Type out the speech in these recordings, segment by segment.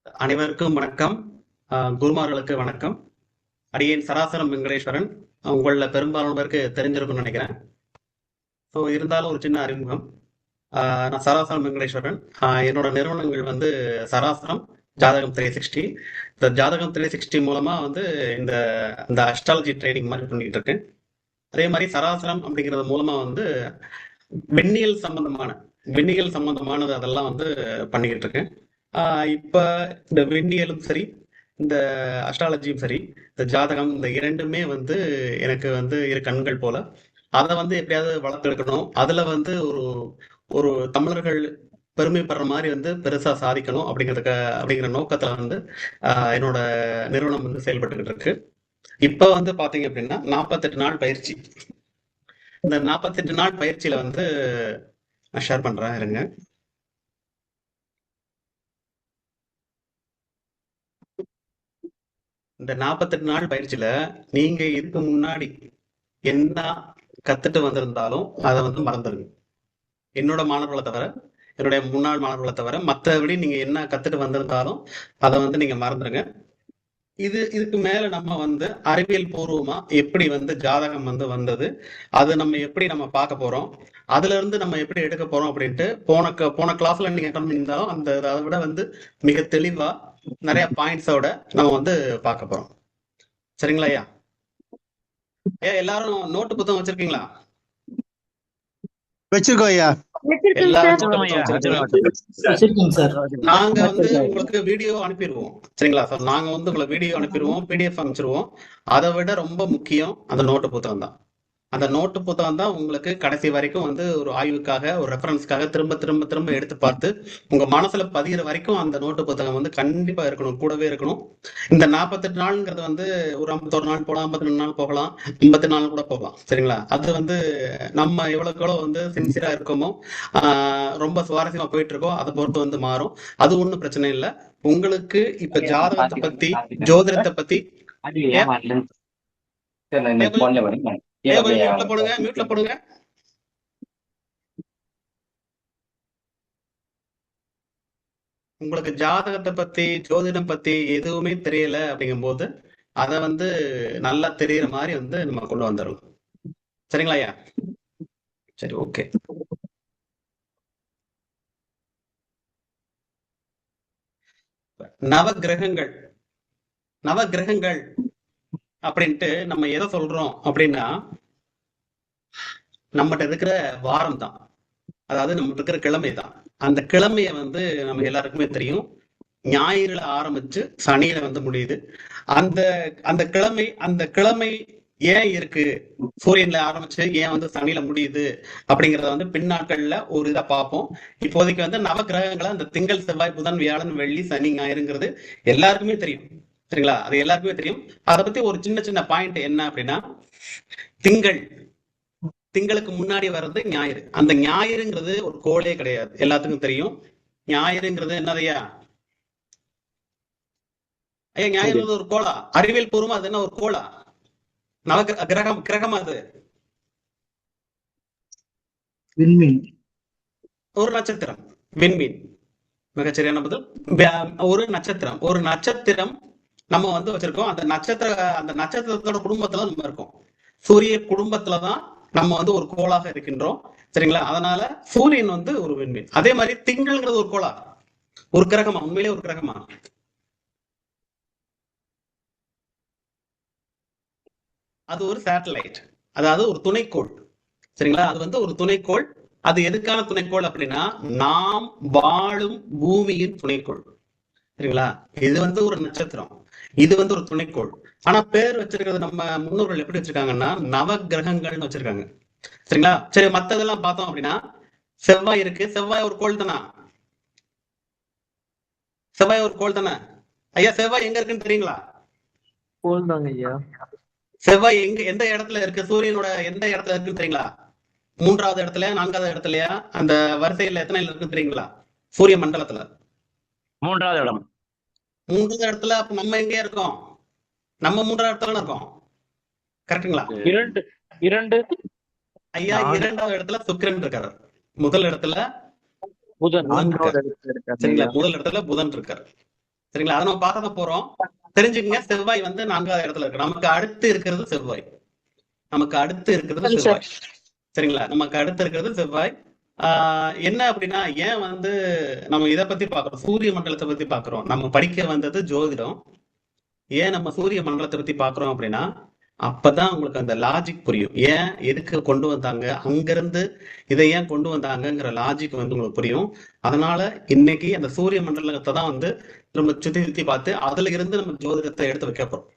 அனைவருக்கும் வணக்கம். குருமார்களுக்கு வணக்கம். அடியேன் சராசரம் வெங்கடேஸ்வரன். உங்களில் பெரும்பாலானவருக்கு தெரிஞ்சிருக்கும்னு நினைக்கிறேன். ஸோ இருந்தாலும் ஒரு சின்ன அறிமுகம். நான் சராசரம் வெங்கடேஸ்வரன். என்னோட நிறுவனங்கள் வந்து சராசரம், ஜாதகம் 360. இந்த ஜாதகம் 360 மூலமா வந்து இந்த இந்த அஸ்ட்ராலஜி ட்ரேடிங் மாதிரி பண்ணிட்டு இருக்கேன். அதே மாதிரி சராசரம் அப்படிங்கிறது மூலமா வந்து வெண்ணியல் சம்பந்தமான வெண்ணியல் சம்பந்தமானது அதெல்லாம் வந்து பண்ணிக்கிட்டு இருக்கேன். இப்ப இந்த வெண்ணியலும் சரி, இந்த அஸ்ட்ராலஜியும் சரி, இந்த ஜாதகம், இந்த இரண்டுமே வந்து எனக்கு வந்து இரு கண்கள் போல. அதை வந்து எப்படியாவது வளர்த்தெடுக்கணும். அதுல வந்து ஒரு ஒரு தமிழர்கள் பெருமைப்படுற மாதிரி வந்து பெருசா சாதிக்கணும் அப்படிங்கிற நோக்கத்துல வந்து என்னோட நிறுவனம் வந்து செயல்பட்டுக்கிட்டு இருக்கு. இப்ப வந்து பாத்தீங்க அப்படின்னா 48 நாள் பயிற்சி. இந்த 48 நாள் பயிற்சியில வந்து நான் ஷேர் பண்றேன், இருங்க. இந்த 48 நாள் பயிற்சியில நீங்க இதுக்கு முன்னாடி என்ன கத்துட்டு வந்திருந்தாலும் அதை வந்து மறந்துடுங்க. என்னோட மாணவர்களை தவிர, என்னுடைய முன்னாள் மாணவர்களை தவிர, மற்றபடி நீங்க என்ன கத்துட்டு வந்திருந்தாலும் அதை வந்து நீங்க மறந்துடுங்க. இதுக்கு மேல நம்ம வந்து அறிவியல் பூர்வமா எப்படி வந்து ஜாதகம் வந்து வந்தது, அது நம்ம எப்படி நம்ம பார்க்க போறோம், அதுல இருந்து நம்ம எப்படி எடுக்க போறோம் அப்படின்ட்டு போன கிளாஸ்ல நீங்க அட்டன் பண்ணியிருந்தாலும் அதை விட வந்து மிக தெளிவா நிறைய பாயிண்ட்ஸோட நம்ம வந்து பார்க்க போறோம். சரிங்களா ஐயா? எல்லாரும் நோட்டு புத்தகம் வச்சிருக்கீங்களா? வச்சிருக்கோம் ஐயா. நாங்க வந்து உங்களுக்கு வீடியோ அனுப்பிடுவோம். சரிங்களா சார்? நாங்க வந்து உங்களுக்கு வீடியோ அனுப்பிடுவோம், பிடிஎஃப் அனுப்பிச்சிருவோம். அதை விட ரொம்ப முக்கியம் அந்த நோட்டு புத்தகம் தான். அந்த நோட்டு புத்தகம் தான் உங்களுக்கு கடைசி வரைக்கும் வந்து ஒரு ஆய்வுக்காக, ஒரு ரெஃபரன்ஸ்க்காக திரும்ப திரும்ப திரும்ப எடுத்து பார்த்து உங்க மனசுல பதிகிற வரைக்கும் அந்த நோட்டு புத்தகம் வந்து கண்டிப்பா இருக்கணும், கூடவே இருக்கணும். இந்த 48 நாள்ங்கிறது வந்து ஒரு 51 நாள் போகலாம், 52 நாள் போகலாம், 54 நாள் கூட போகலாம். சரிங்களா? அது வந்து நம்ம எவ்வளவுக்கு எவ்வளவு வந்து சின்சியரா இருக்கோமோ, ரொம்ப சுவாரஸ்யமா போயிட்டு இருக்கோ, அதை பொறுத்து வந்து மாறும். அது ஒண்ணும் பிரச்சனை இல்லை. உங்களுக்கு இப்ப ஜாதகத்தை பத்தி, ஜோதிடத்தை பத்தி மியூட்ல போடுங்க. உங்களுக்கு ஜாதகத்தை பத்தி, ஜோதிடம் பத்தி எதுவுமே தெரியல அப்படிங்கும் போது அதை வந்து நல்லா தெரியற மாதிரி வந்து நம்ம கொண்டு வந்துடலாம். சரிங்களா ஐயா? சரி, ஓகே. நவகிரகங்கள் நவகிரகங்கள் அப்படின்ட்டு நம்ம எதை சொல்றோம் அப்படின்னா, நம்மகிட்ட இருக்கிற வாரம் தான், அதாவது நம்ம இருக்கிற கிழமை தான். அந்த கிழமைய வந்து நம்ம எல்லாருக்குமே தெரியும். ஞாயிறுல ஆரம்பிச்சு சனியில வந்து முடியுது. அந்த அந்த கிழமை ஏன் இருக்கு, சூரியன்ல ஆரம்பிச்சு ஏன் வந்து சனியில முடியுது அப்படிங்கறத வந்து பின்னாட்கள்ல ஒரு இதை பார்ப்போம். இப்போதைக்கு வந்து நவகிரகங்களை அந்த திங்கள், செவ்வாய், புதன், வியாழன், வெள்ளி, சனி, ஞாயிறுங்கிறது எல்லாருக்குமே தெரியும். சரிங்களா? அது எல்லாருக்குமே தெரியும். அதை பத்தி ஒரு சின்ன சின்ன பாயிண்ட் என்ன அப்படின்னா, திங்களுக்கு முன்னாடி வர்றது ஞாயிறு. அந்த ஞாயிறுங்கிறது ஒரு கோளே கிடையாது, எல்லாத்துக்கும் தெரியும். ஞாயிறுங்கிறது என்னதையா ஐயா? ஞாயிறு ஒரு கோளா? அறிவியல் பூர்வமா அது என்ன ஒரு கோளா? கிரகம் அது ஒரு நட்சத்திரம், விண்மீன். மிகச்சரியான பதில். ஒரு நட்சத்திரம் நம்ம வந்து வச்சிருக்கோம். அந்த நட்சத்திரத்தோட குடும்பத்துல நம்ம இருக்கோம். சூரிய குடும்பத்துலதான் நம்ம வந்து ஒரு கோளாக இருக்கின்றோம். சரிங்களா? அதனால சூரியன் வந்து ஒரு விண்மீன். அதே மாதிரி திங்கள்ங்கிறது ஒரு கோளா, ஒரு கிரகமா? உண்மையிலே ஒரு கிரகமா? அது ஒரு சேட்டலைட், அதாவது ஒரு துணைக்கோள். சரிங்களா? அது வந்து ஒரு துணைக்கோள். அது எதுக்கான துணைக்கோள் அப்படின்னா, நாம் வாழும் பூமியின் துணைக்கோள். சரிங்களா? இது வந்து ஒரு நட்சத்திரம், இது வந்து ஒரு துணைக்கோள். ஆனா பேர் வச்சிருக்கிறது நம்ம முன்னோர்கள் எப்படி வச்சிருக்காங்கன்னா நவ கிரகங்கள்னு வச்சிருக்காங்க. சரிங்களா? சரி, மத்ததெல்லாம் பார்த்தோம் அப்படின்னா, செவ்வாய் இருக்கு. செவ்வாய் ஒரு கோள் தானே? செவ்வாய் ஒரு கோள் தானே ஐயா? செவ்வாய் எங்க இருக்குன்னு தெரியுங்களா? கோள் தாங்க ஐயா. செவ்வாய் எந்த இடத்துல இருக்கு? சூரியனோட எந்த இடத்துல இருக்குன்னு தெரியுங்களா? 3வது இடத்துல, 4வது இடத்துலயா? அந்த வரிசையில எத்தனை இருக்குன்னு தெரியுங்களா? சூரிய மண்டலத்துல 3வது இடம். 3வது இடத்துல. அப்ப நம்ம எங்க இருக்கோம்? நம்ம 3வது இடத்துல இருக்கோம். கரெக்டுங்களா? 2 ஐயா, 2வது இடத்துல சுக்கிரன் இருக்காரு. முதல் இடத்துல புதன் இருக்காரு. சரிங்களா? முதல் இடத்துல புதன் இருக்காரு. சரிங்களா? அதை நம்ம பார்க்க தான் போறோம். தெரிஞ்சுக்கங்க, செவ்வாய் வந்து 4வது இடத்துல இருக்கு. நமக்கு அடுத்து இருக்கிறது செவ்வாய். நமக்கு அடுத்து இருக்கிறது சரி சார். செவ்வாய். சரிங்களா? நமக்கு அடுத்து இருக்கிறது செவ்வாய். என்ன அப்படின்னா, ஏன் வந்து நம்ம இதை பத்தி பார்க்கிறோம், சூரிய மண்டலத்தை பத்தி பார்க்கிறோம். நம்ம படிக்க வந்தது ஜோதிடம். ஏன் நம்ம சூரிய மண்டலத்தை பத்தி பார்க்கிறோம் அப்படின்னா, அப்பதான் உங்களுக்கு அந்த லாஜிக் புரியும். ஏன் எதுக்கு கொண்டு வந்தாங்க, அங்கிருந்து இதை ஏன் கொண்டு வந்தாங்கங்கிற லாஜிக் வந்து உங்களுக்கு புரியும். அதனால இன்னைக்கு அந்த சூரிய மண்டலத்தை தான் வந்து நம்ம சுத்தி சுத்தி பார்த்து அதுல இருந்து நம்ம ஜோதிடத்தை எடுத்து வைக்க போறோம்.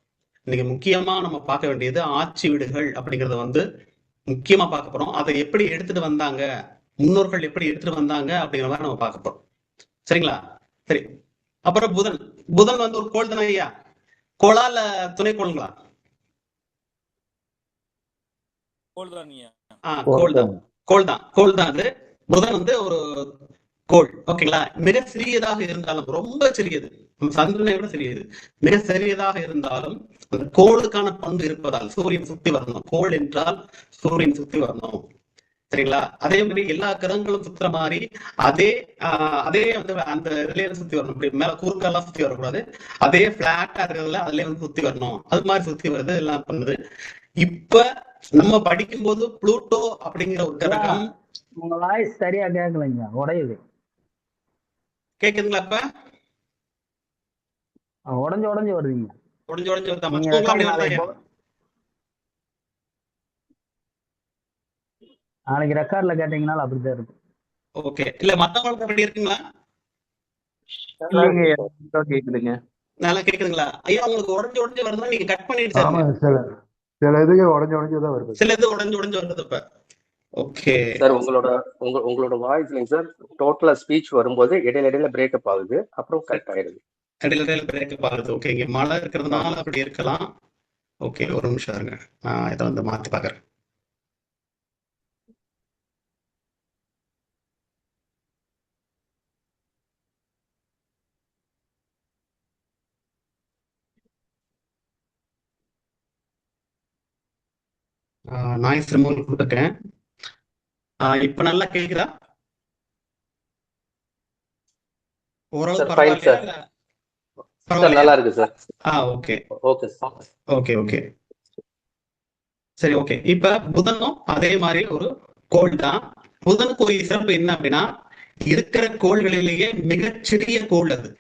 இன்னைக்கு முக்கியமா நம்ம பார்க்க வேண்டியது ஆட்சி வீடுகள் அப்படிங்கறத வந்து முக்கியமா பார்க்க போறோம். அதை எப்படி எடுத்துட்டு வந்தாங்க, முன்னோர்கள் எப்படி எடுத்துட்டு வந்தாங்க அப்படிங்கிற மாதிரி நம்ம பார்க்க போறோம். சரிங்களா? சரி. அப்புறம் புதன். புதன் வந்து ஒரு கோள் தானே ஐயா? கோளா இல்ல துணை கோளுங்களா? கோள் தான். கோள் தான் அது. புதன் வந்து ஒரு கோள். ஓகேங்களா? மிக சிறியதாக இருந்தாலும், ரொம்ப சிறியது, நம்ம சந்திரனை விட சிறியது, மிக சிறியதாக இருந்தாலும் அந்த கோளுக்கான பண்பு இருப்பதால் சூரியன் சுத்தி வரணும். கோள் என்றால் சூரியன் சுத்தி வரணும். சரிங்களா? அதே மாதிரி எல்லா கிரகங்களும் சுத்துற மாதிரி அதே அதே வந்து அந்த இதுலயே சுத்தி வரணும். இப்படி மேல குறுக்கெல்லாம் சுத்தி வரக்கூடாது. அதே பிளாட்டா இருக்கிறதுல அதுலயே வந்து சுத்தி வரணும். அது மாதிரி சுத்தி வருது, எல்லாம் பண்ணுது. இப்ப நம்ம படிக்கும்போது புளூட்டோ அப்படிங்கிற ஒரு கிரகம். உங்க வாய்ஸ் சரியா கேட்கலைங்க, உடையுது. கேக்குதுங்களா? இப்ப உடஞ்சு உடஞ்சு வருதுங்க. உடஞ்சு உடஞ்சு வருதா? நீங்க மத்தவங்க அப்படி வருதா? நாளைக்கு ரெக்கார்ட்ல கேட்டீங்கனாலும் அப்படித்தான் இருக்கும். ஓகே. இல்ல மத்தவங்களுக்கு அப்படி இருக்குங்களா? கேக்குதுங்க. நல்லா கேக்குதுங்களா? ஐயா, உங்களுக்கு உடஞ்சு உடஞ்சு வருதுன்னா நீங்க கட் பண்ணிட்டு ஆமா, சார். சில இதுக்கு உடஞ்சு தான் வருது. சில இது உடஞ்சு உடஞ்சு வருது இப்ப. ஓகே சார், உங்களோட வாய்ஸ்லங்க சார், டோட்டலா ஸ்பீச் வரும்போது இடையில பிரேக்கப் ஆகுது, அப்புறம் கரெக்ட் ஆயிடுது. இடையில பிரேக்கப் ஆகுது. ஓகே, இங்க மழை இருக்கிறதுனால அப்படி இருக்கலாம். ஓகே, ஒரு நிமிஷம் இருங்க, நான் இதை வந்து மாத்தி பாக்குறேன். நாய்ஸ் ரிமூவல் கொடுத்துருக்கேன். இப்ப நல்லா கேக்குதா? ஓரளவு சார் ஃபைன் பரவாயில்லையா? சார். இல்ல சார் பரவாயில்லையா? நல்லா இருக்கு sir. Okay okay sir. Okay okay சரி. ஓகே, இப்ப புதனும் அதே மாதிரி ஒரு கோள் தான். புதனுக்கு ஒரு சிறப்பு என்ன அப்படின்னா, இருக்கிற கோள்களிலேயே மிகச்சிறிய கோள் அது.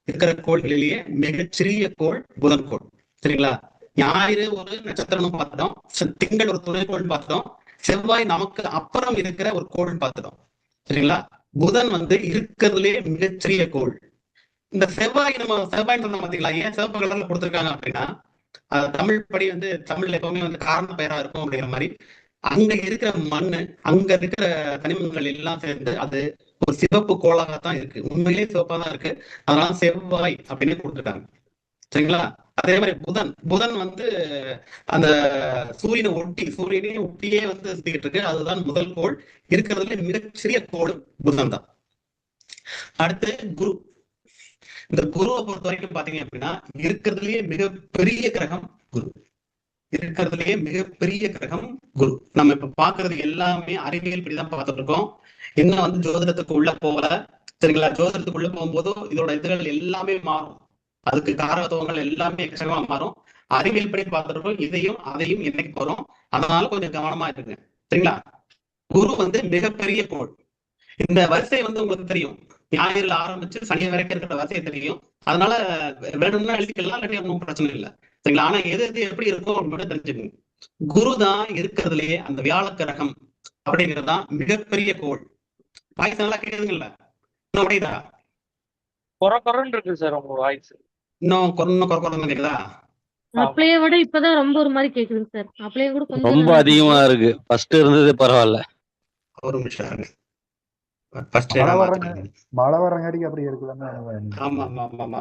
இருக்கிற கோள்களிலேயே மிகச்சிறிய கோள் புதன் கோள். சரிங்களா? ஞாயிறு ஒரு நட்சத்திரம் பார்த்துட்டோம், திங்கள் ஒரு துணைக்கோள் பார்த்துட்டோம், செவ்வாய் நமக்கு அப்புறம் இருக்கிற ஒரு கோள் பார்த்துட்டோம். சரிங்களா? புதன் வந்து இருக்கிறதுலே மிகச்சிறிய கோள். இந்த செவ்வாய், நம்ம செவ்வாய் சொன்ன பாத்தீங்களா, ஏன் சிவப்பு கலர்ல கொடுத்துருக்காங்க அப்படின்னா, தமிழ் படி வந்து தமிழ்ல எப்பவுமே வந்து காரண பெயரா இருக்கும் அப்படிங்கிற மாதிரி, அங்க இருக்கிற மண்ணு, அங்க இருக்கிற தனிமங்கள் எல்லாம் சேர்ந்து அது ஒரு சிவப்பு கோளாகத்தான் இருக்கு. உண்மையிலேயே சிவப்பா தான் இருக்கு. அதனால செவ்வாய் அப்படின்னு கொடுத்துருக்காங்க. சரிங்களா? அதே மாதிரி புதன் வந்து அந்த சூரியனை ஒட்டியே வந்து சுத்திக்கிட்டு இருக்கு. அதுதான் முதல் கோள். இருக்கிறதுல மிகச்சிறிய கோள் புதன் தான். அடுத்து குரு. இந்த குருவை பொறுத்த வரைக்கும் பாத்தீங்க அப்படின்னா, இருக்கிறதுலயே மிகப்பெரிய கிரகம் குரு. இருக்கிறதுலயே மிகப்பெரிய கிரகம் குரு. நம்ம இப்ப பாக்குறது எல்லாமே அறிவியல் படிதான் பார்த்துட்டு இருக்கோம். இன்னும் வந்து ஜோதிடத்துக்கு உள்ள போகல. சரிங்களா? ஜோதிடத்துக்கு உள்ள போகும்போது இதோட இதுகள் எல்லாமே மாறும். அதுக்கு காரகத்துவங்கள் எல்லாமே எக்கச்சக்கமா மாறும். அறிவியல் படி பார்த்துருக்கோம். இதையும் அதையும் இன்னைக்கு போறோம். அதனால கொஞ்சம் கவனமா இருக்குங்க. சரிங்களா? குரு வந்து மிகப்பெரிய கோள். இந்த வரிசை வந்து உங்களுக்கு தெரியும். ஞாயிறுல ஆரம்பிச்சு சனி வரைக்கும் இருக்கிற வரிசை தெரியும். அதனால வேணும்னா எழுதிக்கலாம், இல்லாட்டி ஒன்றும் பிரச்சனை இல்லை. சரிங்களா? ஆனா எது எப்படி இருக்கும் அப்படின்னு தெரிஞ்சுக்கணும். குரு தான் இருக்கிறதுலயே அந்த வியாழ கிரகம் அப்படிங்கிறது தான் மிகப்பெரிய கோள். வாய்ஸ் நல்லா கேக்குதுங்களா? இன்னும் உடையுதா? குறன்னு இருக்கு சார் உங்க வாய்ஸ். இன்னும் குறைன்னு கேக்குதா? அப்பளைய விட இப்பதான் ரொம்ப ஒரு மாதிரி கேக்குதுங்க சார். அப்பளைய கூட கொஞ்சம் ரொம்ப நல்லா அதிகமா இருக்கு. ஃபர்ஸ்ட் இருந்தது பரவாயில்ல. ஒரு நிமிஷம். மழை வரங்காட்டிக்கு அப்படி இருக்குதானே. ஆமா ஆமா ஆமா ஆமா.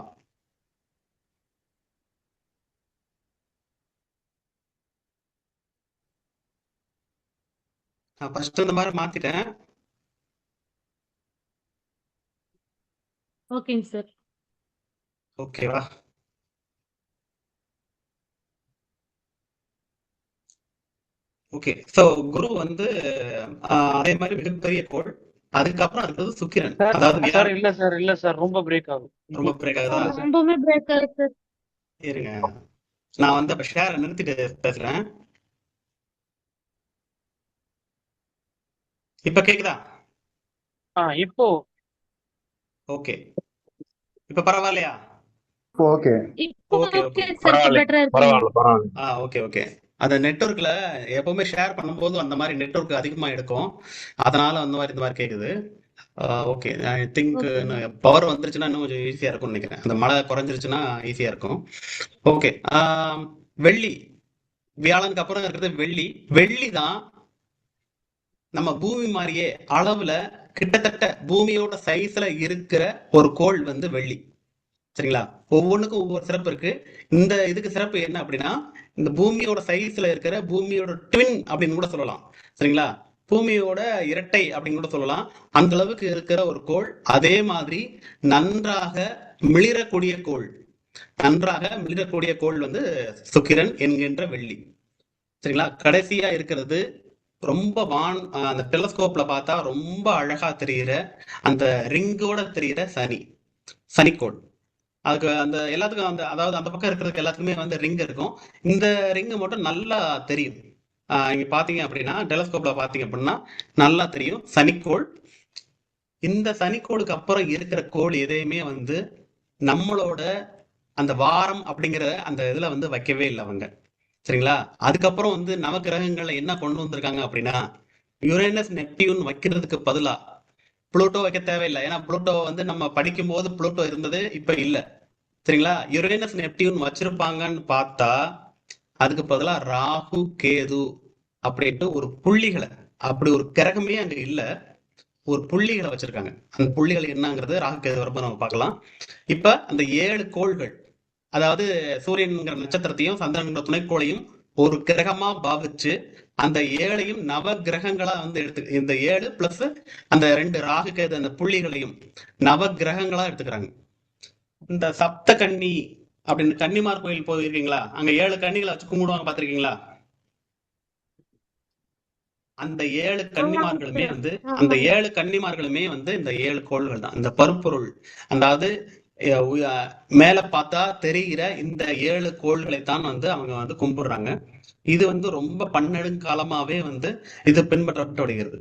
நான் ஃபர்ஸ்ட் இந்த மாதிரி மாத்திட்டேன். ஓகேங்க சார். ஓகேவா? ஓகே. சோ குரு வந்து அதே மாதிரி மிகப்பெரிய கோள். அதுக்கப்புறம் இருக்கிறது சுக்கிரன், சார் அதாவது சார் வியாழன். இல்ல சார் ரொம்ப பிரேக் ஆகுது. ரொம்ப பிரேக் ஆகுதா? இல்ல சார். ரொம்பவுமே பிரேக் ஆகுது சார். இருங்க, நான் வந்து அப்ப ஷேரை நிறுத்திட்டு பேசுறேன். இப்ப கேக்குதா? இப்போ ஓகே, இப்ப பரவாயில்லையா? ஓகே. இப்போ ஓகே ஓகே ஓகே சார், இப்போ பெட்டரா இருக்குங்க. ஆ ஓகே ஓகே. அந்த நெட்வொர்க்ல எப்பவுமே ஷேர் பண்ணும்போது அந்த மாதிரி நெட்வொர்க் அதிகமா எடுக்கும், அதனால அந்த மாதிரி இந்த மாதிரி கேக்குது. ஓகே, ஐ திங்க் ஓகேங்க. பவர் வந்துருச்சுன்னா இன்னும் கொஞ்சம் ஈஸியா இருக்கும்னு நினைக்கிறேன். அந்த மழை குறைஞ்சிருச்சுன்னா ஈஸியா இருக்கும். ஓகே. வெள்ளி, வியாழனுக்கு அப்புறம் இருக்கிறது வெள்ளி. வெள்ளி தான் நம்ம பூமி மாதிரியே அளவுல கிட்டத்தட்ட பூமியோட சைஸ்ல இருக்கிற ஒரு கோள் வந்து வெள்ளி. சரிங்களா? ஒவ்வொன்றுக்கும் ஒவ்வொரு சிறப்பு இருக்கு. இந்த இதுக்கு சிறப்பு என்ன அப்படின்னா, இந்த பூமியோட சைஸ்ல இருக்கிற பூமியோட ட்வின் அப்படின்னு கூட சொல்லலாம். சரிங்களா? பூமியோட இரட்டை அப்படின்னு கூட சொல்லலாம். அந்த அளவுக்கு இருக்கிற ஒரு கோள். அதே மாதிரி நன்றாக மிளிரக்கூடிய கோள், நன்றாக மிளிரக்கூடிய கோள் வந்து சுக்கிரன் என்கின்ற வெள்ளி. சரிங்களா? கடைசியா இருக்கிறது ரொம்ப அந்த டெலஸ்கோப்ல பார்த்தா ரொம்ப அழகா தெரிகிற அந்த ரிங்கோட தெரிகிற சனி, சனிக்கோள். அதுக்கு அந்த எல்லாத்துக்கும் அந்த அதாவது அந்த பக்கம் இருக்கிறதுக்கு எல்லாத்துக்குமே வந்து ரிங் இருக்கும். இந்த ரிங் மட்டும் நல்லா தெரியும். இங்க பாத்தீங்க அப்படின்னா டெலஸ்கோப்ல பாத்தீங்க அப்படின்னா நல்லா தெரியும் சனிக்கோள். இந்த சனிக்கோளுக்கு அப்புறம் இருக்கிற கோள் எதையுமே வந்து நம்மளோட அந்த வாரம் அப்படிங்கிற அந்த இதுல வந்து வைக்கவே இல்லை அவங்க. சரிங்களா? அதுக்கப்புறம் வந்து நவகிரகங்கள்ல என்ன கொண்டு வந்திருக்காங்க அப்படின்னா, யுரேனஸ் நெப்டியூன் வைக்கிறதுக்கு பதிலா புளூட்டோ வைக்க தேவையில்லை. ஏன்னா புளூட்டோ வந்து நம்ம படிக்கும் போது புளூட்டோ இருந்தது, இப்ப இல்ல. சரிங்களா? யுரேனஸ் நெப்டியூன் வச்சிருப்பாங்கன்னு பார்த்தா அதுக்கு பதிலா ராகு கேது அப்படின்ட்டு ஒரு புள்ளிகளை, அப்படி ஒரு கிரகமே அங்க இல்ல, ஒரு புள்ளிகளை வச்சிருக்காங்க. அந்த புள்ளிகள் என்னங்கிறது ராகு கேது வரப்ப நம்ம பார்க்கலாம். இப்ப அந்த 7 கோள்கள், அதாவது சூரியன்கிற நட்சத்திரத்தையும் சந்திரன்கிற துணைக்கோளையும் ஒரு கிரகமா பாவிச்சு அந்த 7ஐயும் நவ கிரகங்களா வந்து எடுத்து இந்த 7 பிளஸ் அந்த 2 ராகு கேது அந்த புள்ளிகளையும் நவ கிரகங்களா எடுத்துக்கிறாங்க. இந்த சப்த கன்னி அப்படின்னு கன்னிமார் கோயில் போயிருக்கீங்களா? அங்க 7 கன்னிகளை வச்சு கும்பிடுவாங்க, பாத்திருக்கீங்களா? அந்த 7 ஆமாங்க கன்னிமார்களுமே சார். வந்து அந்த ஆமாங்க. 7 கன்னிமார்களுமே வந்து இந்த 7 கோள்கள் தான், இந்த பருப்பொருள். அதாவது மேல பார்த்தா தெரிகிற இந்த 7 கோள்களை தான் வந்து அவங்க வந்து கும்பிடுறாங்க. இது வந்து ரொம்ப பன்னெடுங்காலமாவே வந்து இது பின்பற்றப்பட்டு வருகிறது.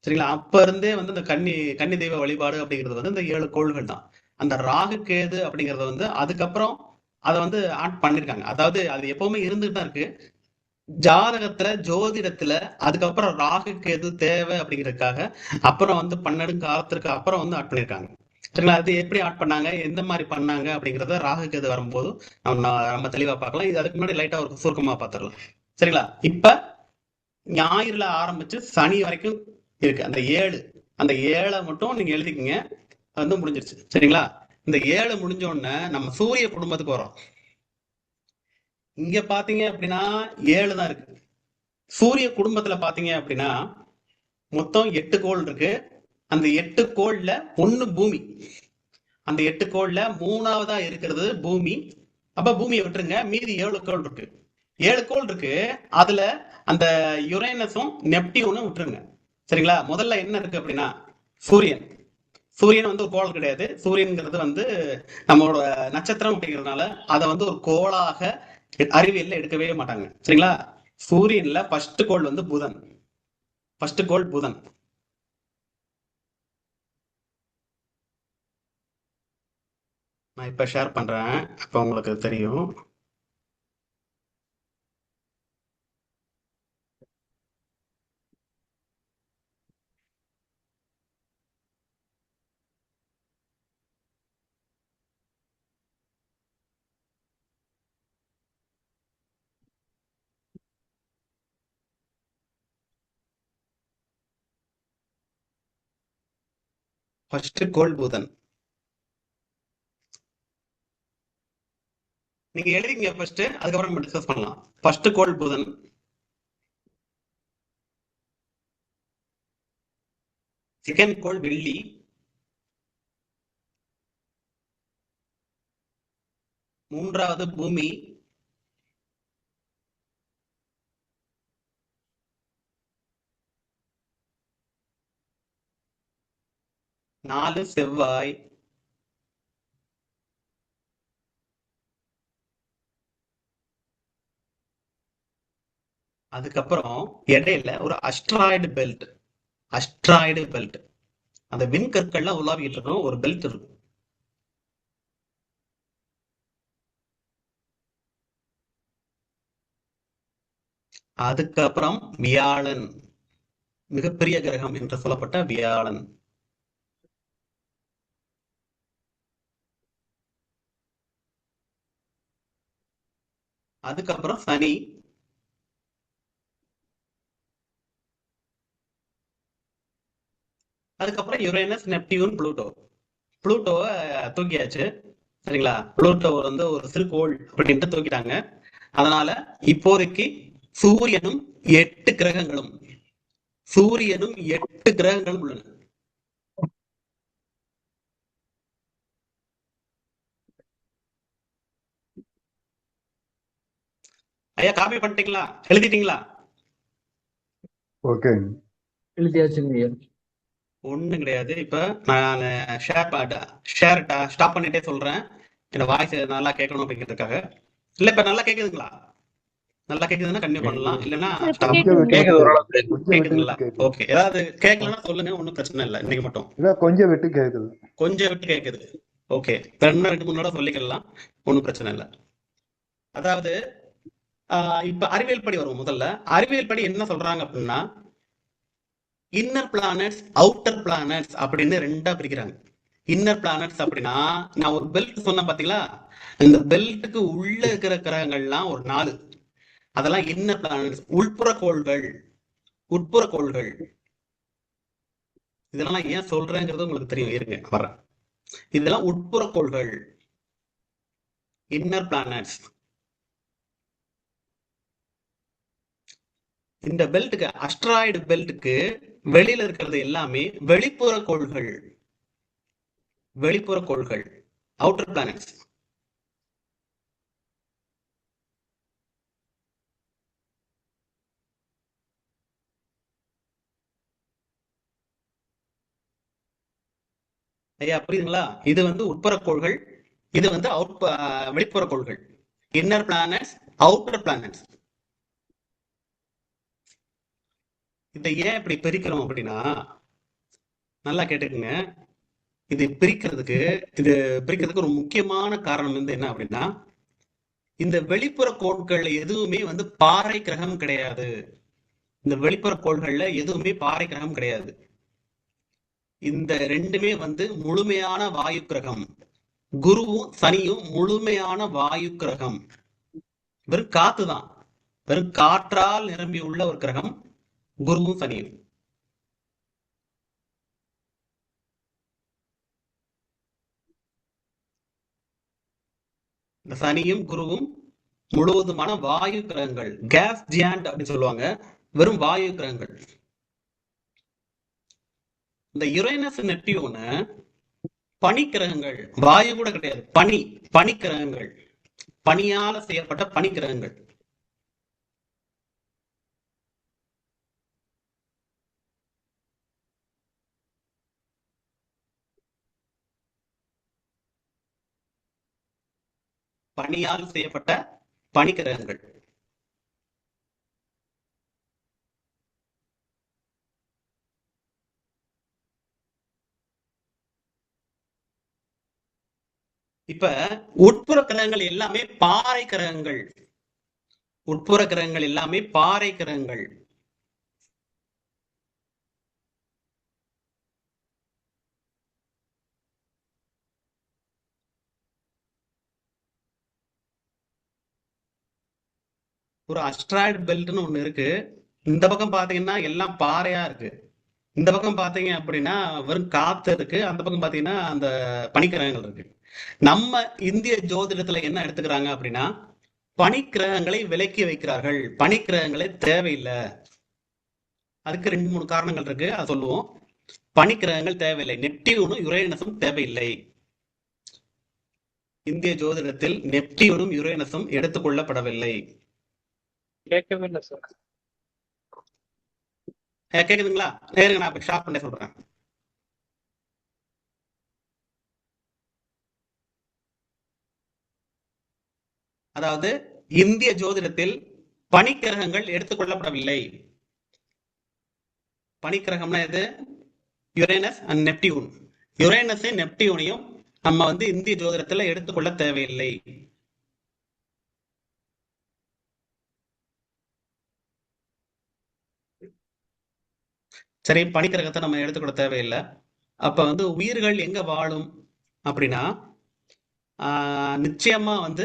சரிங்களா? அப்ப இருந்தே வந்து இந்த கன்னி தெய்வ வழிபாடு அப்படிங்கிறது வந்து இந்த 7 கோள்கள் தான். அந்த ராகு கேது அப்படிங்கறது வந்து அதுக்கப்புறம் அதை வந்து ஆட் பண்ணிருக்காங்க. அதாவது அது எப்பவுமே இருந்துட்டு தான் இருக்கு. ஜாதகத்துல ஜோதிடத்துல அதுக்கப்புறம் ராகு கேது தேவை அப்படிங்கிறதுக்காக அப்புறம் வந்து பன்னெடுங்காலத்திற்கு அப்புறம் வந்து ஆட் பண்ணிருக்காங்க. சரிங்களா? அது எப்படி ஆட் பண்ணாங்க, எந்த மாதிரி பண்ணாங்க அப்படிங்கிறத ராகு கேது வரும்போது நம்ம தெளிவா பார்க்கலாம். இது அதுக்கு முன்னாடி லைட்டா ஒரு சுருக்கமா பார்த்துடலாம். சரிங்களா? இப்ப ஞாயிறுல ஆரம்பிச்சு சனி வரைக்கும் இருக்கு அந்த 7. அந்த 7 மட்டும் நீங்க எழுதிக்கங்க, வந்து முடிஞ்சிருச்சு. சரிங்களா? இந்த 7 முடிஞ்ச உடனே நம்ம சூரிய குடும்பத்துக்கு வரோம். இங்க பாத்தீங்க அப்படின்னா 7 தான் இருக்கு. சூரிய குடும்பத்துல பாத்தீங்க அப்படின்னா மொத்தம் 8 கோள் இருக்கு. அந்த 8 கோள்ல 1 பூமி. அந்த 8 கோள்ல 3ஆவதா இருக்கிறது பூமி. அப்ப பூமியை விட்டுருங்க, மீதி 7 கோள் இருக்கு. 7 கோள் இருக்கு. அதுல அந்த யுரேனஸும் நெப்டியூனும் விட்டுருங்க. சரிங்களா? முதல்ல என்ன இருக்கு அப்படின்னா சூரியன். சூரியன் வந்து ஒரு கோள் கிடையாது. சூரியன்ங்கிறது வந்து நம்மளோட நட்சத்திரம் அப்படிங்கிறதுனால அதை வந்து ஒரு கோளாக அறிவியல்ல எடுக்கவே மாட்டாங்க. சரிங்களா? சூரியன்ல ஃபர்ஸ்ட் கோள் வந்து புதன். ஃபர்ஸ்ட் கோள் புதன். நான் இப்ப ஷேர் பண்றேன், அப்ப உங்களுக்கு தெரியும். ஃபர்ஸ்ட் கோள் புதன். நீங்க எழுதிங்க ஃபர்ஸ்ட், அதுக்கப்புறம் நம்ம டிஸ்கஸ் பண்ணலாம். ஃபர்ஸ்ட் கோள் புதன், செகண்ட் கோள் வெள்ளி, மூன்றாவது பூமி, 4 செவ்வாய், அதுக்கப்புறம் இடையில ஒரு அஸ்ட்ராய்டு பெல்ட் அந்த விண்கற்கள்லாம் உலாவிட்டு இருக்கும் ஒரு பெல்ட் இருக்கும். அதுக்கப்புறம் வியாழன், மிகப்பெரிய கிரகம் என்று சொல்லப்பட்ட வியாழன். அதுக்கப்புறம் சனி, அதுக்கப்புறம் யுரேனஸ், நெப்டியூன், புளூட்டோவை தூக்கியாச்சு. சரிங்களா? புளூட்டோ வந்து ஒரு சிறுகோள் அப்படின்ட்டு தூக்கிட்டாங்க. அதனால இப்போதைக்கு சூரியனும் 8 கிரகங்களும் உள்ளன. ஐயா காப்பி பண்ணிட்டீங்களா? எழுதிட்டீங்களா? ஓகே. எழுதியாச்சுங்க ஐயா. ஒண்ணும் கிடையாது. இப்ப நான் ஷேர் ஸ்டாப் பண்ணிட்டே சொல்றேன். இந்த வாய்ஸ் நல்லா கேட்கணும் அப்படிங்கிறதுக்காக. இல்ல இப்ப நல்லா கேக்குதுங்களா? நல்லா கேக்குதுன்னா கண்டினியூ பண்ணலாம். இல்லைன்னா ஸ்டாப். கொஞ்சம் விட்டு கேக்குது விட்டு ஓரளவு கொஞ்சம் விட்டு கேக்குதுங்களா? விட்டு கேக்குது. ஓகே. ஏதாவது கேட்கலன்னா சொல்லுங்க, ஒன்றும் பிரச்சனை இல்லை. இன்னைக்கு மட்டும் இல்ல கொஞ்சம் விட்டு கேக்குது. கொஞ்சம் விட்டு கேட்குது. ஓகே. 2 முன்னோட சொல்லிக்கலாம், ஒன்றும் பிரச்சனை இல்லை. அதாவது இப்ப அறிவியல் படி வரும். முதல்ல அறிவியல் படி என்ன சொல்றாங்க அப்படின்னா, இன்னர் பிளானட்ஸ், அவுட்டர் பிளானட்ஸ் அப்படின்னு 2ஆ பிரிக்கிறாங்க. இன்னர் பிளானட்ஸ் அப்படின்னா, நான் ஒரு பெல்ட் சொன்னேன் பாத்தீங்களா, இந்த பெல்ட்டுக்கு உள்ள இருக்கிற கிரகங்கள்லாம் ஒரு 4, அதெல்லாம் இன்னர் பிளானட்ஸ். உட்புற கோள்கள். இதெல்லாம் நான் ஏன் சொல்றேங்கிறது உங்களுக்கு தெரியும், இருங்க வர்றேன். இதெல்லாம் உட்புற கோள்கள், இன்னர் பிளானட்ஸ். இந்த பெல்ட்டுக்கு, அஸ்ட்ராய்டு பெல்ட்டுக்கு வெளியில இருக்கிறது எல்லாமே வெளிப்புற கோள்கள், அவுட்டர் பிளானட்ஸ். ஐயா புரியுதுங்களா? இது வந்து உட்புற கோள்கள், இது வந்து வெளிப்புற கோள்கள். Inner planets, outer planets. இதை ஏன் இப்படி பிரிக்கிறோம் அப்படின்னா, நல்லா கேட்டுக்குங்க. இது பிரிக்கிறதுக்கு ஒரு முக்கியமான காரணம் வந்து என்ன அப்படின்னா, இந்த வெளிப்புற கோள்கள் எதுவுமே வந்து பாறை கிரகம் கிடையாது. இந்த வெளிப்புற கோள்கள்ல எதுவுமே பாறை கிரகம் கிடையாது. இந்த 2மே வந்து முழுமையான வாயு கிரகம். குருவும் சனியும் முழுமையான வாயு கிரகம். வெறும் காத்து தான், வெறும் காற்றால் நிரம்பி உள்ள ஒரு கிரகம் குருவும் சனியும். இந்த சனியும் குருவும் முழுவதுமான வாயு கிரகங்கள், கேஸ் ஜியாண்ட் அப்படின்னு சொல்லுவாங்க. வெறும் வாயு கிரகங்கள். இந்த யுரேனஸ், நெப்டியூன் பனிக்கிரகங்கள், வாயு கூட கிடையாது, பனிக்கிரகங்கள், பனியால செய்யப்பட்ட பனிக்கிரகங்கள். பனியால் செய்யப்பட்ட பனிக்கிரகங்கள். இப்ப உட்புற கிரகங்கள் எல்லாமே பாறை கிரகங்கள். ஒரு அஸ்ட்ராய்டு பெல்ட்னு ஒண்ணு இருக்கு. இந்த பக்கம் பாத்தீங்கன்னா எல்லாம் பாறையா இருக்கு. இந்த பக்கம் பாத்தீங்க அப்படின்னா வெறும் காத்து இருக்கு. அந்த பக்கம் பாத்தீங்கன்னா அந்த பனிக்கிரகங்கள் இருக்கு. நம்ம இந்திய ஜோதிடத்துல என்ன எடுத்துக்கிறாங்க அப்படின்னா, பனிக்கிரகங்களை விலக்கி வைக்கிறார்கள். பனிக்கிரகங்களே தேவையில்லை. அதுக்கு 2-3 காரணங்கள் இருக்கு, அதை சொல்லுவோம். பனிக்கிரகங்கள் தேவையில்லை. நெப்டியூனும் யுரேனஸும் தேவையில்லை. இந்திய ஜோதிடத்தில் நெப்டியூனும் யுரேனஸும் எடுத்துக்கொள்ளப்படவில்லை. கேட்கவே இல்லை சார். கேக்குதுங்களா? நேருங்க, நான் ஸ்டாப் பண்ண சொல்றேன். அதாவது இந்திய ஜோதிடத்தில் பனிக்கிரகங்கள் எடுத்துக்கொள்ளப்படவில்லை. பனிக்கிரகம்னா எது? Uranus and Neptune. யுரேனஸையும் நெப்டியூனையும் நம்ம வந்து இந்திய ஜோதிடத்துல எடுத்துக்கொள்ள தேவையில்லை. சரி, பனிக்கிரகத்தை நம்ம எடுத்துக்கொள்ள தேவையில்லை. அப்ப வந்து உயிர்கள் எங்க வாழும் அப்படின்னா நிச்சயமா வந்து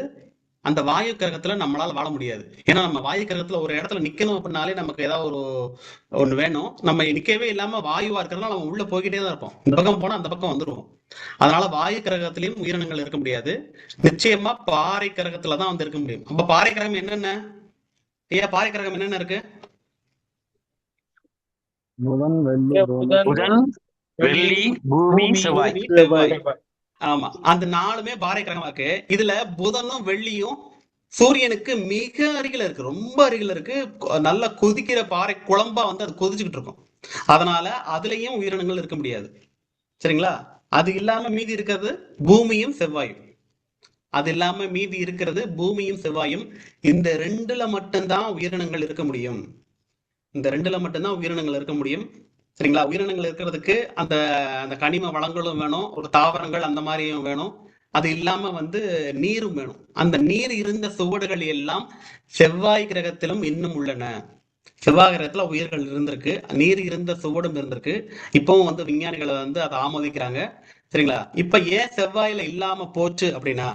அந்த வாயு கிரகத்துல நம்மளால வாழ முடியாது. ஏன்னா நம்ம வாயு கிரகத்துல ஒரு இடத்துல நிக்கணும் அப்படின்னாலே நமக்கு ஏதாவது ஒரு ஒண்ணு வேணும். நம்ம நிக்கவே இல்லாம வாயுவா இருக்கிறதுனால நம்ம உள்ள போய்கிட்டே தான் இருப்போம். இந்த பக்கம் போனா அந்த பக்கம் வந்துருவோம். அதனால வாயு கிரகத்திலயும் உயிரினங்கள் இருக்க முடியாது. நிச்சயமா பாறை கிரகத்துல தான் வந்து இருக்க முடியும். அப்ப பாறை கிரகம் என்னென்ன? ஐயா, பாறை கிரகம் என்னென்ன இருக்கு? புதன், வெள்ளி, புதன், புதன், வெள்ளி, பூமி, செவ்வாய். பூமி, செவ்வாய். ஆமா, அந்த நாலுமே பாறை கிரகமா இருக்கு. இதுல புதனும் வெள்ளியும் சூரியனுக்கு மிக அருகில இருக்கு, ரொம்ப அருகில இருக்கு. நல்ல கொதிக்கிற பாறை குழம்பா வந்து அது கொதிச்சுக்கிட்டு இருக்கும். அதனால அதுலயும் உயிரினங்கள் இருக்க முடியாது. சரிங்களா? அது இல்லாம மீதி இருக்கிறது பூமியும் செவ்வாயும். அது இல்லாம மீதி இருக்கிறது பூமியும் செவ்வாயும். இந்த ரெண்டுல மட்டும்தான் உயிரினங்கள் இருக்க முடியும். இந்த ரெண்டுல மட்டும்தான் உயிரினங்கள் இருக்க முடியும். சரிங்களா? உயிரினங்கள் இருக்கிறதுக்கு அந்த அந்த கனிம வளங்களும் வேணும், ஒரு தாவரங்கள் அந்த மாதிரியும் வேணும். அது இல்லாம வந்து நீரும் வேணும். அந்த நீர் இருந்த சுவடுகள் எல்லாம் செவ்வாய் கிரகத்திலும் இன்னும் உள்ளன. செவ்வாய் கிரகத்துல உயிர்கள் இருந்திருக்கு, நீர் இருந்த சுவடும் இருந்திருக்கு. இப்பவும் வந்து விஞ்ஞானிகளை வந்து அதை ஆமோதிக்கிறாங்க. சரிங்களா? இப்ப ஏன் செவ்வாயில இல்லாம போச்சு அப்படின்னா,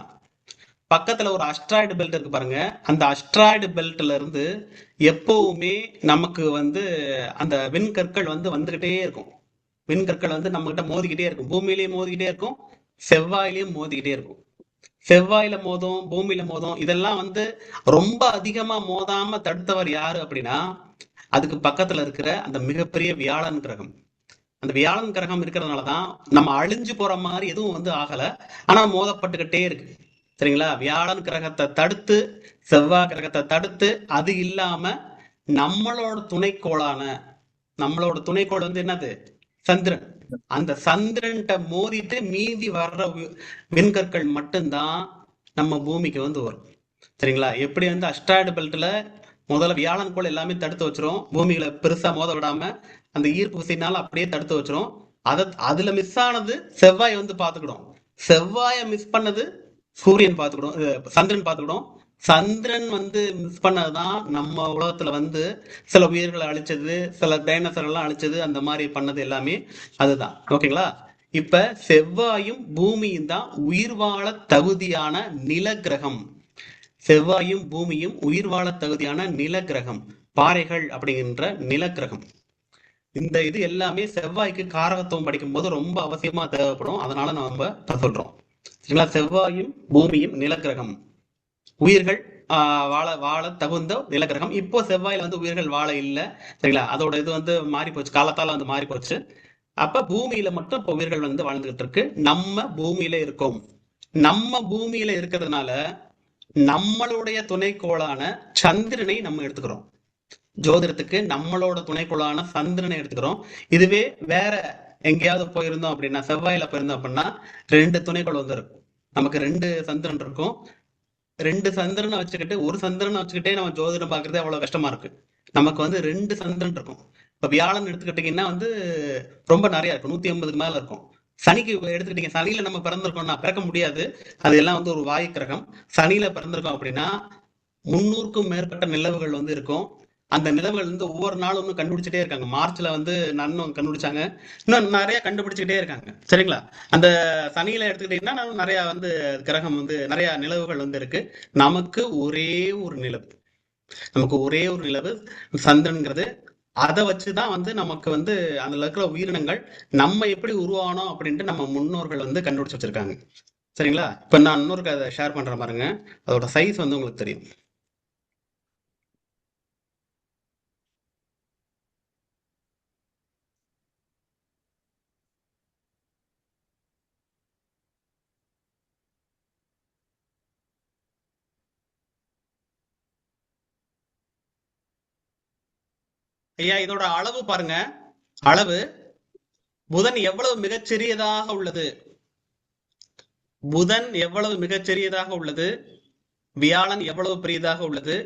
பக்கத்துல ஒரு அஸ்ட்ராய்டு பெல்ட் இருக்கு பாருங்க. அந்த அஸ்ட்ராய்டு பெல்ட்ல இருந்து எப்பவுமே நமக்கு வந்து அந்த விண்கற்கள் வந்து வந்துகிட்டே இருக்கும். விண்கற்கள் வந்து நம்ம கிட்ட மோதிக்கிட்டே இருக்கும். பூமியிலேயும் மோதிக்கிட்டே இருக்கும், செவ்வாயிலையும் மோதிக்கிட்டே இருக்கும். செவ்வாயில மோதும், பூமியில மோதும். இதெல்லாம் வந்து ரொம்ப அதிகமா மோதாம தடுத்தவர் யாரு அப்படின்னா, அதுக்கு பக்கத்துல இருக்கிற அந்த மிகப்பெரிய வியாழன் கிரகம். அந்த வியாழன் கிரகம் இருக்கிறதுனாலதான் நம்ம அழிஞ்சு போற மாதிரி எதுவும் வந்து ஆகல, ஆனா மோதப்பட்டுக்கிட்டே இருக்கு. சரிங்களா? வியாழன் கிரகத்தை தடுத்து, செவ்வாய் கிரகத்தை தடுத்து, அது இல்லாம நம்மளோட துணைக்கோள் வந்து என்னது? சந்திரன். அந்த சந்திரன்ட்ட மோதிட்டு மீதி வர்ற விண்கற்கள் மட்டும்தான் நம்ம பூமிக்கு வந்து வரும். சரிங்களா? எப்படி வந்து அஸ்ட்ராய்டு பெல்ட்ல முதல்ல வியாழன் கோள் எல்லாமே தடுத்து வச்சிரும், பூமிகளை பெருசா மோத விடாம அந்த ஈர்ப்பு விசைனால அப்படியே தடுத்து வச்சிரும். அதுல மிஸ் ஆனது செவ்வாய் வந்து பாத்துக்கிடும். செவ்வாயை மிஸ் பண்ணது சூரியன் பார்த்துக்கிடும், சந்திரன் பார்த்துக்கிடும். சந்திரன் வந்து மிஸ் பண்ணதுதான் நம்ம உலகத்துல வந்து சில உயிர்களை அழிச்சது, சில டைனோசர் எல்லாம் அழிச்சது, அந்த மாதிரி பண்ணது எல்லாமே அதுதான். ஓகேங்களா? இப்ப செவ்வாயும் பூமியும் தான் உயிர் வாழ தகுதியான நில கிரகம். செவ்வாயும் பூமியும் உயிர் வாழ தகுதியான நில கிரகம், பாறைகள் அப்படிங்கிற நில கிரகம். இந்த இது எல்லாமே செவ்வாய்க்கு காரகத்துவம் படிக்கும் போது ரொம்ப அவசியமா தேவைப்படும். அதனால நம்ம சொல்றோம். சரிங்களா? செவ்வாயும் பூமியும் நிலக்கிரகம், உயிர்கள் வாழ தகுந்த நிலக்கிரகம். இப்போ செவ்வாயில வந்து உயிர்கள் வாழ இல்லை. சரிங்களா? அதோட இது வந்து மாறி போச்சு, காலத்தால வந்து மாறி போச்சு. அப்ப பூமியில மட்டும் இப்போ உயிர்கள் வந்து வாழ்ந்துகிட்டு இருக்கு. நம்ம பூமியில இருக்கோம். நம்ம பூமியில இருக்கிறதுனால நம்மளுடைய துணைக்கோளான சந்திரனை நம்ம எடுத்துக்கிறோம். ஜோதிடத்துக்கு நம்மளோட துணைக்கோளான சந்திரனை எடுத்துக்கிறோம். இதுவே வேற எங்கேயாவது போயிருந்தோம் அப்படின்னா, செவ்வாயில போயிருந்தோம் அப்படின்னா 2 துணைக்கோள் வந்து இருக்கும். நமக்கு 2 சந்திரன் இருக்கும். 2 சந்திரனை வச்சுக்கிட்டு, ஒரு சந்திரனை வச்சுக்கிட்டே நம்ம ஜோதிடம் பாக்குறதே அவ்வளவு கஷ்டமா இருக்கு. நமக்கு வந்து 2 சந்திரன் இருக்கும். இப்ப வியாழன் எடுத்துக்கிட்டீங்கன்னா வந்து ரொம்ப நிறைய இருக்கும், 150க்கு மேல இருக்கும். சனிக்கு எடுத்துக்கிட்டீங்க, சனியில நம்ம பிறந்திருக்கோம்னா பிறக்க முடியாது, அது எல்லாம் வந்து ஒரு வாயு கிரகம். சனியில பிறந்திருக்கோம் அப்படின்னா 300க்கும் மேற்பட்ட நிலவுகள் வந்து இருக்கும். அந்த நிலவுகள் வந்து ஒவ்வொரு நாளும் ஒன்றும் கண்டுபிடிச்சிட்டே இருக்காங்க. மார்ச்ல வந்து நன்னும் கண்டுபிடிச்சாங்க, இன்னும் நிறைய கண்டுபிடிச்சுக்கிட்டே இருக்காங்க. சரிங்களா? அந்த சனியில எடுத்துக்கிட்டீங்கன்னா நிறைய வந்து கிரகம் வந்து நிறைய நிலவுகள் வந்து இருக்கு. நமக்கு ஒரே ஒரு நிலவு சந்திரன்கிறது. அதை வச்சுதான் வந்து நமக்கு வந்து அதுல இருக்கிற உயிரினங்கள் நம்ம எப்படி உருவானோம் அப்படின்ட்டு நம்ம முன்னோர்கள் வந்து கண்டுபிடிச்சு வச்சிருக்காங்க. சரிங்களா? இப்ப நான் இன்னொரு அதை ஷேர் பண்றேன் பாருங்க. அதோட சைஸ் வந்து உங்களுக்கு தெரியும். ஐயா, இதோட அளவு பாருங்க. அளவு புதன் எவ்வளவு மிகச்சிறியதாக உள்ளது. புதன் எவ்வளவு மிகச்சிறியதாக உள்ளது. வியாழன் எவ்வளவு பெரியதாக உள்ளது?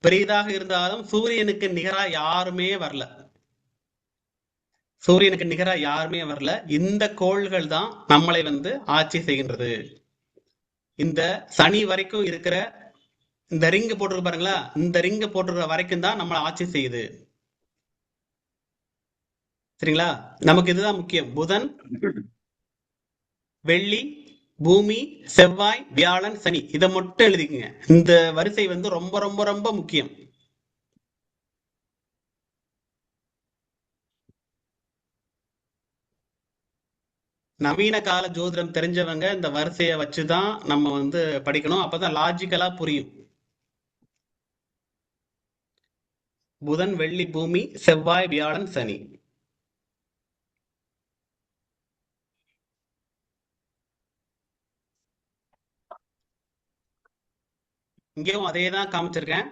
பெரியதாக இருந்தாலும் சூரியனுக்கு நிகரா யாருமே வரல. சூரியனுக்கு நிகரா யாருமே வரல. இந்த கோள்கள் தான் நம்மளை வந்து ஆட்சி செய்கின்றது. இந்த சனி வரைக்கும் இருக்கிற இந்த ரிங்கு போட்டிருக்கு பாருங்களா, இந்த ரிங்கு போட்டிருக்கிற வரைக்கும் தான் நம்மளை ஆட்சி செய்யுது. சரிங்களா? நமக்கு இதுதான் முக்கியம். புதன், வெள்ளி, பூமி, செவ்வாய், வியாழன், சனி, இதை மட்டும் எழுதிக்குங்க. இந்த வரிசை வந்து ரொம்ப ரொம்ப ரொம்ப முக்கியம். நவீன கால ஜோதிடம் தெரிஞ்சவங்க இந்த வரிசையை வச்சுதான் நம்ம வந்து படிக்கணும். அப்பதான் லாஜிக்கலா புரியும். புதன், வெள்ளி, பூமி, செவ்வாய், வியாழன், சனி. இங்கேயும் அதே தான் காமிச்சிருக்கேன்.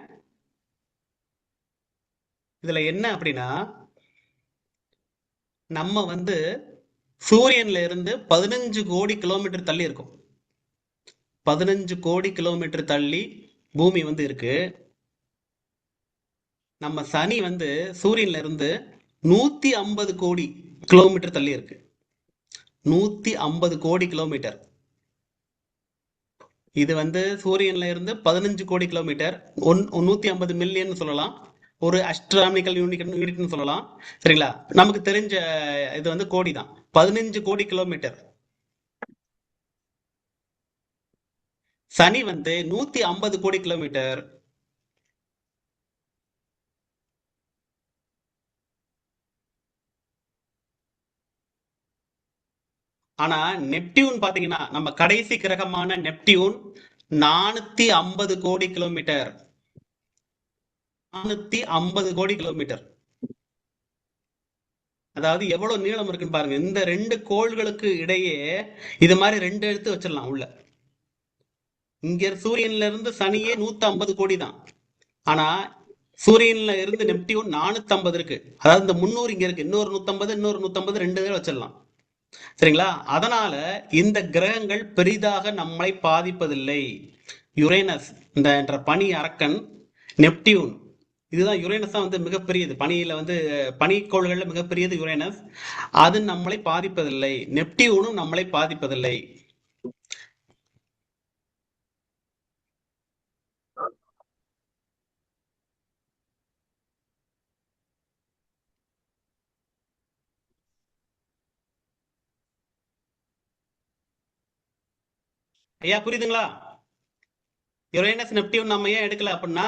இதுல என்ன அப்படின்னா, நம்ம வந்து சூரியன்ல இருந்து 15 கோடி கிலோமீட்டர் தள்ளி இருக்கும். 15 கோடி கிலோமீட்டர் தள்ளி பூமி வந்து இருக்கு. நம்ம சனி வந்து சூரியன்ல இருந்து 150 கோடி கிலோமீட்டர் தள்ளி இருக்கு. 150 கோடி கிலோமீட்டர். இது வந்து சூரியன்ல இருந்து 15 கோடி கிலோமீட்டர், 150 மில்லியன் சொல்லலாம், ஒரு அஸ்ட்ரானமிக்கல் யூனிட்னு சொல்லலாம். சரிங்களா? நமக்கு தெரிஞ்ச இது வந்து கோடி தான். 15 கோடி கிலோமீட்டர். சனி வந்து 150 கோடி கிலோமீட்டர். ஆனா நெப்டியூன் பாத்தீங்கன்னா, நம்ம கடைசி கிரகமான நெப்டியூன் 450 கோடி கிலோமீட்டர். 450 கோடி கிலோமீட்டர். அதாவது எவ்வளவு நீளம் இருக்குன்னு பாருங்க. இந்த ரெண்டு கோள்களுக்கு இடையே இது மாதிரி ரெண்டு எடுத்து வச்சிடலாம் உள்ள. இங்க சூரியன்ல இருந்து சனியே 150 கோடி தான். ஆனா சூரியன்ல இருந்து நெப்டியூன் 450 இருக்கு. அதாவது இந்த 300 இங்க இருக்கு, இன்னொரு 150, இன்னொரு 150, ரெண்டு பேர் வச்சிடலாம். சரிங்களா? அதனால இந்த கிரகங்கள் பெரிதாக நம்மை பாதிப்பதில்லை. யுரேனஸ் என்ற பனி அரக்கன், நெப்டியூன், இதுதான் யுரேனஸ் தான் வந்து மிகப்பெரியது. பனியில வந்து பனிக்கோள்கள்ல மிகப்பெரியது யுரேனஸ். அது நம்மளை பாதிப்பதில்லை. நெப்டியூனும் நம்மளை பாதிப்பதில்லை. ஐயா புரியுதுங்களா? யுரேனஸ் நெப்டியூன் நம்ம ஏன் எடுக்கல அப்படின்னா,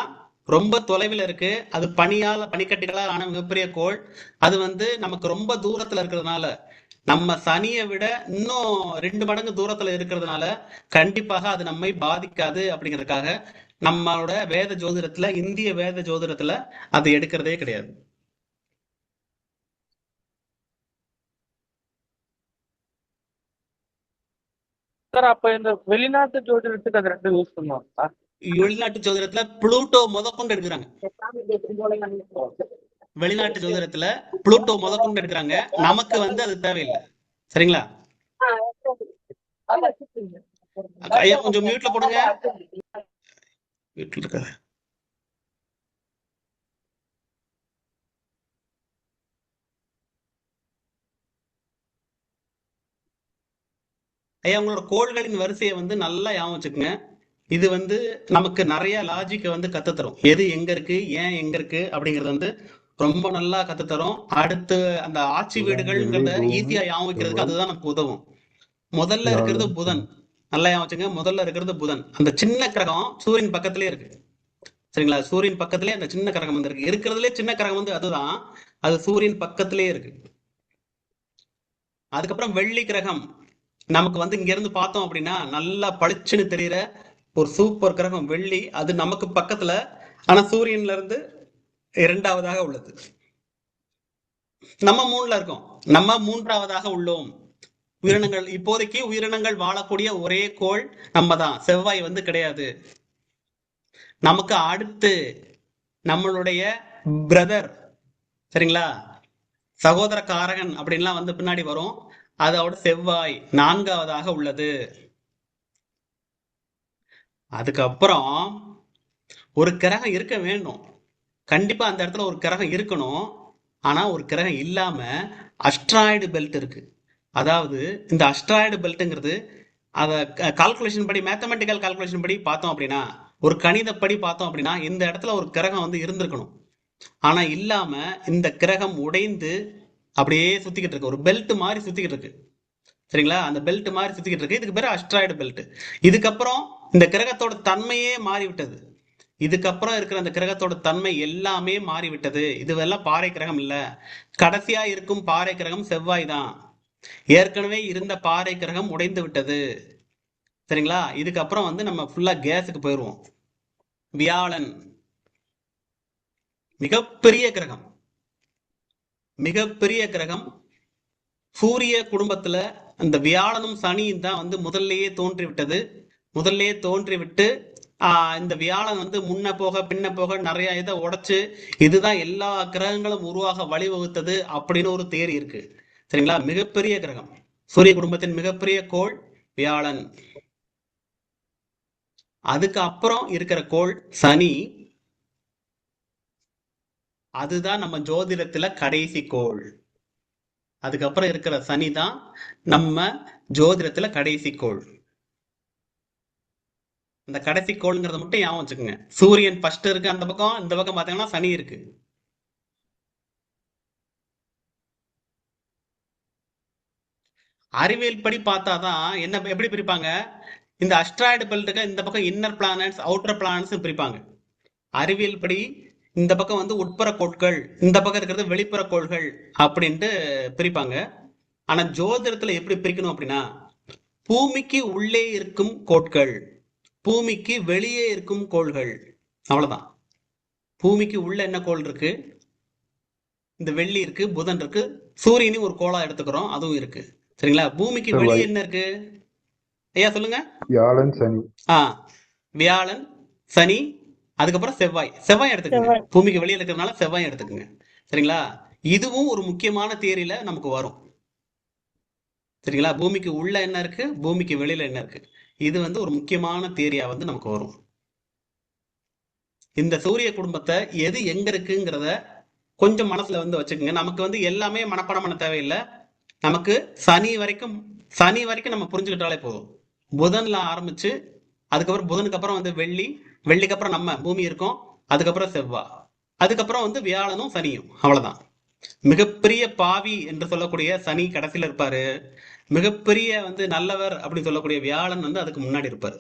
ரொம்ப தொலைவில் இருக்கு. அது பனிக்கட்டிகளால் ஆன மிகப்பெரிய கோள். அது வந்து நமக்கு ரொம்ப தூரத்துல இருக்கிறதுனால, நம்ம சனியை விட இன்னும் 2 மடங்கு தூரத்துல இருக்கிறதுனால கண்டிப்பாக அது நம்மை பாதிக்காது. அப்படிங்கிறதுக்காக நம்மளோட வேத ஜோதிடத்துல, இந்திய வேத ஜோதிடத்துல அது எடுக்கிறதே கிடையாது. சார் அப்ப இந்த வெளிநாட்டு ஜோதிடத்துக்கு அது ரெண்டும் யூஸ் பண்ணுவாங்களா? வெளிநாட்டு ஜோதிடத்துல புளூட்டோ முதற்கொண்டு எடுக்கிறாங்க. வெளிநாட்டு ஜோதிடத்துல புளூட்டோ முதற்கொண்டு எடுக்கிறாங்க. நமக்கு வந்து அது தேவையில்லை. சரிங்களா? ஐயா கொஞ்சம் மியூட்ல போடுங்க. வீட்டுல இருக்க ஐயா உங்களோட கோள்களின் வரிசையை வந்து நல்லா ஞாபகம் வச்சுக்கோங்க. இது வந்து நமக்கு நிறைய லாஜிக்கை வந்து கத்துத்தரும். எது எங்க இருக்கு, ஏன் எங்க இருக்கு அப்படிங்கறது வந்து ரொம்ப நல்லா கத்துத்தரும். அடுத்து அந்த ஆட்சி வீடுகள்ங்கிறத ஈஸியா ஞாபகம் வைக்கிறதுக்கு அதுதான் நமக்கு உதவும். முதல்ல இருக்கிறது புதன். நல்லா ஞாபகம் வச்சுங்க. முதல்ல இருக்கிறது புதன். அந்த சின்ன கிரகம் சூரியன் பக்கத்திலே இருக்கு. சரிங்களா? சூரியன் பக்கத்திலே அந்த சின்ன கிரகம் வந்து இருக்கு. இருக்கிறதுலே சின்ன கிரகம் வந்து அதுதான். அது சூரியன் பக்கத்திலே இருக்கு. அதுக்கப்புறம் வெள்ளி கிரகம் நமக்கு வந்து இங்க இருந்து பார்த்தோம் அப்படின்னா நல்லா பளிச்சுன்னு தெரியுற ஒரு சூப்பர் கிரகம் வெள்ளி. அது நமக்கு பக்கத்துல, ஆனா சூரியன்ல இருந்து 2வதாக உள்ளது. நம்ம 3ல இருக்கோம். நம்ம 3வதாக உள்ளோம். உயிரினங்கள் இப்போதைக்கு உயிரினங்கள் வாழக்கூடிய ஒரே கோள் நம்ம தான். செவ்வாய் வந்து கிடையாது. நமக்கு அடுத்து நம்மளுடைய பிரதர், சரிங்களா, சகோதர காரகன் அப்படின்லாம் வந்து பின்னாடி வரும். அதோட செவ்வாய் 4வதாக உள்ளது. அதுக்கப்புறம் ஒரு கிரகம் இருக்க வேண்டும். கண்டிப்பா அந்த இடத்துல ஒரு கிரகம் இருக்கணும். ஆனா ஒரு கிரகம் இல்லாம அஸ்ட்ராய்டு பெல்ட் இருக்கு. அதாவது இந்த அஸ்ட்ராய்டு பெல்ட்ங்கிறது அத கால்குலேஷன் படி, மேத்தமெட்டிக்கல் கால்குலேஷன் படி பார்த்தோம் அப்படின்னா, ஒரு கணிதப்படி பார்த்தோம் அப்படின்னா இந்த இடத்துல ஒரு கிரகம் வந்து இருந்திருக்கணும். ஆனா இல்லாம இந்த கிரகம் உடைந்து அப்படியே சுத்திக்கிட்டு இருக்கு. ஒரு பெல்ட் மாதிரி சுத்திக்கிட்டு இருக்கு. சரிங்களா? அந்த பெல்ட் மாதிரி சுத்திக்கிட்டு இருக்கு. இதுக்கு பேரு அஸ்ட்ராய்டு பெல்ட். இதுக்கப்புறம் இந்த கிரகத்தோட தன்மையே மாறிவிட்டது. இதுக்கப்புறம் இருக்கிற அந்த கிரகத்தோட தன்மை எல்லாமே மாறிவிட்டது. இதுவெல்லாம் பாறை கிரகம் இல்ல. கடைசியா இருக்கும் பாறை கிரகம் செவ்வாய் தான். ஏற்கனவே இருந்த பாறை கிரகம் உடைந்து விட்டது. சரிங்களா? இதுக்கப்புறம் வந்து நம்ம ஃபுல்லா கேஸுக்கு போயிடுவோம். வியாழன் மிகப்பெரிய கிரகம். மிகப்பெரிய கிரகம். சூரிய குடும்பத்துல அந்த வியாழனும் சனியும் தான் வந்து முதல்லயே தோன்றிவிட்டது. முதல்லயே தோன்றிவிட்டு இந்த வியாழன் வந்து முன்ன போக பின்ன போக நிறைய இதை உடைச்சு இதுதான் எல்லா கிரகங்களும் உருவாக வழிவகுத்தது அப்படின்னு ஒரு தேரி இருக்கு. சரிங்களா? மிகப்பெரிய கிரகம். சூரிய குடும்பத்தின் மிகப்பெரிய கோள் வியாழன். அதுக்கு அப்புறம் இருக்கிற கோள் சனி. அதுதான் நம்ம ஜோதிடத்துல கடைசி கோள். அதுக்கப்புறம் இருக்கிற சனி தான் நம்ம ஜோதிடத்துல கடைசி கோள். இந்த கடைசி கோள்ங்கிறத மட்டும் ஞாபகம் வச்சுக்கோங்க. சூரியன் ஃபர்ஸ்ட் இருக்கு அந்த பக்கம், இந்த பக்கம் பாத்தீங்கன்னா சனி இருக்கு. அறிவியல் படி பார்த்தாதான் என்ன எப்படி பிரிப்பாங்க, இந்த அஸ்ட்ராய்டு பெல்ட்டுக்கு இந்த பக்கம் இன்னர் பிளானட்ஸ் அவுட்டர் பிளானட்ஸ் பிரிப்பாங்க. அறிவியல் படி இந்த பக்கம் வந்து உட்புற கோள்கள், இந்த பக்கம் இருக்கிறது வெளிப்புற கோள்கள் அப்படின்ட்டு பிரிப்பாங்க. ஆனா ஜோதிடத்துல எப்படி பிரிக்கணும் அப்படின்னா, பூமிக்கு உள்ளே இருக்கும் கோட்கள், பூமிக்கு வெளியே இருக்கும் கோள்கள், அவ்வளவுதான். பூமிக்கு உள்ள என்ன கோள் இருக்கு, இந்த வெள்ளி இருக்கு, புதன் இருக்கு, சூரியனையும் ஒரு கோளா எடுத்துக்கிறோம், அதுவும் இருக்கு. சரிங்களா? பூமிக்கு வெளியே என்ன இருக்கு ஐயா சொல்லுங்க. வியாழன் சனி. வியாழன் சனி, அதுக்கப்புறம் செவ்வாய். செவ்வாய் எடுத்துக்கோங்க. பூமிக்கு வெளியே இருக்கிறதுனால செவ்வாய் எடுத்துக்கோங்க. சரிங்களா? இதுவும் ஒரு முக்கியமான தியரியில நமக்கு வரும். சரிங்களா? பூமிக்கு உள்ள என்ன இருக்கு, பூமிக்கு வெளியில என்ன இருக்கு, இது வந்து ஒரு முக்கியமான தியரியா வந்து நமக்கு வரும். இந்த சூரிய குடும்பத்தை எது எங்க இருக்குங்கிறத கொஞ்சம் மனசுல வந்து வச்சுக்கோங்க. நமக்கு வந்து எல்லாமே மனப்பாடம் பண்ண தேவையில்லை. நமக்கு சனி வரைக்கும் நம்ம புரிஞ்சுக்கிட்டாலே போதும். புதன்ல ஆரம்பிச்சு அதுக்கப்புறம் புதனுக்கு அப்புறம் வந்து வெள்ளி, வெள்ளிக்கு அப்புறம் நம்ம பூமி இருக்கும், அதுக்கப்புறம் செவ்வாய், அதுக்கப்புறம் வந்து வியாழனும் சனியும், அவ்வளவுதான். மிகப்பெரிய பாவி என்று சொல்லக்கூடிய சனி கடைசியில இருப்பாரு. மிகப்பெரிய வந்து நல்லவர் அப்படின்னு சொல்லக்கூடிய வியாழன் வந்து அதுக்கு முன்னாடி இருப்பாரு.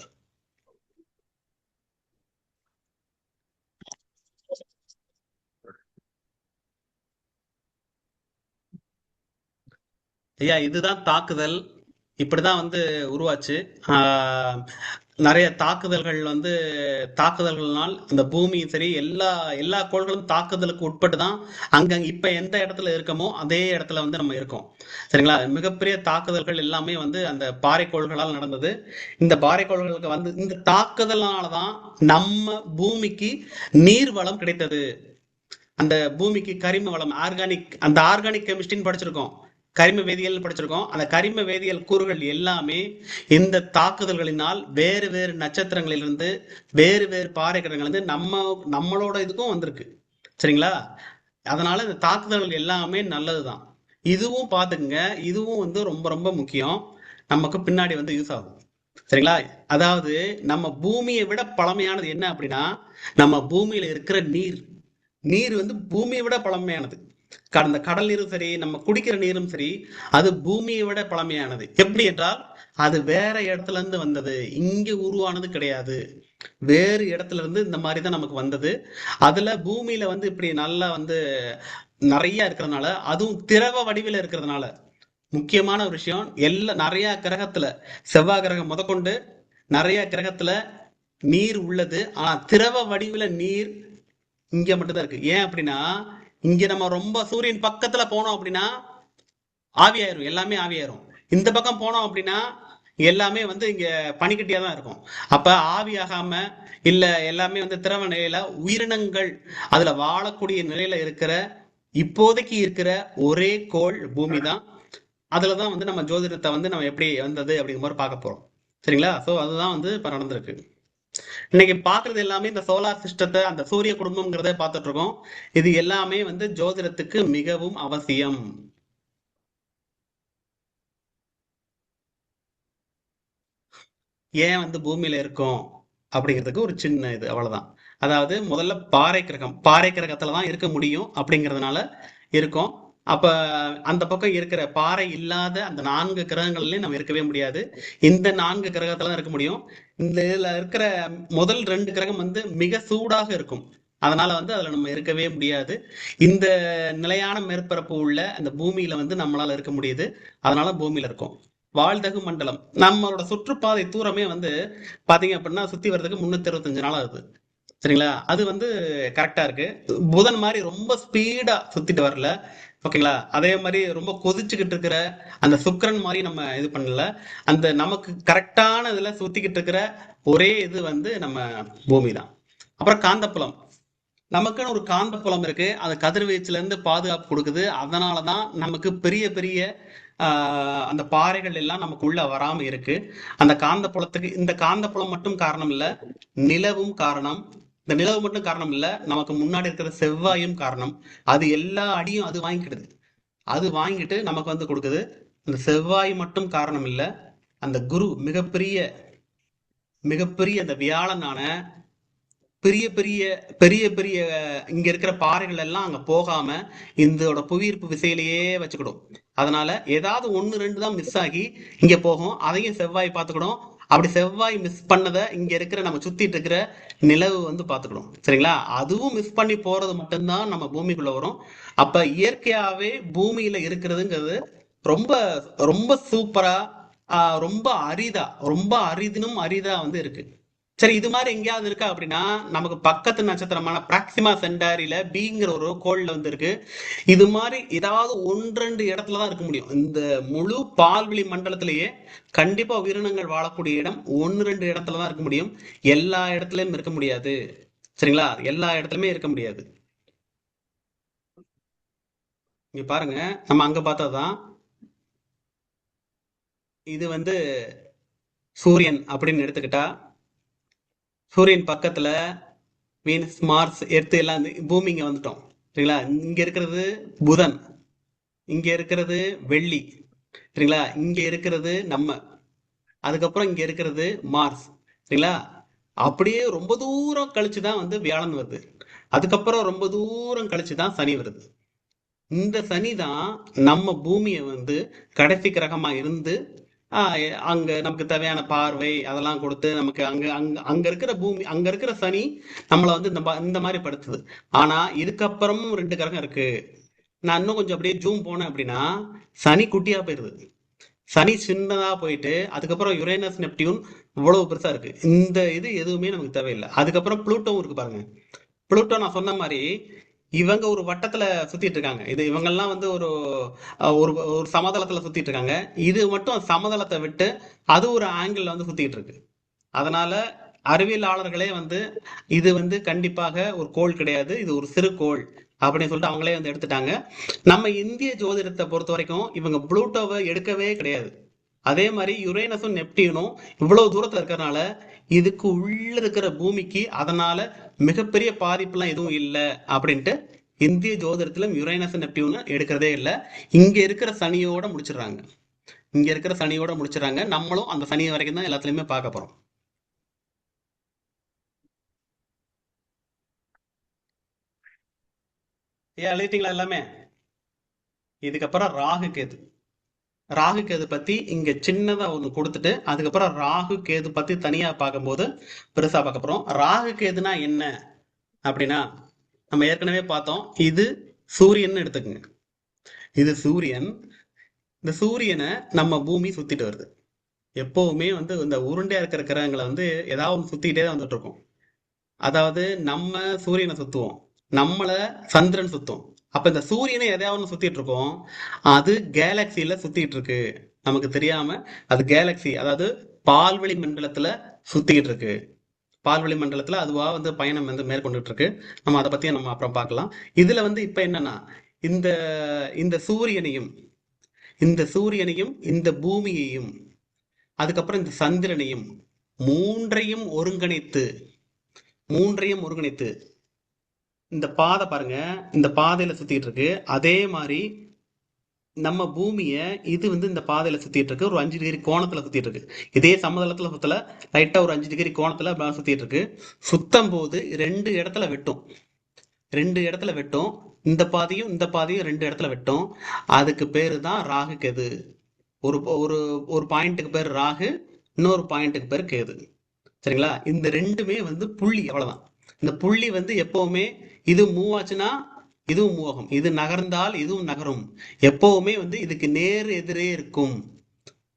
ஐயா இதுதான் தாக்குதல். இப்படிதான் வந்து உருவாச்சு. நிறைய தாக்குதல்கள்னால் இந்த பூமியும் சரி எல்லா கோள்களும் தாக்குதலுக்கு உட்பட்டு தான் அங்க இப்ப எந்த இடத்துல இருக்கமோ அதே இடத்துல வந்து நம்ம இருக்கோம். சரிங்களா? மிகப்பெரிய தாக்குதல்கள் எல்லாமே வந்து அந்த பாறை கோள்களால் நடந்தது. இந்த பாறை கோள்களுக்கு வந்து இந்த தாக்குதல்னாலதான் நம்ம பூமிக்கு நீர் வளம் கிடைத்தது. அந்த பூமிக்கு கரிம வளம், ஆர்கானிக் கெமிஸ்ட்ரின்னு படிச்சிருக்கோம், கரிம வேதியியல் படிச்சிருக்கோம். அந்த கரிம வேதியியல் கூறுகள் எல்லாமே இந்த தாக்குதல்களினால் வேறு வேறு நட்சத்திரங்களிலிருந்து வேறு வேறு பாறை கிரகங்களிலிருந்து நம்மளோட இதுக்கும் வந்திருக்கு. சரிங்களா? அதனால இந்த தாக்குதல்கள் எல்லாமே நல்லதுதான். இதுவும் பாத்துக்குங்க. இதுவும் வந்து ரொம்ப ரொம்ப முக்கியம். நமக்கு பின்னாடி வந்து யூஸ் ஆகும். சரிங்களா? அதாவது நம்ம பூமியை விட பழமையானது என்ன அப்படின்னா, நம்ம பூமியில இருக்கிற நீர் வந்து பூமியை விட பழமையானது. அந்த கடல் நீரும் சரி, நம்ம குடிக்கிற நீரும் சரி, அது பூமியை விட பழமையானது. எப்படி என்றால் அது வேற இடத்துல இருந்து வந்தது, இங்க உருவானது கிடையாது. வேறு இடத்துல இருந்து இந்த மாதிரி தான் நமக்கு வந்தது. அதுல பூமியில வந்து இப்படி நல்லா வந்து நிறைய இருக்கிறதுனால, அதுவும் திரவ வடிவில் இருக்கிறதுனால, முக்கியமான ஒரு விஷயம், நிறைய கிரகத்துல, செவ்வாய் கிரகம் முதற்கொண்டு நிறைய கிரகத்துல நீர் உள்ளது. ஆனா திரவ வடிவில நீர் இங்க மட்டும்தான் இருக்கு. ஏன் அப்படின்னா, இங்க நம்ம ரொம்ப சூரியன் பக்கத்துல போனோம் அப்படின்னா ஆவியாயிரும், எல்லாமே ஆவியாயிரும். இந்த பக்கம் போனோம் அப்படின்னா எல்லாமே வந்து இங்க பனிக்கட்டியா தான் இருக்கும். அப்ப ஆவியாகாம இல்ல எல்லாமே வந்து திரவ நிலையில உயிரினங்கள் அதுல வாழக்கூடிய நிலையில இருக்கிற இப்போதைக்கு இருக்கிற ஒரே கோள் பூமி தான். அதுலதான் வந்து நம்ம ஜோதிடத்தை வந்து நம்ம எப்படி வந்தது அப்படிங்கிற மாதிரி பார்க்க போறோம். சரிங்களா? சோ அதுதான் வந்து இப்ப நடந்திருக்கு. இன்னைக்கு பாக்குறது எல்லாமே இந்த சோலார் சிஸ்டத்தை, அந்த சூரிய குடும்பம்ங்கிறத பார்த்துட்டு இருக்கோம். இது எல்லாமே வந்து ஜோதிடத்துக்கு மிகவும் அவசியம். ஏன் வந்து பூமியில இருக்கோம் அப்படிங்கிறதுக்கு ஒரு சின்ன இது அவ்வளவுதான். அதாவது முதல்ல பாறை கிரகத்துல தான் இருக்க முடியும் அப்படிங்கிறதுனால இருக்கோம். அப்ப அந்த பக்கம் இருக்கிற பாறை இல்லாத அந்த 4 கிரகங்கள்லயும் நம்ம இருக்கவே முடியாது. இந்த 4 கிரகத்துல தான் இருக்க முடியும். இந்த இதுல இருக்கிற முதல் 2 கிரகம் வந்து மிக சூடாக இருக்கும். அதனால வந்து அதுல நம்ம இருக்கவே முடியாது. இந்த நிலையான மேற்பரப்பு உள்ள அந்த பூமியில வந்து நம்மளால இருக்க முடியுது. அதனால பூமியில இருக்கோம். வாழ்தகு மண்டலம், நம்மளோட சுற்றுப்பாதை தூரமே வந்து பாத்தீங்க அப்படின்னா சுத்தி வர்றதுக்கு 365 நாள் ஆகுது. சரிங்களா? அது வந்து கரெக்டா இருக்கு. புதன் மாதிரி ரொம்ப ஸ்பீடா சுத்திட்டு வரல. ஓகேங்களா? அதே மாதிரி ரொம்ப கொதிச்சுக்கிட்டு இருக்கிற அந்த சுக்கிரன் மாதிரி நம்ம இது பண்ணல. அந்த நமக்கு கரெக்டான இதுல சுத்திக்கிட்டு இருக்கிற ஒரே இது வந்து நம்ம பூமி தான். அப்புறம் காந்தப்புலம், நமக்குன்னு ஒரு காந்தப்புலம் இருக்கு. அது கதிர்வீச்சுல இருந்து பாதுகாப்பு கொடுக்குது. அதனாலதான் நமக்கு பெரிய பெரிய அந்த பாறைகள் எல்லாம் நமக்கு உள்ள வராம இருக்கு. அந்த காந்தப்புலத்துக்கு இந்த காந்தப்புலம் மட்டும் காரணம் இல்ல, நிலவும் காரணம். இந்த நிலவு மட்டும் காரணம் இல்ல, நமக்கு முன்னாடி இருக்கிற செவ்வாயும் காரணம். அது எல்லா அடியும் அது வாங்கிக்கிடுது. அது வாங்கிட்டு நமக்கு வந்து கொடுக்குது. அந்த செவ்வாய் மட்டும் காரணம் இல்ல, அந்த குரு மிகப்பெரிய மிகப்பெரிய அந்த வியாழனான பெரிய பெரிய பெரிய பெரிய இங்க இருக்கிற பாறைகள் எல்லாம் அங்க போகாம இதோட புவியீர்ப்பு விசையிலேயே வச்சுக்கிடும். அதனால ஏதாவது 1-2 தான் மிஸ் ஆகி இங்க போகும். அதையும் செவ்வாய் பார்த்துக்கிடும். அப்படி செவ்வாய் மிஸ் பண்ணதை இங்க இருக்கிற நம்ம சுத்திட்டு இருக்கிற நிலவு வந்து பார்த்துக்கிடும். சரிங்களா? அதுவும் மிஸ் பண்ணி போறது மட்டும்தான் நம்ம பூமிக்குள்ள வரும். அப்ப இயற்கையாவே பூமியில இருக்கிறதுங்கிறது ரொம்ப ரொம்ப சூப்பரா, ரொம்ப அரிதா, ரொம்ப அரிதினும் அரிதா வந்து இருக்கு. சரி, இது மாதிரி எங்கேயாவது இருக்கா அப்படின்னா நமக்கு பக்கத்து நட்சத்திரமான பிராக்சிமா சென்டாரியில பிங்கிற ஒரு கோள்ல வந்து இருக்கு. இது மாதிரி ஏதாவது 1-2 இடத்துலதான் இருக்க முடியும். இந்த முழு பால்வெளி மண்டலத்திலேயே கண்டிப்பா உயிரினங்கள் வாழக்கூடிய இடம் 1-2 இடத்துலதான் இருக்க முடியும். எல்லா இடத்துலயும் இருக்க முடியாது. சரிங்களா? எல்லா இடத்துலயுமே இருக்க முடியாது. இங்க பாருங்க, நம்ம அங்க பார்த்ததுதான் இது வந்து சூரியன் அப்படின்னு எடுத்துக்கிட்டா, சூரியன் பக்கத்துல வீனஸ், மார்ஸ், எர்த் எல்லாம் பூமி இங்க வந்துட்டோம். சரிங்களா? இங்க இருக்கிறது புதன், இங்க இருக்கிறது வெள்ளி. சரிங்களா? இங்க இருக்கிறது நம்ம, அதுக்கப்புறம் இங்க இருக்கிறது மார்ஸ். சரிங்களா? அப்படியே ரொம்ப தூரம் கழிச்சுதான் வந்து வியாழன் வருது. அதுக்கப்புறம் ரொம்ப தூரம் கழிச்சுதான் சனி வருது. இந்த சனி தான் நம்ம பூமியை வந்து கடைசி கிரகமா இருந்து அங்க நமக்கு தேவையான பார்வை அதெல்லாம் கொடுத்து நமக்கு அங்க அங்க அங்க இருக்கிற பூமி, அங்க இருக்கிற சனி நம்மளை வந்து இந்த மாதிரி படுத்துது. ஆனா இதுக்கப்புறமும் 2 கிரகம் இருக்கு. நான் இன்னும் கொஞ்சம் அப்படியே ஜூம் போனேன் அப்படின்னா சனி குட்டியா போயிருது. சனி சின்னதா போயிட்டு அதுக்கப்புறம் யுரேனஸ், நெப்டியூன் இவ்வளவு பெருசா இருக்கு. இந்த இது எதுவுமே நமக்கு தேவையில்லை. அதுக்கப்புறம் புளூட்டோவும் இருக்கு பாருங்க. புளூட்டோ நான் சொன்ன மாதிரி இவங்க ஒரு வட்டத்துல சுத்திட்டு இருக்காங்க. இது இவங்கெல்லாம் வந்து ஒரு ஒரு ஒரு சமதளத்துல சுத்திட்டு இருக்காங்க. இது மட்டும் சமதளத்தை விட்டு அது ஒரு ஆங்கிள் வந்து சுத்திட்டு இருக்கு. அதனால அறிவியலாளர்களே வந்து இது வந்து கண்டிப்பாக ஒரு கோள் கிடையாது, இது ஒரு சிறு கோள் அப்படின்னு சொல்லிட்டு அவங்களே வந்து எடுத்துட்டாங்க. நம்ம இந்திய ஜோதிடத்தை பொறுத்த வரைக்கும் இவங்க புளூட்டோவை எடுக்கவே கிடையாது. அதே மாதிரி யுரேனஸும் நெப்டியூனும் இவ்வளவு தூரத்துல இருக்கிறதுனால இதுக்கு உள்ள இருக்கிற பூமிக்கு அதனால மிகப்பெரிய பாதிப்புலாம் எதுவும் இல்லை அப்படின்ட்டு இந்திய ஜோதிடத்திலும் யுரேனஸ், நெப்டியூன் எடுக்கிறதே இல்லை. இங்க இருக்கிற சனியோட முடிச்சிடுறாங்க. இங்க இருக்கிற சனியோட முடிச்சிடறாங்க. நம்மளும் அந்த சனி வரைக்கும் தான் எல்லாத்துலயுமே பார்க்க போறோம். ஏன் எழுதிட்டீங்களா எல்லாமே? இதுக்கப்புறம் ராகு கேது. ராகு கேது பத்தி இங்க சின்னதா ஒண்ணு கொடுத்துட்டு அதுக்கப்புறம் ராகு கேது பத்தி தனியா பார்க்கும்போது பெருசா பார்க்க போறோம். ராகு கேதுனா என்ன அப்படின்னா நம்ம ஏற்கனவே பார்த்தோம். இது சூரியன் எடுத்துக்கோங்க. இது சூரியன். இந்த சூரியனை நம்ம பூமி சுத்திட்டு வருது. எப்பவுமே வந்து இந்த உருண்டையா இருக்கிற கிரகங்களை வந்து ஏதாவது ஒன்று சுத்திக்கிட்டே தான் வந்துட்டு இருக்கும். அதாவது நம்ம சூரியனை சுத்துவோம், நம்மள சந்திரன் சுத்தும். அப்ப இந்த சூரியனை எதையாவது ஒன்று சுத்திட்டு இருக்கோம். அது கேலக்சியில சுத்திட்டு இருக்கு, நமக்கு தெரியாம. அது கேலக்சி, அதாவது பால்வெளி மண்டலத்துல சுத்திக்கிட்டு இருக்கு. பால்வெளி மண்டலத்துல அதுவா வந்து பயணம் வந்து மேற்கொண்டுட்டு இருக்கு. நம்ம அதை பத்தி நம்ம அப்புறம் பார்க்கலாம். இதுல வந்து இப்ப என்னன்னா இந்த இந்த சூரியனையும் இந்த பூமியையும் அதுக்கப்புறம் இந்த சந்திரனையும் மூன்றையும் ஒருங்கிணைத்து மூன்றையும் ஒருங்கிணைத்து இந்த பாதை பாருங்க, இந்த பாதையில சுத்திட்டு இருக்கு. அதே மாதிரி நம்ம பூமிய இது வந்து இந்த பாதையில சுத்திட்டு இருக்கு. ஒரு 5 டிகிரி கோணத்துல சுத்திட்டு இருக்கு. இதே சமதளத்துல சுத்தல, லைட்டா ஒரு 5 டிகிரி கோணத்துல அப்படி சுத்திட்டு இருக்கு. சுத்தம் போது 2 இடத்துல வெட்டும். 2 இடத்துல வெட்டும். இந்த பாதையும் இந்த பாதையும் 2 இடத்துல வெட்டும். அதுக்கு பேரு தான் ராகு கேது. ஒரு ஒரு ஒரு பாயிண்ட்டுக்கு பேர் ராகு, இன்னொரு பாயிண்ட்டுக்கு பேர் கேது. சரிங்களா? இந்த ரெண்டுமே வந்து புள்ளி, அவ்வளவுதான். இந்த புள்ளி வந்து எப்பவுமே இது மூவ் ஆச்சுன்னா இதுவும் மூவ் ஆகும், இது நகர்ந்தால் இதுவும் நகரும். எப்பவுமே வந்து இதுக்கு நேர் எதிரே இருக்கும்.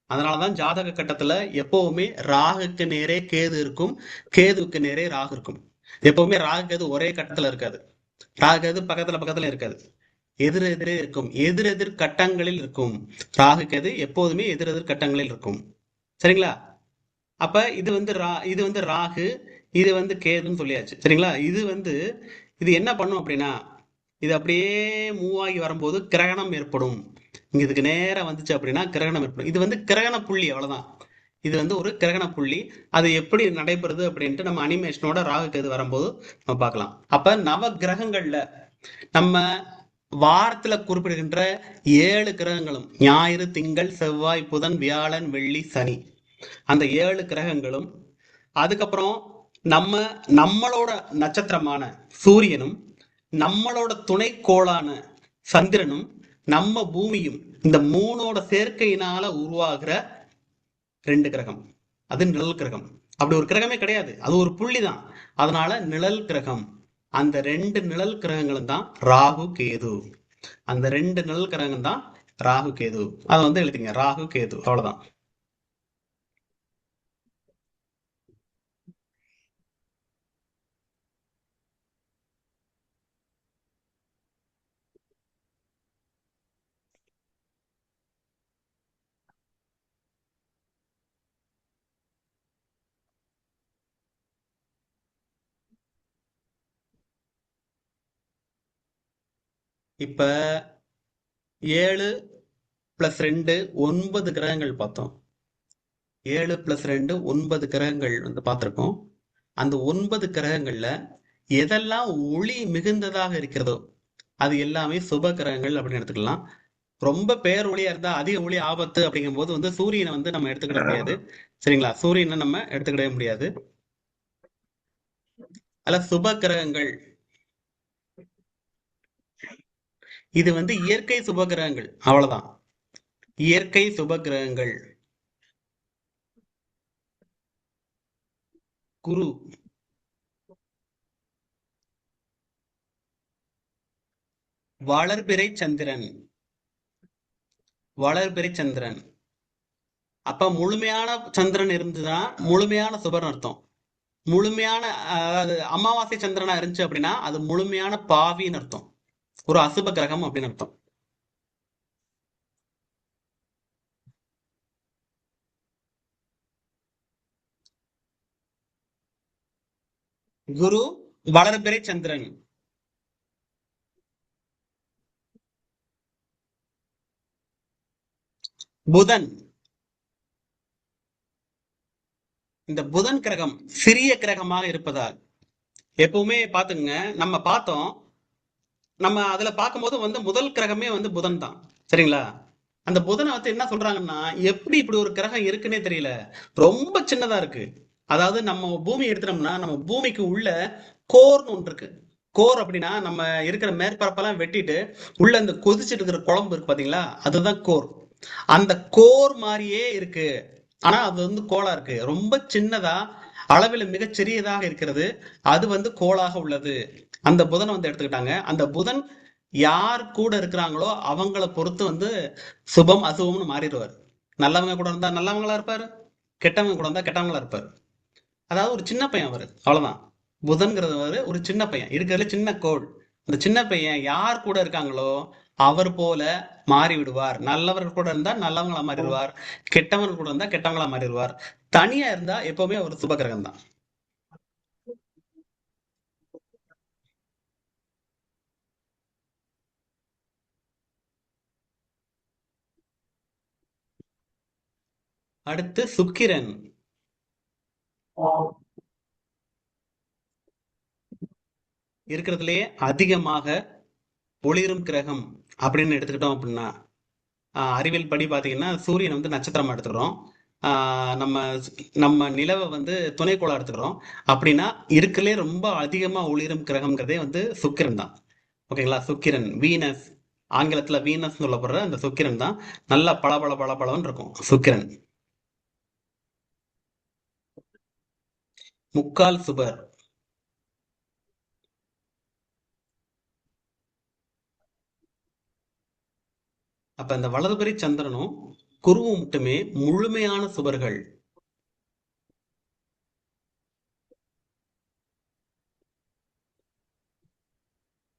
அதனாலதான் ஜாதக கட்டத்துல எப்பவுமே ராகுக்கு நேரே கேது இருக்கும், கேதுவுக்கு நேரே ராகு இருக்கும். எப்பவுமே ராகு கேது ஒரே கட்டத்துல இருக்காது. ராகு கேது பக்கத்துல பக்கத்துல இருக்காது, எதிர் எதிரே இருக்கும், எதிரெதிர் கட்டங்களில் இருக்கும். ராகு கேது எப்போதுமே எதிரெதிர் கட்டங்களில் இருக்கும். சரிங்களா? அப்ப இது வந்து ராகு, இது வந்து கேதுன்னு சொல்லியாச்சு. சரிங்களா? இது என்ன பண்ணும் அப்படின்னா, இது அப்படியே மூவ் ஆகி வரும்போது கிரகணம் ஏற்படும். இங்க இதுக்கு நேரா வந்துச்சு அப்படின்னா கிரகணம் ஏற்படும். இது வந்து கிரகண புள்ளி, அவ்வளவுதான். இது வந்து ஒரு கிரகண புள்ளி. அது எப்படி நடைபெறுது அப்படின்ட்டு நம்ம அனிமேஷனோட ராகு கேது வரும்போது நம்ம பார்க்கலாம். அப்ப நவ கிரகங்கள்ல நம்ம வாரத்துல குறிப்பிடுகின்ற 7 கிரகங்களும், ஞாயிறு, திங்கள், செவ்வாய், புதன், வியாழன், வெள்ளி, சனி, அந்த 7 கிரகங்களும், அதுக்கப்புறம் நம்மளோட நட்சத்திரமான சூரியனும், நம்மளோட துணைக்கோளான சந்திரனும், நம்ம பூமியும், இந்த மூணோட சேர்க்கையினால உருவாகிற 2 கிரகம், அது நிழல் கிரகம். அப்படி ஒரு கிரகமே கிடையாது, அது ஒரு புள்ளி தான். அதனால நிழல் கிரகம். அந்த 2 நிழல் கிரகங்களும் தான் ராகு கேது. அந்த 2 நிழல் கிரகம் தான் ராகு கேது. அதை வந்து எழுதிங்க, ராகு கேது, அவ்வளவுதான். இப்ப 7+2 9 கிரகங்கள் பார்த்தோம். 7+2 9 கிரகங்கள் வந்து பார்த்திருக்கோம். அந்த 9 கிரகங்கள்ல எதெல்லாம் ஒளி மிகுந்ததாக இருக்கிறதோ அது எல்லாமே சுப கிரகங்கள் அப்படின்னு எடுத்துக்கலாம். ரொம்ப பேர் ஒளியா இருந்தா அதிக ஒளி ஆபத்து அப்படிங்கும் போது வந்து சூரியனை வந்து நம்ம எடுத்துக்கிட முடியாது. சரிங்களா? சூரியனை நம்ம எடுத்துக்கிடவே முடியாது. அல்ல, சுப கிரகங்கள் இது வந்து இயற்கை சுப கிரகங்கள், அவ்வளவுதான். இயற்கை சுப கிரகங்கள். குரு, வளர்பிறை சந்திரன், வளர்பிறை சந்திரன். அப்ப முழுமையான சந்திரன் இருந்துதான் முழுமையான சுபர்னு அர்த்தம். முழுமையான அதாவது அமாவாசை சந்திரனா இருந்துச்சு அப்படின்னா அது முழுமையான பாவின்னு அர்த்தம், ஒரு அசுப கிரகம் அப்படின்னு அர்த்தம். குரு, வளர்பிறை சந்திரன். புதன், இந்த புதன் கிரகம் சிறிய கிரகமாக இருப்பதால் எப்பவுமே பாத்துங்க, நம்ம பார்த்தோம், நம்ம அதுல பார்க்கும்போது வந்து முதல் கிரகமே வந்து புதன் தான். சரிங்களா? அந்த புதனை வந்து என்ன சொல்றாங்கன்னா, எப்படி இப்படி ஒரு கிரகம் இருக்குன்னே தெரியல, ரொம்ப சின்னதா இருக்கு. அதாவது நம்ம பூமி எடுத்துட்டோம்னா நம்ம பூமிக்கு உள்ள கோர்னு ஒன்று இருக்கு. கோர் அப்படின்னா நம்ம இருக்கிற மேற்பரப்பெல்லாம் வெட்டிட்டு உள்ள இந்த கொதிச்சுட்டு இருக்கிற குழம்பு இருக்கு பாத்தீங்களா, அதுதான் கோர். அந்த கோர் மாதிரியே இருக்கு. ஆனா அது வந்து கோளா இருக்கு, ரொம்ப சின்னதா, அளவில் மிகச் சிறியதாக இருக்கிறது. அது வந்து கோளாக உள்ளது. அந்த புதனை வந்து எடுத்துக்கிட்டாங்க. அந்த புதன் யார் கூட இருக்கிறாங்களோ அவங்கள பொறுத்து வந்து சுபம் அசுபம்னு மாறிடுவார். நல்லவங்க கூட இருந்தா நல்லவங்களா இருப்பாரு, கெட்டவங்க கூட இருந்தா கெட்டவங்களா இருப்பாரு. அதாவது ஒரு சின்ன பையன் அவரு, அவ்வளவுதான். புதன்கிறவர் ஒரு சின்ன பையன், இருக்கிறதுல சின்ன கோள். அந்த சின்ன பையன் யார் கூட இருக்காங்களோ அவர் போல மாறி விடுவார். நல்லவர்கள் கூட இருந்தா நல்லவங்களா மாறிடுவார், கெட்டவர்கள் கூட இருந்தா கெட்டவங்களா மாறிடுவார். தனியா இருந்தா எப்பவுமே ஒரு சுபகிரகம் தான். அடுத்து சுக்கிரன். இருக்கிறதுலயே அதிகமாக ஒளிரும் கிரகம் அப்படின்னு எடுத்துக்கிட்டோம் அப்படின்னா அறிவியல் படி பார்த்தீங்கன்னா சூரியன் வந்து நட்சத்திரமா எடுத்துக்கிறோம். நம்ம நம்ம நிலவை வந்து துணைக்கோளா எடுத்துக்கிறோம். அப்படின்னா இருக்கலே ரொம்ப அதிகமா ஒளிரும் கிரகம்ங்கிறதே வந்து சுக்கிரன் தான். ஓகேங்களா? சுக்கிரன், வீனஸ், ஆங்கிலத்துல வீனஸ் சொல்லப்படுற அந்த சுக்கிரன் தான். நல்லா பளபள பளபளன்னு இருக்கும் சுக்கிரன். முக்கால் சுபர். அப்ப இந்த வலதுபுரி சந்திரனும் குருவும் மட்டுமே முழுமையான சுபர்கள்.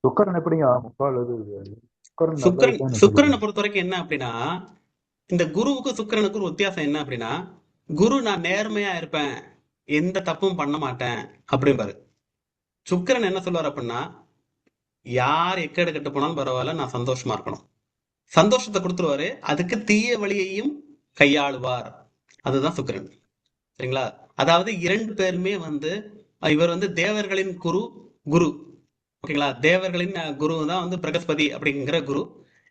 சுக்கரன் எப்படிங்க முக்கால் இது சுக்கரன் சுக்கிரன் நல்லதுதானே சுக்கிரனை சொல்லுது. பொறுத்த வரைக்கும் என்ன அப்படின்னா, இந்த குருவுக்கும் சுக்கிரனுக்கும் ஒரு வித்தியாசம் என்ன அப்படின்னா, குரு நான் நேர்மையா இருப்பேன், எந்த தப்பும் பண்ண மாட்டேன் அப்படிம்பாரு. சுக்கிரன் என்ன சொல்லுவார் அப்படின்னா, யார் எக்கேடு கெட்டு போனாலும் பரவாயில்ல, நான் சந்தோஷமா இருக்கணும். சந்தோஷத்தை கொடுத்துருவாரு, அதுக்கு தீய வழியையும் கையாளுவார். அதுதான் சுக்கிரன். சரிங்களா? அதாவது இரண்டு பேருமே வந்து இவர் வந்து தேவர்களின் குரு குரு. ஓகேங்களா? தேவர்களின் குரு தான் வந்து பிரகஸ்பதி அப்படிங்கிற குரு.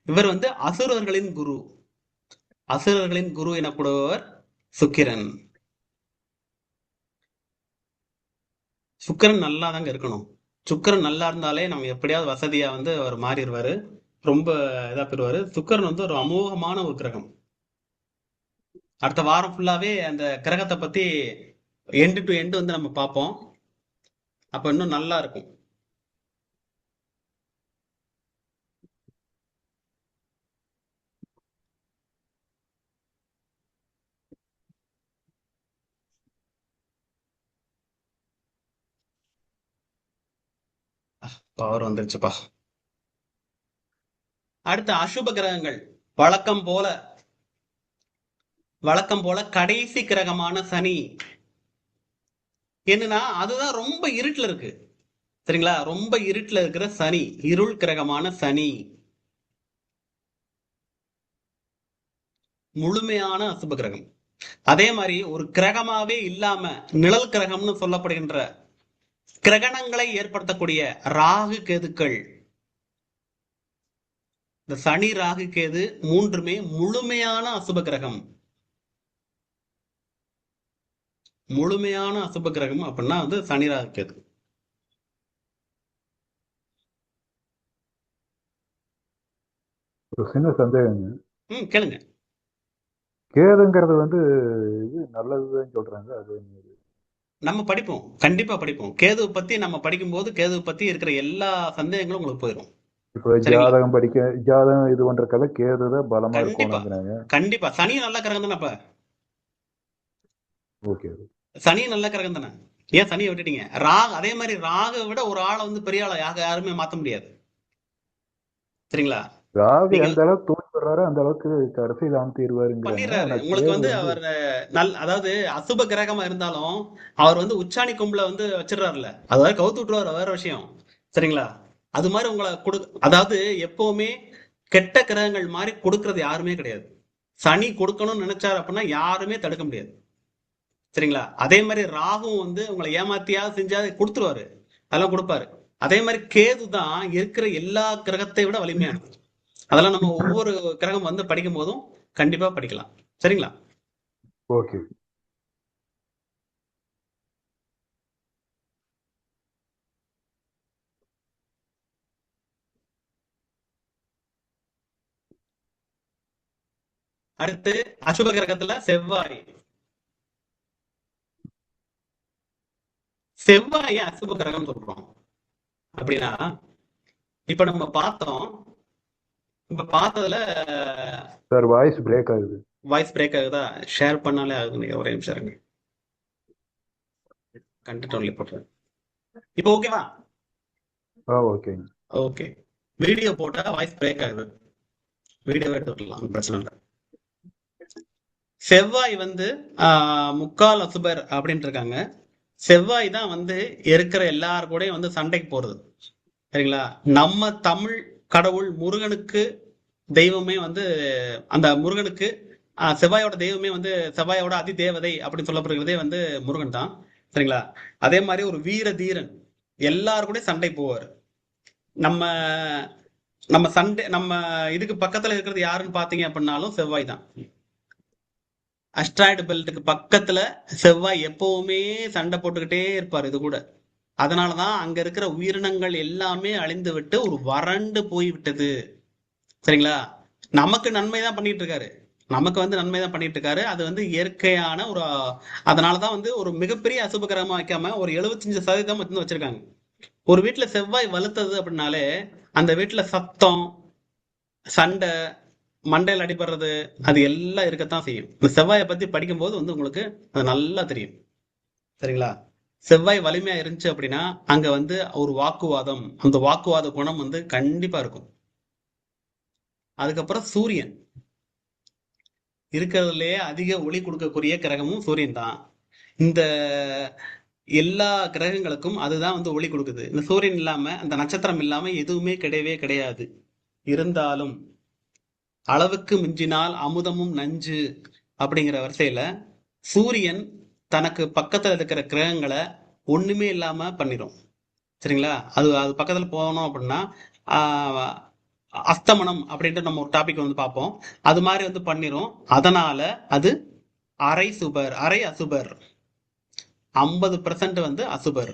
இவர் வந்து அசுரர்களின் குரு. அசுரர்களின் குரு எனப்படுபவர் சுக்கிரன். சுக்கிரன் நல்லா தாங்க இருக்கணும். சுக்கிரன் நல்லா இருந்தாலே நம்ம எப்படியாவது வசதியா வந்து அவர் மாறிடுவாரு, ரொம்ப இதா பெறுவாரு. சுக்கிரன் வந்து ஒரு அமோகமான ஒரு கிரகம். அடுத்த வாரம் ஃபுல்லாவே அந்த கிரகத்தை பத்தி எண்டு டு எண்டு வந்து நம்ம பார்ப்போம். அப்ப இன்னும் நல்லா இருக்கும். பவர் வந்துருச்சுப்பா. அடுத்த அசுப கிரகங்கள். வழக்கம் போல வழக்கம் போல கடைசி கிரகமான சனி. என்னன்னா அதுதான் ரொம்ப இருட்டுல இருக்கு. சரிங்களா? ரொம்ப இருட்டுல இருக்கிற சனி, இருள் கிரகமான சனி முழுமையான அசுப கிரகம். அதே மாதிரி ஒரு கிரகமாவே இல்லாம நிழல் கிரகம்னு சொல்லப்படுகின்ற கிரகணங்களை ஏற்படுத்தக்கூடிய ராகு கேதுக்கள், இந்த சனி ராகு கேது மூன்றுமே முழுமையான அசுப கிரகம். முழுமையான அசுப கிரகம் அப்படின்னா வந்து சனி ராகு கேது. ஒரு சின்ன சந்தேகங்க. கேளுங்க. கேதுங்கிறது வந்து இது நல்லதுதான் சொல்றாங்க. அது நம்ம படிப்போம், கண்டிப்பா படிப்போம். கேதுவை பத்தி நம்ம படிக்கும்போது கேதுவை பத்தி இருக்கிற எல்லா சந்தேகங்களும் உங்களுக்கு போயிடும். இப்போ சரிங்களா? ஜாதகம் படிக்க ஜாதகம் இது பண்ற கதை கேதுதான் பலமா கண்டிப்பா இருக்கணுங்கிறாங்க. கண்டிப்பா. சனி நல்ல கிரகம் தானே. அப்ப ஓகே. சனி நல்ல கிரகம் தானே. ஏன் சனியை விட்டுட்டீங்க? ராகு அதே மாதிரி ராகை விட ஒரு ஆளை வந்து பெரிய ஆளை யாருமே மாத்த முடியாது. சரிங்களா? ராகு நீங்க எந்த அளவுக்கு தோல்வி வர்றாரோ அந்த அளவுக்கு கடைசியில் அமைத்திடுவாருங்கிறாங்க. பண்ணிடுறாரு. ஆனா உங்களுக்கு கேது வந்து வந்து அவர் அதாவது அசுப கிரகமா இருந்தாலும் அவர் வந்து உச்சாணி கொம்புல வந்து வச்சிடறாருல, அதாவது கவுத்து விட்டுருவாரு, வேற விஷயம். சரிங்களா? அது மாதிரி உங்களை அதாவது எப்பவுமே கெட்ட கிரகங்கள் மாதிரி கொடுக்கறது யாருமே கிடையாது. சனி கொடுக்கணும்னு நினைச்சாரு அப்படின்னா யாருமே தடுக்க முடியாது. சரிங்களா? அதே மாதிரி ராகும் வந்து உங்களை ஏமாத்தியாவது செஞ்சாது கொடுத்துருவாரு, அதெல்லாம் கொடுப்பாரு. அதே மாதிரி கேது தான் இருக்கிற எல்லா கிரகத்தை விட வலிமையானது. அதெல்லாம் நம்ம ஒவ்வொரு கிரகம் வந்து படிக்கும் போதும் கண்டிப்பா படிக்கலாம். சரிங்களா? ஓகே. அடுத்து அசுப கிரகத்துல செவ்வாய். செவ்வாய் அசுப கிரகம் சொல்றோம் அப்படின்னா, இப்ப நம்ம பார்த்தோம். இப்ப பார்த்ததுல சார் வாய்ஸ் பிரேக் ஆகுது. வாய்ஸ் பிரேக் ஆகுதா? ஷேர் பண்ணாலே ஆகுது. ஒரே நிமிஷம் இருங்க. கண்டென்ட் ஒன்லி போடுறேன். இப்போ ஓகேவா? ஓகேங்க. ஓகே. வீடியோ போட்டா வாய்ஸ் பிரேக் ஆகுது. வீடியோ எடுத்து விடலாம், பிரச்சனை இல்லை. செவ்வாய் வந்து முக்கால் அசுபர் அப்படின்னு இருக்காங்க. செவ்வாய் தான் வந்து இருக்கிற எல்லாரு கூடயும் வந்து சண்டைக்கு போறது. சரிங்களா? நம்ம தமிழ் கடவுள் முருகனுக்கு தெய்வமே வந்து அந்த முருகனுக்கு செவ்வாயோட தெய்வமே வந்து செவ்வாயோட அதி தேவதை அப்படின்னு சொல்லப்படுகிறதே வந்து முருகன் தான். சரிங்களா? அதே மாதிரி ஒரு வீர தீரன், எல்லாரும் கூட சண்டை போவார். நம்ம நம்ம சண்டை நம்ம இதுக்கு பக்கத்துல இருக்கிறது யாருன்னு பாத்தீங்க அப்படின்னாலும் செவ்வாய் தான். அஸ்ட்ராய்டு பெல்ட்டுக்கு பக்கத்துல செவ்வாய் எப்பவுமே சண்டை போட்டுக்கிட்டே இருப்பார் இது கூட. அதனாலதான் அங்க இருக்கிற உயிரினங்கள் எல்லாமே அழிந்து விட்டு ஒரு வறண்டு போய் விட்டது. சரிங்களா? நமக்கு நன்மை தான் பண்ணிட்டு இருக்காரு, நமக்கு வந்து நன்மை தான் பண்ணிட்டு இருக்காரு. அது வந்து இயற்கையான ஒரு அதனாலதான் வந்து ஒரு மிகப்பெரிய அசுப கிரகமா வைக்காம ஒரு 75% வந்து வச்சிருக்காங்க. ஒரு வீட்டுல செவ்வாய் வலுத்தது அப்படின்னாலே அந்த வீட்டுல சத்தம், சண்டை, மண்டையில் அடிபடுறது, அது எல்லாம் இருக்கத்தான் செய்யும். இந்த செவ்வாயை பத்தி படிக்கும்போது வந்து உங்களுக்கு அது நல்லா தெரியும். சரிங்களா? செவ்வாய் வலிமையா இருந்துச்சு அப்படின்னா அங்க வந்து ஒரு வாக்குவாதம், அந்த வாக்குவாத குணம் வந்து கண்டிப்பா இருக்கும். அதுக்கப்புறம் சூரியன், இருக்கிறதுலயே அதிக ஒளி கொடுக்கக்கூடிய கிரகமும் சூரியன் தான். இந்த எல்லா கிரகங்களுக்கும் அதுதான் வந்து ஒளி கொடுக்குது. இந்த சூரியன் இல்லாம, அந்த நட்சத்திரம் இல்லாம எதுவுமே கிடையவே கிடையாது. இருந்தாலும் அளவுக்கு மிஞ்சினால் அமுதமும் நஞ்சு அப்படிங்கிற வரிசையில சூரியன் தனக்கு பக்கத்துல இருக்கிற கிரகங்களை ஒண்ணுமே இல்லாம பண்ணிரும். சரிங்களா? அது அது பக்கத்துல போனோம் அப்படின்னா ஆஹ் அஸ்தமனம் அப்படின்ட்டு நம்ம ஒரு டாபிக் வந்து பார்ப்போம். அது மாதிரி வந்து பண்ணிரும். அதனால அது அரை சுபர், அரை அசுபர், 50% வந்து அசுபர்.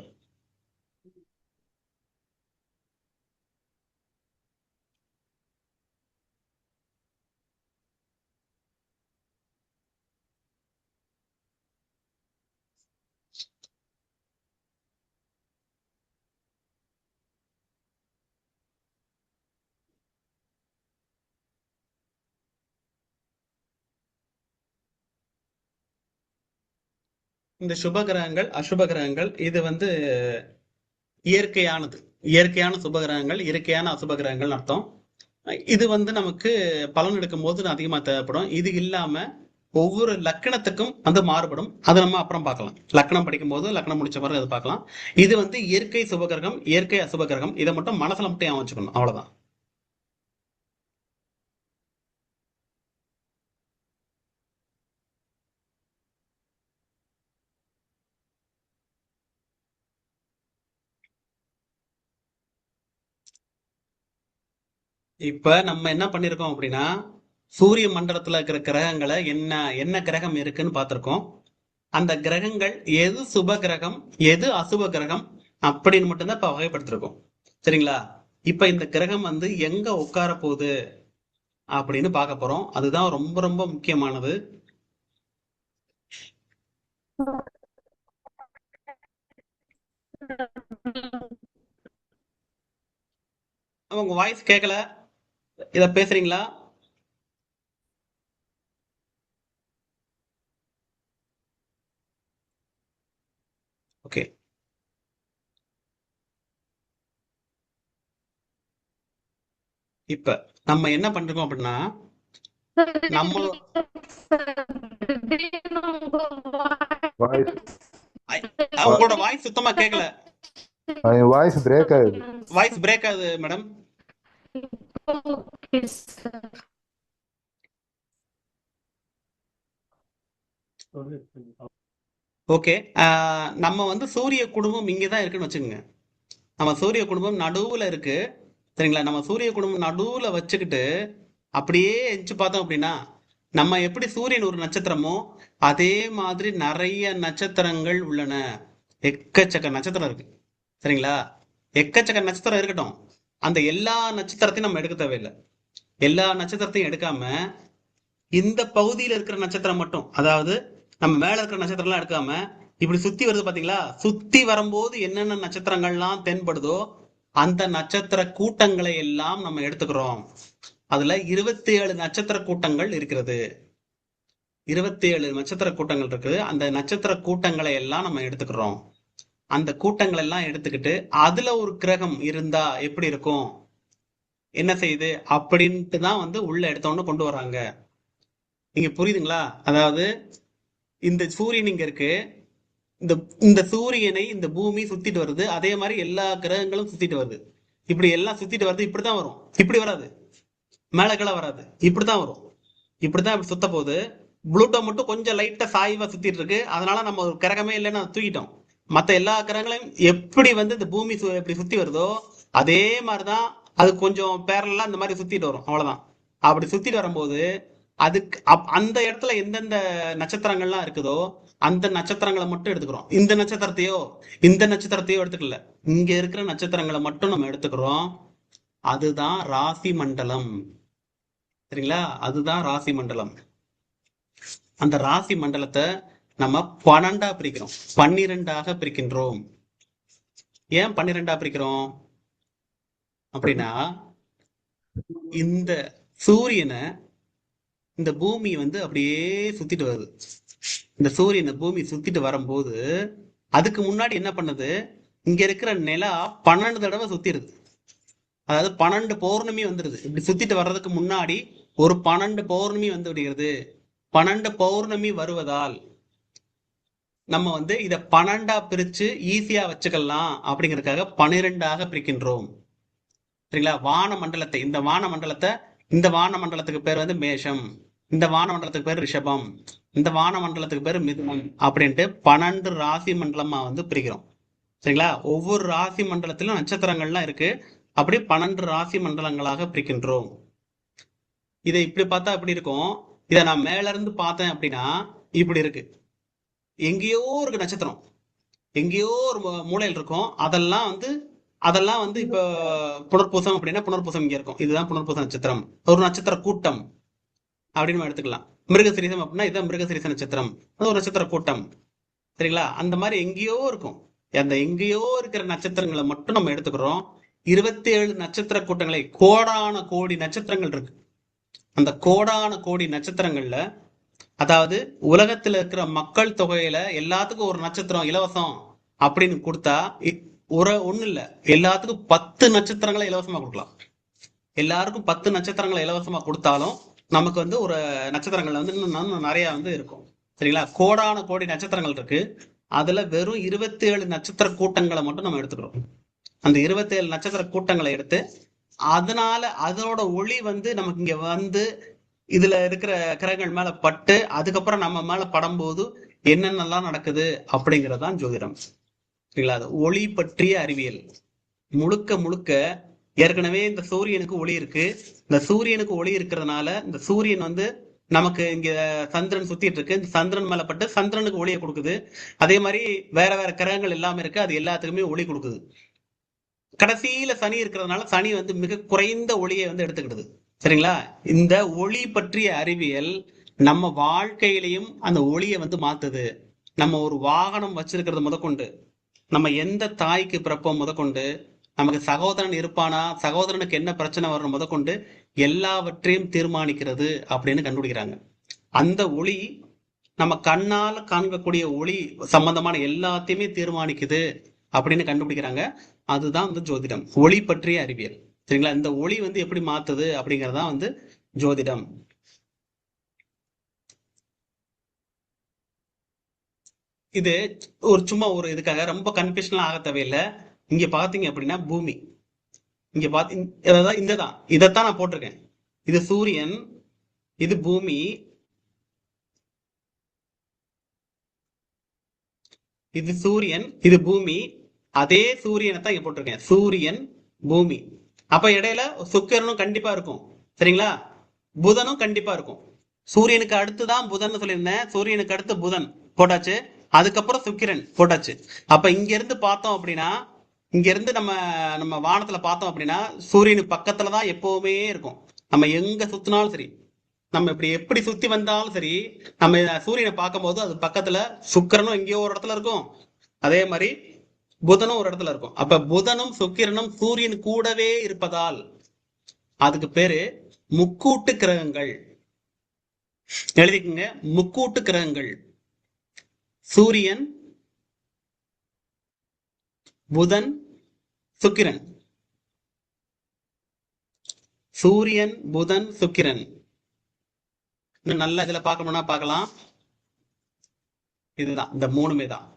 இந்த சுப கிரகங்கள் அசுப கிரகங்கள் இது வந்து இயற்கையானது. இயற்கையான சுப கிரகங்கள், இயற்கையான அசுப கிரகங்கள் அர்த்தம். இது வந்து நமக்கு பலன் எடுக்கும் போது அதிகமா தேவைப்படும். இது இல்லாம ஒவ்வொரு லக்கணத்துக்கும் வந்து மாறுபடும். அது நம்ம அப்புறம் பார்க்கலாம். லக்கணம் படிக்கும் போது லக்கணம் முடிச்ச பிறகு அது பார்க்கலாம். இது வந்து இயற்கை சுபகிரகம், இயற்கை அசுபகிரகம். இதை மட்டும் மனசுல மட்டும் ஞாபகம் வச்சுக்கணும், அவ்வளவுதான். இப்ப நம்ம என்ன பண்ணிருக்கோம் அப்படின்னா, சூரிய மண்டலத்துல இருக்கிற கிரகங்களை என்ன என்ன கிரகம் இருக்குன்னு பார்த்திருக்கோம். அந்த கிரகங்கள் எது சுப கிரகம், எது அசுப கிரகம் அப்படின்னு மட்டும்தான் இப்ப வகைப்படுத்திருக்கோம். சரிங்களா? இப்ப இந்த கிரகம் வந்து எங்க உட்கார போகுது அப்படின்னு பார்க்க போறோம். அதுதான் ரொம்ப ரொம்ப முக்கியமானது. உங்க வாய்ஸ் கேட்கல, இத பேசுறீங்களா? ஓகே. இப்ப நம்ம என்ன பண்றோம் அப்படின்னா, நம்ம வாய்ஸ் உங்களோட வாய்ஸ் சுத்தமா கேட்கல. வாய்ஸ் பிரேக் ஆகுது. வாய்ஸ் பிரேக் ஆகுது மேடம். ஓகே. நம்ம வந்து சூரிய குடும்பம் இங்கதான் இருக்குன்னு வச்சுக்கோங்க. நம்ம சூரிய குடும்பம் நடுவுல இருக்கு. சரிங்களா? நம்ம சூரிய குடும்பம் நடுவுல வச்சுக்கிட்டு அப்படியே எஞ்சி பார்த்தோம் அப்படின்னா, நம்ம எப்படி சூரியன் ஒரு நட்சத்திரமோ அதே மாதிரி நிறைய நட்சத்திரங்கள் உள்ளன. எக்கச்சக்க நட்சத்திரம் இருக்கு. சரிங்களா? எக்கச்சக்க நட்சத்திரம் இருக்கட்டும், அந்த எல்லா நட்சத்திரத்தையும் நம்ம எடுக்க தேவையில்லை. எல்லா நட்சத்திரத்தையும் எடுக்காம இந்த பகுதியில் இருக்கிற நட்சத்திரம் மட்டும், அதாவது நம்ம மேல இருக்கிற நட்சத்திரம்லாம் எடுக்காம இப்படி சுத்தி வருது பாத்தீங்களா? சுத்தி வரும்போது என்னென்ன நட்சத்திரங்கள்லாம் தென்படுதோ அந்த நட்சத்திர கூட்டங்களை எல்லாம் நம்ம எடுத்துக்கிறோம். அதுல 27 நட்சத்திர கூட்டங்கள் இருக்கிறது. 27 நட்சத்திர கூட்டங்கள் இருக்குது. அந்த நட்சத்திர கூட்டங்களை எல்லாம் நம்ம எடுத்துக்கிறோம். அந்த கூட்டங்கள் எல்லாம் எடுத்துக்கிட்டு அதுல ஒரு கிரகம் இருந்தா எப்படி இருக்கும், என்ன செய்யுது அப்படின்ட்டு தான் வந்து உள்ள எடுத்தோன்னு கொண்டு வராங்க. நீங்க புரியுதுங்களா? அதாவது இந்த சூரியன் இங்க இருக்கு, இந்த இந்த சூரியனை இந்த பூமி சுத்திட்டு வருது, அதே மாதிரி எல்லா கிரகங்களும் சுத்திட்டு வருது. இப்படி எல்லாம் சுத்திட்டு வருது. இப்படித்தான் வரும், இப்படி வராது, மேல கீழே வராது, இப்படித்தான் வரும். இப்படித்தான் இப்படி சுத்த போகுது. புளூட்டோ மட்டும் கொஞ்சம் லைட்டா சாய்வா சுத்திட்டு இருக்கு. அதனால நம்ம ஒரு கிரகமே இல்லைன்னு அதை தூக்கிட்டோம். மற்ற எல்லா கிரகங்களையும் எப்படி வந்து இந்த பூமி எப்படி சுத்தி வருதோ அதே மாதிரிதான் அது கொஞ்சம் பேரலா இந்த மாதிரி சுத்திட்டு வரும், அவ்வளவுதான். அப்படி சுத்திட்டு வரும்போது அதுக்கு அந்த இடத்துல எந்தெந்த நட்சத்திரங்கள்லாம் இருக்குதோ அந்த நட்சத்திரங்களை மட்டும் எடுத்துக்கிறோம். இந்த நட்சத்திரத்தையோ எடுத்துக்கல, இங்க இருக்கிற நட்சத்திரங்களை மட்டும் நம்ம எடுத்துக்கிறோம். அதுதான் ராசி மண்டலம். சரிங்களா? அதுதான் ராசி மண்டலம். அந்த ராசி மண்டலத்தை நம்ம 12 பிரிக்கிறோம், 12 பிரிக்கின்றோம். ஏன் 12 பிரிக்கிறோம் அப்படின்னா, இந்த சூரியனை இந்த பூமி வந்து அப்படியே சுத்திட்டு வருது. இந்த சூரியனை பூமி சுத்திட்டு வரும்போது அதுக்கு முன்னாடி என்ன பண்ணுது, இங்க இருக்கிற நிலா 12 தடவை சுத்திடுது. அதாவது 12 பௌர்ணமி வந்துடுது. இப்படி சுத்திட்டு வர்றதுக்கு முன்னாடி ஒரு 12 பௌர்ணமி வந்து விடுகிறது. 12 பௌர்ணமி வருவதால் நம்ம வந்து இதை 12 பிரிச்சு ஈஸியா வச்சுக்கலாம் அப்படிங்கறதுக்காக 12 பிரிக்கின்றோம். சரிங்களா? இந்த வான மண்டலத்துக்கு பேர் வந்து மேஷம், இந்த வான மண்டலத்துக்கு பேர் ரிஷபம், இந்த வான மண்டலத்துக்கு பேர் மிதுனம் அப்படின்ட்டு 12 ராசி மண்டலமா வந்து பிரிக்கிறோம். சரிங்களா? ஒவ்வொரு ராசி மண்டலத்திலும் நட்சத்திரங்கள்லாம் இருக்கு. அப்படி 12 ராசி மண்டலங்களாக பிரிக்கின்றோம். இதை இப்படி பார்த்தா எப்படி இருக்கும், இதை நான் மேல இருந்து பார்த்தேன் அப்படின்னா இப்படி இருக்கு. எங்கேயோ இருக்கு நட்சத்திரம், எங்கேயோ ஒரு மூலையில் இருக்கும். அதெல்லாம் வந்து இப்ப புனர்பூசம் அப்படின்னா புனர்பூசம் இங்க இருக்கும். இதுதான் புனர்பூச நட்சத்திரம். ஒரு நட்சத்திர கூட்டம் அப்படின்னு எடுத்துக்கலாம். மிருகசீரிசம் அப்படின்னா இதுதான் மிருகசீரிச நட்சத்திரம், அது ஒரு நட்சத்திர கூட்டம். சரிங்களா? அந்த மாதிரி எங்கேயோ இருக்கும். அந்த எங்கேயோ இருக்கிற நட்சத்திரங்களை மட்டும் நம்ம எடுத்துக்கிறோம். 27 நட்சத்திர கூட்டங்களை, கோடான கோடி நட்சத்திரங்கள் இருக்கு. அந்த கோடான கோடி நட்சத்திரங்கள்ல, அதாவது உலகத்துல இருக்கிற மக்கள் தொகையில எல்லாத்துக்கும் ஒரு நட்சத்திரம் இலவசம் அப்படின்னு கொடுத்தா ஒண்ணு இல்ல, எல்லாத்துக்கும் 10 நட்சத்திரங்களை இலவசமா கொடுக்கலாம். எல்லாருக்கும் 10 நட்சத்திரங்களை இலவசமா கொடுத்தாலும் நமக்கு வந்து ஒரு நட்சத்திரங்கள் வந்து இன்னும் நிறைய வந்து இருக்கும். சரிங்களா? கோடான கோடி நட்சத்திரங்கள் இருக்கு. அதுல வெறும் 27 நட்சத்திர கூட்டங்களை மட்டும் நம்ம எடுத்துக்கிறோம். அந்த 27 நட்சத்திர கூட்டங்களை எடுத்து அதோட ஒளி வந்து நமக்கு இங்க வந்து இதுல இருக்கிற கிரகங்கள் மேல பட்டு அதுக்கப்புறம் நம்ம மேல படும்போது என்னென்னலாம் நடக்குது அப்படிங்கறதுதான் ஜோதிடம். சரிங்களா? அது ஒளி பற்றிய அறிவியல். முழுக்க முழுக்க ஏற்கனவே இந்த சூரியனுக்கு ஒளி இருக்கு. இந்த சூரியனுக்கு ஒளி இருக்கிறதுனால இந்த சூரியன் வந்து நமக்கு இங்க சந்திரன் சுத்திட்டு இருக்கு. இந்த சந்திரன் மேல பட்டு சந்திரனுக்கு ஒளியை கொடுக்குது. அதே மாதிரி வேற வேற கிரகங்கள் எல்லாமே இருக்கு, அது எல்லாத்துக்குமே ஒளி கொடுக்குது. கடைசியில சனி இருக்கிறதுனால சனி வந்து மிக குறைந்த ஒளியை வந்து எடுத்துக்கிடுது. சரிங்களா? இந்த ஒளி பற்றிய அறிவியல் நம்ம வாழ்க்கையிலையும் அந்த ஒளியை வந்து மாத்துது. நம்ம ஒரு வாகனம் வச்சிருக்கிறது முதற்கொண்டு, நம்ம எந்த தாய்க்கு பிறப்போம் முதற்கொண்டு, நமக்கு சகோதரன் இருப்பானா, சகோதரனுக்கு என்ன பிரச்சனை வரணும் முதற்கொண்டு எல்லாவற்றையும் தீர்மானிக்கிறது அப்படின்னு கண்டுபிடிக்கிறாங்க. அந்த ஒளி நம்ம கண்ணால் காண்கக்கூடிய ஒளி சம்பந்தமான எல்லாத்தையுமே தீர்மானிக்குது அப்படின்னு கண்டுபிடிக்கிறாங்க. அதுதான் வந்து ஜோதிடம், ஒளி பற்றிய அறிவியல். சரிங்களா? இந்த ஒளி வந்து எப்படி மாத்துது அப்படிங்கறதா வந்து ஜோதிடம். இது ஒரு சும்மா ஒரு இதுக்காக ரொம்ப கன்ஃபியூஷன் ஆக தேவையில்லை. இங்க பாத்தீங்க அப்படின்னா பூமி, இங்க இந்ததான் இதைத்தான் நான் போட்டிருக்கேன். இது சூரியன், இது பூமி, இது சூரியன், இது பூமி. அதே சூரியனை தான் இங்க போட்டிருக்கேன், சூரியன் பூமி. அப்ப இடையில சுக்கிரனும் கண்டிப்பா இருக்கும். சரிங்களா? புதனும் கண்டிப்பா இருக்கும். சூரியனுக்கு அடுத்துதான் புதன் சொல்லியிருந்தேன், சூரியனுக்கு அடுத்து புதன் போட்டாச்சு, அதுக்கப்புறம் சுக்கிரன் போட்டாச்சு. அப்ப இங்க இருந்து பார்த்தோம் அப்படின்னா, இங்க இருந்து நம்ம வானத்துல பார்த்தோம் அப்படின்னா சூரியனுக்கு பக்கத்துலதான் எப்பவுமே இருக்கும். நம்ம எங்க சுத்தினாலும் சரி, நம்ம எப்படி சுத்தி வந்தாலும் சரி, நம்ம சூரியனை பார்க்கும் போது அது பக்கத்துல சுக்கிரனும் எங்கேயோ ஒரு இடத்துல இருக்கும், அதே மாதிரி புதனும் ஒரு இடத்துல இருக்கும். அப்ப புதனும் சுக்கிரனும் சூரியன் கூடவே இருப்பதால் அதுக்கு பேரு முக்கூட்டு கிரகங்கள். எழுதிக்குங்க, முக்கூட்டு கிரகங்கள். சூரியன், புதன், சுக்கிரன். சூரியன், புதன், சுக்கிரன். இன்னும் நல்ல இதுல பார்க்கணும்னா பார்க்கலாம். இதுதான், இந்த மூணுமே தான்,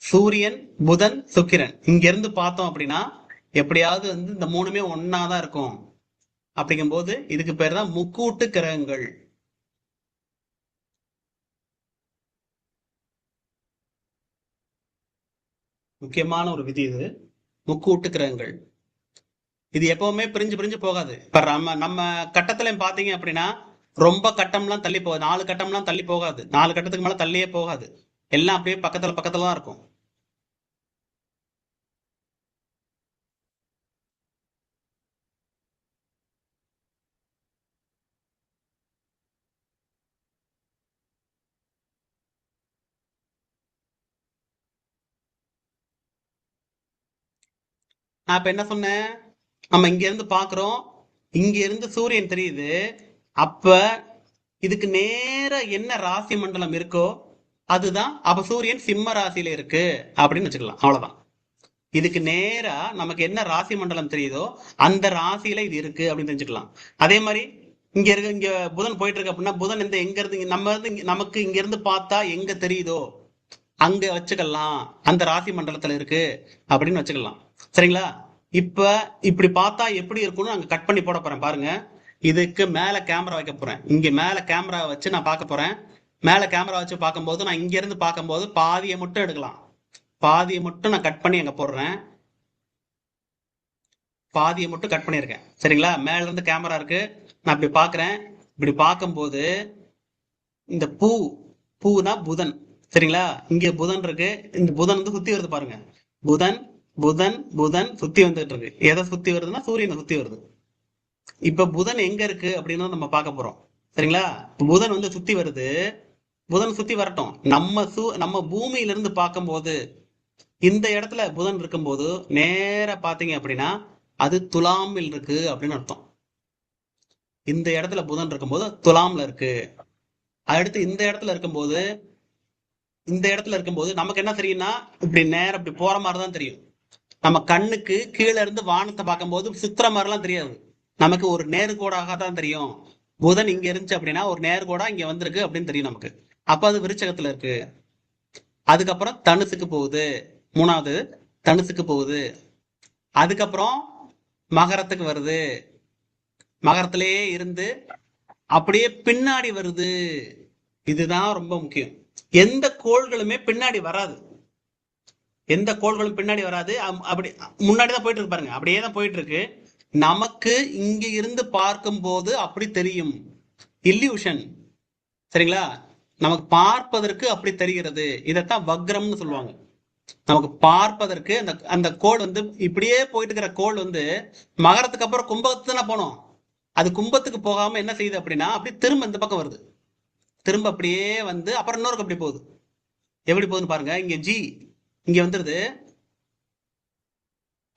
சூரியன், புதன், சுக்கிரன். இங்க இருந்து பார்த்தோம் அப்படின்னா எப்படியாவது வந்து இந்த மூணுமே ஒன்னாதான் இருக்கும். அப்படிங்கும் போது இதுக்கு பேர் தான் முக்கூட்டு கிரகங்கள். முக்கியமான ஒரு விதி இது. முக்கூட்டு கிரகங்கள் இது எப்பவுமே பிரிஞ்சு பிரிஞ்சு போகாது. இப்ப நம்ம கட்டத்துல பாத்தீங்க அப்படின்னா ரொம்ப கட்டம்லாம் தள்ளி போகாது. 4 கட்டம்லாம் தள்ளி போகாது. 4 கட்டத்துக்கு மேல தள்ளியே போகாது. எல்லாம் அப்படியே பக்கத்துல பக்கத்துல தான் இருக்கும். நான் இப்ப என்ன சொன்னேன், நம்ம இங்க இருந்து பாக்குறோம், இங்க இருந்து சூரியன் தெரியுது. அப்ப இதுக்கு நேர என்ன ராசி மண்டலம் இருக்கோ அதுதான். அப்ப சூரியன் சிம்ம ராசியில இருக்கு அப்படின்னு வச்சுக்கலாம். அவ்வளவுதான். இதுக்கு நேரா நமக்கு என்ன ராசி மண்டலம் தெரியுதோ அந்த ராசியில இது இருக்கு அப்படின்னு தெரிஞ்சுக்கலாம். அதே மாதிரி இங்க புதன் போயிட்டு இருக்கு அப்படின்னா புதன் எங்க இருந்து நமக்கு இங்க இருந்து பார்த்தா எங்க தெரியுதோ அங்க வச்சுக்கலாம், அந்த ராசி மண்டலத்துல இருக்கு அப்படின்னு வச்சுக்கலாம். சரிங்களா? இப்ப இப்படி பார்த்தா எப்படி இருக்கும்னு அங்க கட் பண்ணி போட போறேன் பாருங்க. இதுக்கு மேல கேமரா வைக்க போறேன். இங்க மேல கேமரா வச்சு நான் பார்க்க போறேன். மேல கேமரா வச்சு பார்க்கும்போது நான் இங்க இருந்து பார்க்கும்போது பாதியை மட்டும் எடுக்கலாம். பாதியை மட்டும் நான் கட் பண்ணி அங்க போடுறேன். பாதியை மட்டும் கட் பண்ணியிருக்கேன். சரிங்களா? மேல இருந்து கேமரா இருக்கு, நான் இப்படி பாக்குறேன். இப்படி பார்க்கும்போது இந்த பூனா புதன். சரிங்களா? இங்க புதன் இருக்கு. இந்த புதன் வந்து சுத்தி வருது பாருங்க. புதன் புதன் புதன் சுத்தி வந்துட்டு இருக்கு. எதை சுத்தி வருதுன்னா சூரியனை சுத்தி வருது. இப்ப புதன் எங்க இருக்கு அப்படின்னு நம்ம பார்க்க போறோம். சரிங்களா? புதன் வந்து சுத்தி வருது. புதன் சுத்தி வரட்டும். நம்ம பூமியில இருந்து பார்க்கும்போது இந்த இடத்துல புதன் இருக்கும்போது நேர பாத்தீங்க அப்படின்னா அது துலாமில் இருக்கு அப்படின்னு அர்த்தம். இந்த இடத்துல புதன் இருக்கும்போது துலாம்ல இருக்கு. அடுத்து இந்த இடத்துல இருக்கும்போது நமக்கு என்ன தெரியும்னா இப்படி நேரம் இப்படி போற மாதிரிதான் தெரியும். நம்ம கண்ணுக்கு கீழே இருந்து வானத்தை பார்க்கும்போது சுத்துற மாதிரிலாம் தெரியாது. நமக்கு ஒரு நேர்கோடாக தான் தெரியும். புதன் இங்க இருந்துச்சு அப்படின்னா ஒரு நேர்கோடா இங்க வந்திருக்கு அப்படின்னு தெரியும் நமக்கு. அப்ப அது விருச்சகத்துல இருக்கு. அதுக்கப்புறம் தனுசுக்கு போகுது. 3வது தனுசுக்கு போகுது. அதுக்கப்புறம் மகரத்துக்கு வருது. மகரத்திலேயே இருந்து அப்படியே பின்னாடி வருது. இதுதான் ரொம்ப முக்கியம். எந்த கோள்களுமே பின்னாடி வராது. எந்த கோள்களும் பின்னாடி வராது. அப்படி முன்னாடிதான் போயிட்டு இருக்கு பாருங்க. அப்படியே தான் போயிட்டு இருக்கு. நமக்கு இங்க இருந்து பார்க்கும் போது அப்படி தெரியும். இல்லியூஷன். சரிங்களா? நமக்கு பார்ப்பதற்கு அப்படி தெரிகிறது. இதைத்தான் வக்ரம்னு சொல்லுவாங்க. நமக்கு பார்ப்பதற்கு அந்த கோள் வந்து இப்படியே போயிட்டு இருக்கிற கோள் வந்து மகரத்துக்கு அப்புறம் கும்பத்துக்கு தானே போனோம். அது கும்பத்துக்கு போகாம என்ன செய்யுது அப்படின்னா அப்படி திரும்ப இந்த பக்கம் வருது. திரும்ப அப்படியே வந்து அப்புறம் இன்னொருக்கு அப்படி போகுது. எப்படி போகுதுன்னு பாருங்க. இங்க இங்க வந்துருது.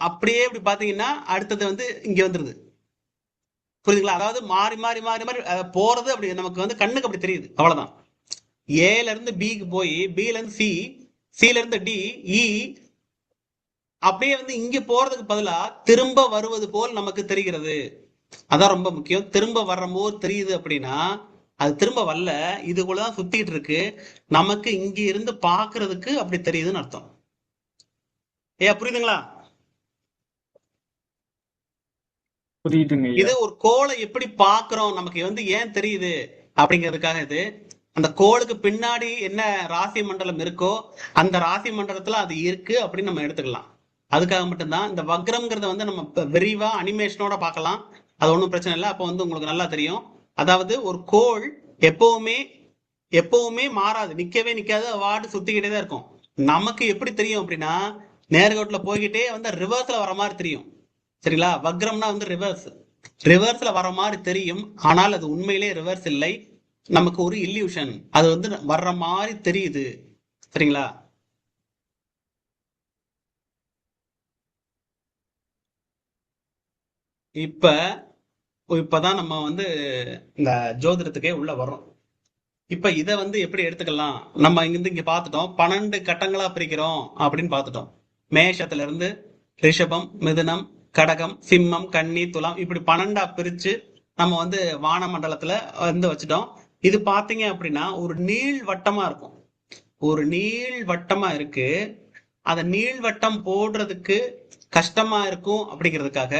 அப்படியே இப்படி பாத்தீங்கன்னா அடுத்தது வந்து இங்க வந்துருது. புரியுதுங்களா? அதாவது மாறி மாறி மாறி மாறி போறது அப்படி நமக்கு வந்து கண்ணுக்கு அப்படி தெரியுது. அவ்வளவுதான். ஏல இருந்து பிக்கு போய் பில இருந்து சில இருந்து டி இ அப்படியே வந்து இங்க போறதுக்கு பதிலா திரும்ப வருவது போல் நமக்கு தெரிகிறது. அதான் ரொம்ப முக்கியம். திரும்ப வர்ற போது தெரியுது அப்படின்னா அது திரும்ப வரல, இதுக்குள்ளதான் சுத்திட்டு இருக்கு. நமக்கு இங்க இருந்து பாக்குறதுக்கு அப்படி தெரியுதுன்னு அர்த்தம். புரியுதுங்களா? புரியுதுங்க. இது ஒரு கோளை எப்படி பாக்குறோம் நமக்கு வந்து ஏன் தெரியுது அப்படிங்கிறதுக்காக இது. அந்த கோளுக்கு பின்னாடி என்ன ராசி மண்டலம் இருக்கோ அந்த ராசி மண்டலத்துல அது இருக்கு அப்படின்னு நம்ம எடுத்துக்கலாம். அதுக்காக மட்டும்தான் இந்த வக்ரம்ங்கிறத வந்து நம்ம விரிவா அனிமேஷனோட பார்க்கலாம். அது ஒன்றும் பிரச்சனை இல்லை. அப்போ வந்து உங்களுக்கு நல்லா தெரியும். அதாவது ஒரு கோள் எப்பவுமே மாறாது, நிக்கவே நிக்காது, வாடு சுத்திக்கிட்டே தான் இருக்கும். நமக்கு எப்படி தெரியும் அப்படின்னா நேர்கோட்டுல போய்கிட்டே வந்து ரிவர்ஸ்ல வர மாதிரி தெரியும். சரிங்களா? வக்ரம்னா வந்து ரிவர்ஸ்ல வர மாதிரி தெரியும். ஆனால் அது உண்மையிலே ரிவர்ஸ் இல்லை. நமக்கு ஒரு இல்லியூஷன். அது வந்து வர்ற மாதிரி தெரியுது. சரிங்களா? இப்பதான் நம்ம வந்து இந்த ஜோதிடத்துக்கே உள்ள வர்றோம். இப்ப இதை வந்து எப்படி எடுத்துக்கலாம்? நம்ம இங்க பார்த்துட்டோம். 12 கட்டங்களா பிரிக்கிறோம் அப்படின்னு பார்த்துட்டோம். மேஷத்துல இருந்து ரிஷபம், மிதுனம், கடகம், சிம்மம், கன்னி, துலாம் இப்படி 12ஆ பிரிச்சு நம்ம வந்து வான மண்டலத்துல வந்து வச்சுட்டோம். இது பாத்தீங்க அப்படின்னா ஒரு நீள்வட்டமா இருக்கும். ஒரு நீள்வட்டமா இருக்கு. அந்த நீள்வட்டம் போடுறதுக்கு கஷ்டமா இருக்கும் அப்படிங்கிறதுக்காக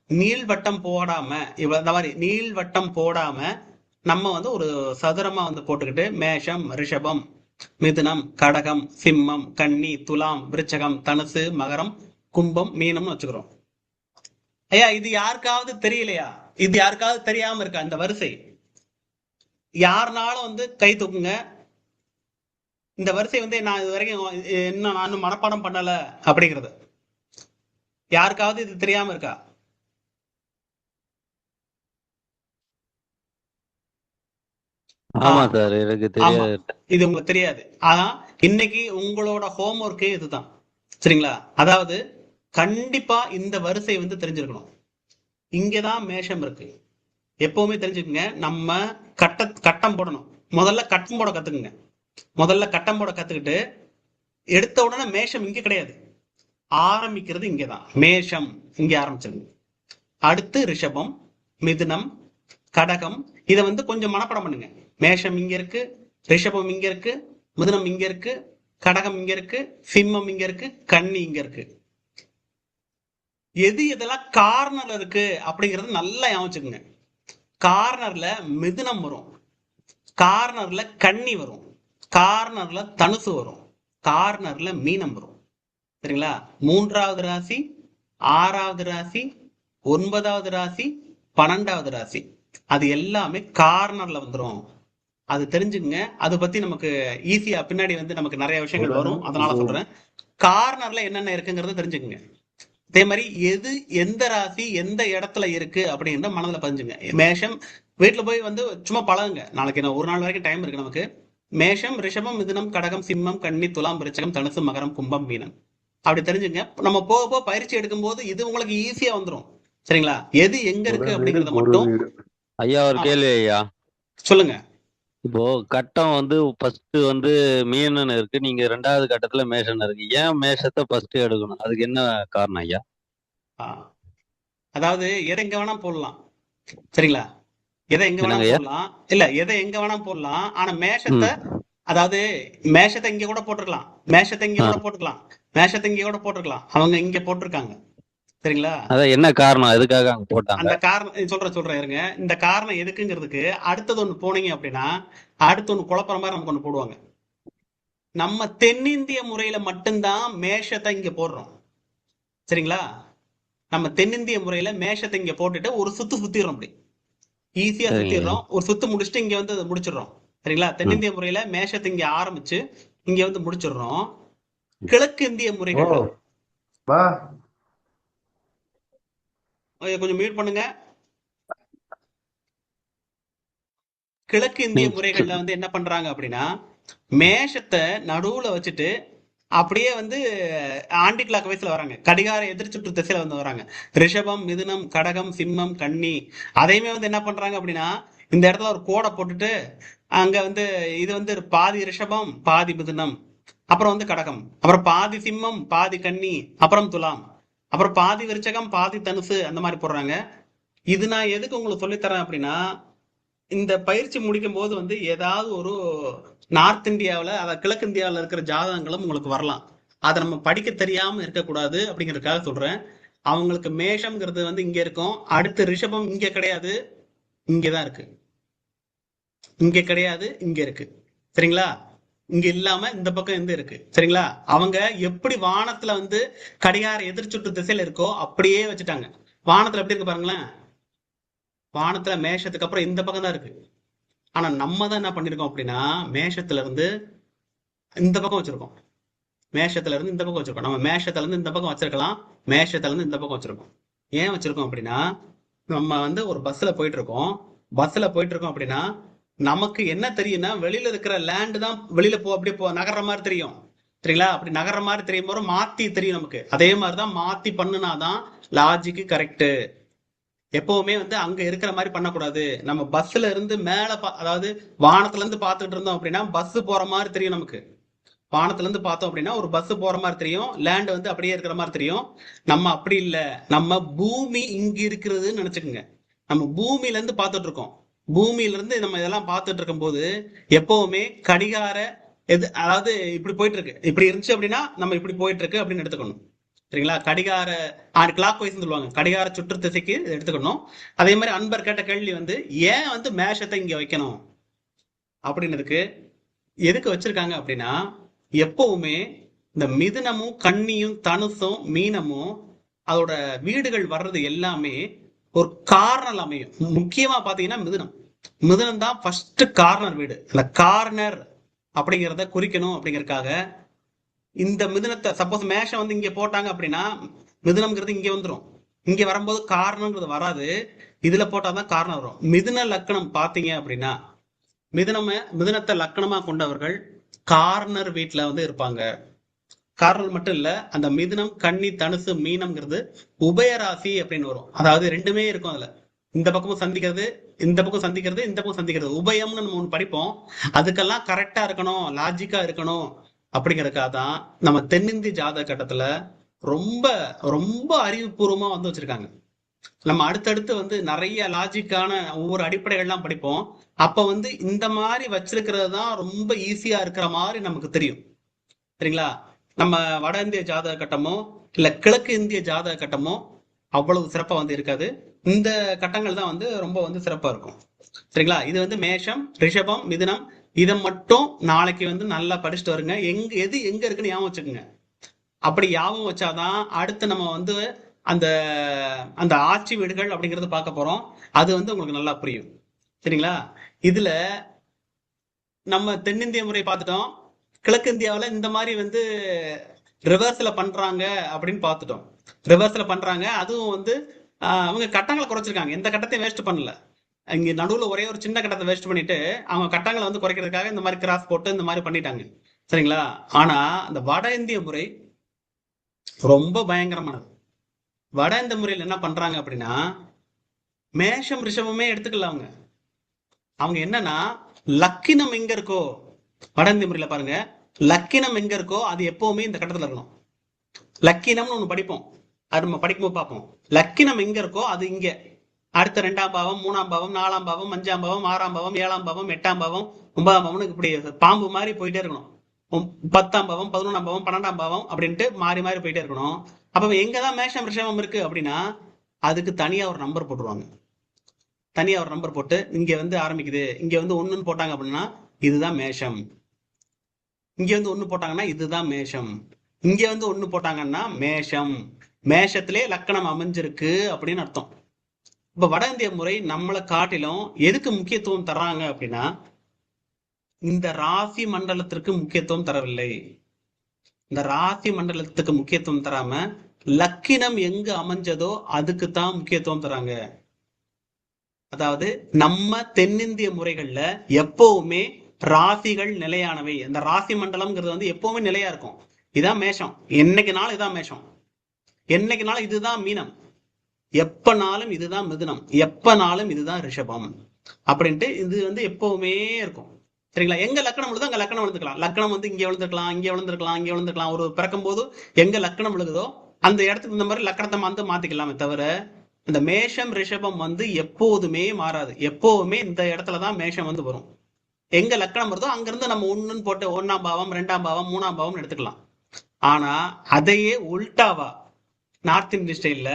நீள்வட்டம் போடாம இந்த மாதிரி நீள்வட்டம் போடாம நம்ம வந்து ஒரு சதுரமா வந்து போட்டுக்கிட்டு மேஷம், ரிஷபம், மிதுனம், கடகம், சிம்மம், கன்னி, துலாம், விருச்சகம், தனுசு, மகரம், கும்பம், மீனம்னு வச்சுக்கிறோம். ஐயா இது யாருக்காவது தெரியலையா? இது யாருக்காவது தெரியாம இருக்கா இந்த வரிசை? யாருனாலும் வந்து கை தூக்குங்க. இந்த வரிசை வந்து நான் இது வரைக்கும் இன்னும் நான் மனப்பாடம் பண்ணல அப்படிங்கிறது யாருக்காவது இது தெரியாம இருக்கா? ஆமா சார், எனக்கு ஆமா, தெரியாது. இது உங்களுக்கு தெரியாது. ஆனா இன்னைக்கு உங்களோட ஹோம்ஒர்க்கே இதுதான். சரிங்களா? அதாவது கண்டிப்பா இந்த வரிசை வந்து தெரிஞ்சிருக்கணும். இங்கதான் மேஷம் இருக்கு. எப்பவுமே தெரிஞ்சுக்குங்க, நம்ம கட்டம் போடணும். முதல்ல கட்டம் போட கத்துக்குங்க. முதல்ல கட்டம் போட கத்துக்கிட்டு எடுத்த உடனே மேஷம் இங்க கிடையாது, ஆரம்பிக்கிறது இங்கதான். மேஷம் இங்க ஆரம்பிச்சிருங்க. அடுத்து ரிஷபம், மிதுனம், கடகம். இதை வந்து கொஞ்சம் மனப்படம் பண்ணுங்க. மேஷம் இங்க இருக்கு, ரிஷபம் இங்க இருக்கு, மிதுனம் இங்க இருக்கு, கடகம் இங்க இருக்கு, சிம்மம் இங்க இருக்கு, கன்னி இங்க இருக்கு. எது எதெல்லாம் கார்னர்ல இருக்கு அப்படிங்கறது நல்லா யோசிச்சுக்குங்க. கார்னர்ல மிதுனம் வரும், கார்னர்ல கன்னி வரும், கார்னர்ல தனுசு வரும், கார்னர்ல மீனம் வரும். சரிங்களா? 3வது ராசி, 6வது ராசி, 9வது ராசி, 12வது ராசி, அது எல்லாமே கார்னர்ல வந்துடும். அது தெரிஞ்சுக்குங்க. அதை பத்தி நமக்கு ஈஸியா பின்னாடி வந்து நமக்கு நிறைய விஷயங்கள் வரும். அதனால சொல்றேன், கார்னர்ல என்னென்ன இருக்குங்கிறத தெரிஞ்சுக்குங்க. அதே மாதிரி எது எந்த ராசி எந்த இடத்துல இருக்கு அப்படிங்கிற மனதில் பதிஞ்சுங்க. மேஷம் வீட்டுல போய் வந்து சும்மா பழகுங்க. நாளைக்கு ஒரு நாள் வரைக்கும் டைம் இருக்கு நமக்கு. மேஷம், ரிஷபம், மிதுனம், கடகம், சிம்மம், கன்னி, துலாம், விருச்சகம், தனுசு, மகரம், கும்பம், மீனம். அப்படி தெரிஞ்சுங்க. நம்ம போக போக பயிற்சி எடுக்கும் போது இது உங்களுக்கு ஈஸியா வந்துடும். சரிங்களா? எது எங்க இருக்கு அப்படிங்கறத மட்டும். ஐயா ஒரு கேள்வி ஐயா. சொல்லுங்க. இப்போ கட்டம் வந்து ஃபர்ஸ்ட் வந்து மீனன் இருக்கு, நீங்க 2வது கட்டத்துல மேஷன் இருக்கு. ஏன் மேஷத்தை ஃபர்ஸ்ட் எடுக்கணும்? அதுக்கு என்ன காரணம் ஐயா? அதாவது எதை எங்க வேணா போடலாம். சரிங்களா? எதை எங்க வேணா போடலாம். இல்ல, எதை எங்க வேணா போடலாம். ஆனா மேஷத்தை, அதாவது மேஷத்தை இங்க கூட போட்டிருக்கலாம், மேஷத்தை இங்க கூட போட்டுக்கலாம், மேஷத்தை இங்க கூட போட்டிருக்கலாம். அவங்க இங்க போட்டிருக்காங்க. சரிங்களா? அதான் என்ன காரணம், எதுக்காக அங்க போட்டாங்க? அந்த காரணம் சொல்றேன் இருங்க. இந்த காரணம் எதுக்குங்கிறதுக்கு அடுத்தது ஒண்ணு போனீங்க அப்படின்னா அடுத்து ஒண்ணு குழப்பற மாதிரி நமக்கு ஒண்ணு போடுவாங்க. நம்ம தென்னிந்திய முறையில மட்டும்தான் மேஷத்தை இங்க போடுறோம். சரிங்களா? நம்ம தென்னிந்திய முறையில மேஷத்தை இங்க போட்டுட்டு ஒரு சுத்திடுறோம். அப்படி ஈஸியா சுத்திடுறோம். ஒரு சுத்து முடிச்சுட்டு இங்க வந்து முடிச்சிடுறோம். சரிங்களா? தென்னிந்திய முறையில மேஷத்தை இங்க ஆரம்பிச்சு இங்க வந்து முடிச்சிடுறோம். கிழக்கு இந்திய முறைகள் கொஞ்சம் மியூட் பண்ணுங்க. கிழக்கு இந்திய முறைகள்ல வந்து என்ன பண்றாங்க அப்படின்னா மேஷத்தை நடுவுல வச்சுட்டு அப்படியே வந்து ஆண்டி கிளாக் வயசுல வராங்க. கடிகார எதிர்ச்சுற்று திசையில வந்து வராங்க. ரிஷபம், மிதுனம், கடகம், சிம்மம், கன்னி. அதையுமே வந்து என்ன பண்றாங்க அப்படின்னா இந்த இடத்துல ஒரு கோடை போட்டுட்டு அங்க வந்து இது வந்து பாதி ரிஷபம், பாதி மிதுனம், அப்புறம் வந்து கடகம், அப்புறம் பாதி சிம்மம், பாதி கன்னி, அப்புறம் துலாம், அப்புறம் பாதி விருச்சகம், பாதி தனுசு, அந்த மாதிரி போடுறாங்க. இது நான் எதுக்கு உங்களுக்கு சொல்லித்தரேன் அப்படின்னா இந்த பயிற்சி முடிக்கும் போது வந்து ஏதாவது ஒரு நார்த் இந்தியாவில், அதாவது கிழக்கு இந்தியாவில் இருக்கிற ஜாதகங்களும் உங்களுக்கு வரலாம். அதை நம்ம படிக்க தெரியாம இருக்கக்கூடாது அப்படிங்கிறதுக்காக சொல்றேன். அவங்களுக்கு மேஷம்ங்கிறது வந்து இங்க இருக்கும். அடுத்து ரிஷபம் இங்க கிடையாது, இங்கதான் இருக்கு. இங்க கிடையாது, இங்க இருக்கு. சரிங்களா? இங்க இல்லாம இந்த பக்கம் எந்த இருக்கு. சரிங்களா? அவங்க எப்படி வானத்துல வந்து கடிகார எதிர்ச்சுற்று திசையில இருக்கோ அப்படியே வச்சுட்டாங்க. வானத்துல எப்படி இருக்கு பாருங்களேன். வானத்துல மேஷத்துக்கு அப்புறம் இந்த பக்கம் தான் இருக்கு. ஆனா நம்ம தான் என்ன பண்ணிருக்கோம் அப்படின்னா மேஷத்துல இருந்து இந்த பக்கம் வச்சிருக்கோம், மேஷத்துல இருந்து இந்த பக்கம் வச்சிருக்கோம். நம்ம மேஷத்துல இருந்து இந்த பக்கம் வச்சிருக்கலாம், மேஷத்துல இருந்து இந்த பக்கம் வச்சிருக்கோம். ஏன் வச்சிருக்கோம் அப்படின்னா நம்ம வந்து ஒரு பஸ்ல போயிட்டு இருக்கோம் அப்படின்னா நமக்கு என்ன தெரியும்னா வெளியில இருக்கிற லேண்ட் தான் வெளியில அப்படியே நகர்ற மாதிரி தெரியும். சரிங்களா? அப்படி நகர்ற மாதிரி தெரியும் போது மாத்தி தெரியும் நமக்கு. அதே மாதிரிதான் மாத்தி பண்ணுனாதான் லாஜிக்கு கரெக்ட். எப்பவுமே வந்து அங்க இருக்கிற மாதிரி பண்ணக்கூடாது. நம்ம பஸ்ல இருந்து மேல அதாவது வானத்துல இருந்து பாத்துட்டு இருந்தோம் அப்படின்னா பஸ் போற மாதிரி தெரியும் நமக்கு. வானத்துல இருந்து பார்த்தோம் அப்படின்னா ஒரு பஸ் போற மாதிரி தெரியும், லேண்ட் வந்து அப்படியே இருக்கிற மாதிரி தெரியும். நம்ம அப்படி இல்லை, நம்ம பூமி இங்க இருக்கிறதுன்னு நினைச்சுக்கோங்க. நம்ம பூமியில இருந்து பார்த்துட்டு இருக்கோம். பூமியில இருந்து நம்ம இதெல்லாம் பார்த்துட்டு இருக்கும் போது எப்பவுமே கடிகார அதாவது இப்படி போயிட்டு இருக்கு, இப்படி இருந்துச்சு அப்படின்னா நம்ம இப்படி போயிட்டு இருக்கு அப்படின்னு எடுத்துக்கணும். சரிங்களா? கடிகார கிளாக் வைஸ் சொல்லுவாங்க, கடிகார சுற்று திசைக்கு எடுத்துக்கணும். அதே மாதிரி அன்பர் கேட்ட கேள்வி வந்து ஏன் வந்து மேஷத்தை இங்க வைக்கணும் அப்படின்னு இருக்கு. எதுக்கு வச்சிருக்காங்க அப்படின்னா, எப்பவுமே இந்த மிதுனமும் கன்னியும் தனுசும் மீனமும் அதோட வீடுகள் வர்றது எல்லாமே ஒரு கார்னர் அமையும். முக்கியமா பாத்தீங்கன்னா மிதுனம் தான் ஃபர்ஸ்ட் கார்னர் வீடு. அந்த கார்னர் அப்படிங்கிறத குறிக்கணும் அப்படிங்கறதுக்காக இந்த மிதுனத்தை சப்போஸ் மேஷம் வந்து இங்க போட்டாங்க அப்படின்னா மிதுனம்ங்கிறது இங்க வந்துடும். இங்க வரும்போது காரணங்கிறது வராது, இதுல போட்டாதான் காரணம் வரும். மிதுன லக்கணம் பாத்தீங்க அப்படின்னா மிதுனத்தை லக்கணமா கொண்டவர்கள் கார்னர் வீட்டுல வந்து இருப்பாங்க. கார்னர் மட்டும் இல்ல, அந்த மிதுனம் கன்னி தனுசு மீனம்ங்கிறது உபயராசி அப்படின்னு வரும். அதாவது ரெண்டுமே இருக்கும் அதுல, இந்த பக்கமும் சந்திக்கிறது இந்த பக்கம் சந்திக்கிறது இந்த பக்கம் சந்திக்கிறது, உபயம்னு நம்ம ஒண்ணு படிப்போம். அதுக்கெல்லாம் கரெக்டா இருக்கணும், லாஜிக்கா இருக்கணும் அப்படிங்கறதுக்காக தான் நம்ம தென்னிந்திய ஜாதக கட்டத்துல ரொம்ப ரொம்ப அறிவுபூர்வமா வந்து வச்சிருக்காங்க. நம்ம அடுத்தடுத்து வந்து நிறைய லாஜிக்கான ஒவ்வொரு அடிப்படைகள்லாம் படிப்போம். அப்ப வந்து இந்த மாதிரி வச்சிருக்கிறது தான் ரொம்ப ஈஸியா இருக்கிற மாதிரி நமக்கு தெரியும். சரிங்களா? நம்ம வட இந்திய ஜாதக கட்டமோ இல்ல கிழக்கு இந்திய ஜாதக கட்டமோ அவ்வளவு சிறப்பா வந்து இருக்காது. இந்த கட்டங்கள் தான் வந்து ரொம்ப வந்து சிறப்பா இருக்கும். சரிங்களா? இது வந்து மேஷம், ரிஷபம், மிதுனம், இதை மட்டும் நாளைக்கு வந்து நல்லா படிச்சுட்டு வருங்க. எது எங்க இருக்குன்னு ஞாபகம் வச்சுக்கோங்க. அப்படி ஞாபகம் வச்சாதான் அடுத்து நம்ம வந்து அந்த அந்த ஆட்சி வீடுகள் அப்படிங்கறது பார்க்க போறோம். அது வந்து உங்களுக்கு நல்லா புரியும். சரிங்களா? இதுல நம்ம தென்னிந்திய முறை பார்த்துட்டோம், கிழக்கு இந்தியாவில் இந்த மாதிரி வந்து ரிவர்ஸ்ல பண்றாங்க அப்படின்னு பார்த்துட்டோம். ரிவர்ஸ்ல பண்றாங்க, அதுவும் வந்து அவங்க கட்டங்களை குறைச்சிருக்காங்க, எந்த கட்டத்தையும் வேஸ்ட் பண்ணல. இங்க நடுவுல ஒரே ஒரு சின்ன கட்டத்தை வேஸ்ட் பண்ணிட்டு அவங்க கட்டங்களை வந்து குறைக்கிறதுக்காக இந்த மாதிரி கிராஸ் போட்டு இந்த மாதிரி பண்ணிட்டாங்க. சரிங்களா? ஆனா இந்த வட இந்திய முறை ரொம்ப பயங்கரமானது. வட இந்திய முறையில் என்ன பண்றாங்க அப்படின்னா, மேஷம் ரிஷபமே எடுத்துக்கல. அவங்க என்னன்னா, லக்கினம் எங்க இருக்கோ, வட இந்திய முறையில பாருங்க, லக்கினம் எங்க இருக்கோ அது எப்பவுமே இந்த கட்டத்துல இருக்கணும். லக்கினம்னு ஒண்ணு படிப்போம், அது நம்ம படிக்கும்போது பார்ப்போம். லக்கினம் எங்க இருக்கோ அது இங்க, அடுத்த 2ஆம் பாவம், 3ஆம் பாவம், 4ஆம் பாவம், 5ஆம் பாவம், 6ஆம் பாவம், 7ஆம் பாவம், 8ஆம் பாவம், 9ஆம் பாவம், இப்படி பாம்பு மாதிரி போயிட்டே இருக்கணும். 10ஆம் பாவம், 11ஆம் பாவம், 12ஆம் பாவம் அப்படின்ட்டு மாறி மாறி போயிட்டே இருக்கணும். அப்ப எங்கதான் மேஷம் ரிஷபம் இருக்கு அப்படின்னா அதுக்கு தனியா ஒரு நம்பர் போட்டுருவாங்க. தனியா ஒரு நம்பர் போட்டு இங்க வந்து ஆரம்பிக்குது, இங்க வந்து 1ன்னு போட்டாங்க அப்படின்னா இதுதான் மேஷம், இங்க வந்து 1 போட்டாங்கன்னா இதுதான் மேஷம், இங்க வந்து 1 போட்டாங்கன்னா மேஷம், மேஷத்திலே லக்கணம் அமைஞ்சிருக்கு அப்படின்னு அர்த்தம். இப்ப வட இந்திய முறை நம்மளை காட்டிலும் எதுக்கு முக்கியத்துவம் தர்றாங்க அப்படின்னா, இந்த ராசி மண்டலத்திற்கு முக்கியத்துவம் தரவில்லை. இந்த ராசி மண்டலத்துக்கு முக்கியத்துவம் தராம லக்கினம் எங்க அமைஞ்சதோ அதுக்கு தான் முக்கியத்துவம் தராங்க. அதாவது நம்ம தென்னிந்திய முறைகள்ல எப்பவுமே ராசிகள் நிலையானவை. அந்த ராசி மண்டலம்ங்கிறது வந்து எப்பவுமே நிலையா இருக்கும். இதான் மேஷம், என்னைக்குனாலும் இதான் மேஷம், என்னைக்குனாலும் இதுதான் மீனம், எப்பனாலும் இதுதான் மிதுனம், எப்பனாலும் இதுதான் ரிஷபம் அப்படின்ட்டு இது வந்து எப்பவுமே இருக்கும். சரிங்களா? எங்க லக்கணம் விழுதோ அங்க லக்கணம் விழுந்துக்கலாம். லக்கணம் வந்து இங்க விழுந்துருக்கலாம், இங்க விழுந்துருக்கலாம், இங்க விழுந்துருக்கலாம். ஒரு பிறக்கும் போது எங்க லக்கணம் விழுகுதோ அந்த இடத்துக்கு இந்த மாதிரி லக்கணத்தை வந்து மாத்திக்கலாமே தவிர இந்த மேஷம் ரிஷபம் வந்து எப்போதுமே மாறாது. எப்பவுமே இந்த இடத்துலதான் மேஷம் வந்து வரும். எங்க லக்கணம் வருதோ அங்கிருந்து நம்ம 1ன்னு போட்டு 1ஆம் பாவம், 2ஆம் பாவம், 3ஆம் பாவம் எடுத்துக்கலாம். ஆனா அதையே உல்டாவா நார்த் இந்திய ஸ்டைல்ல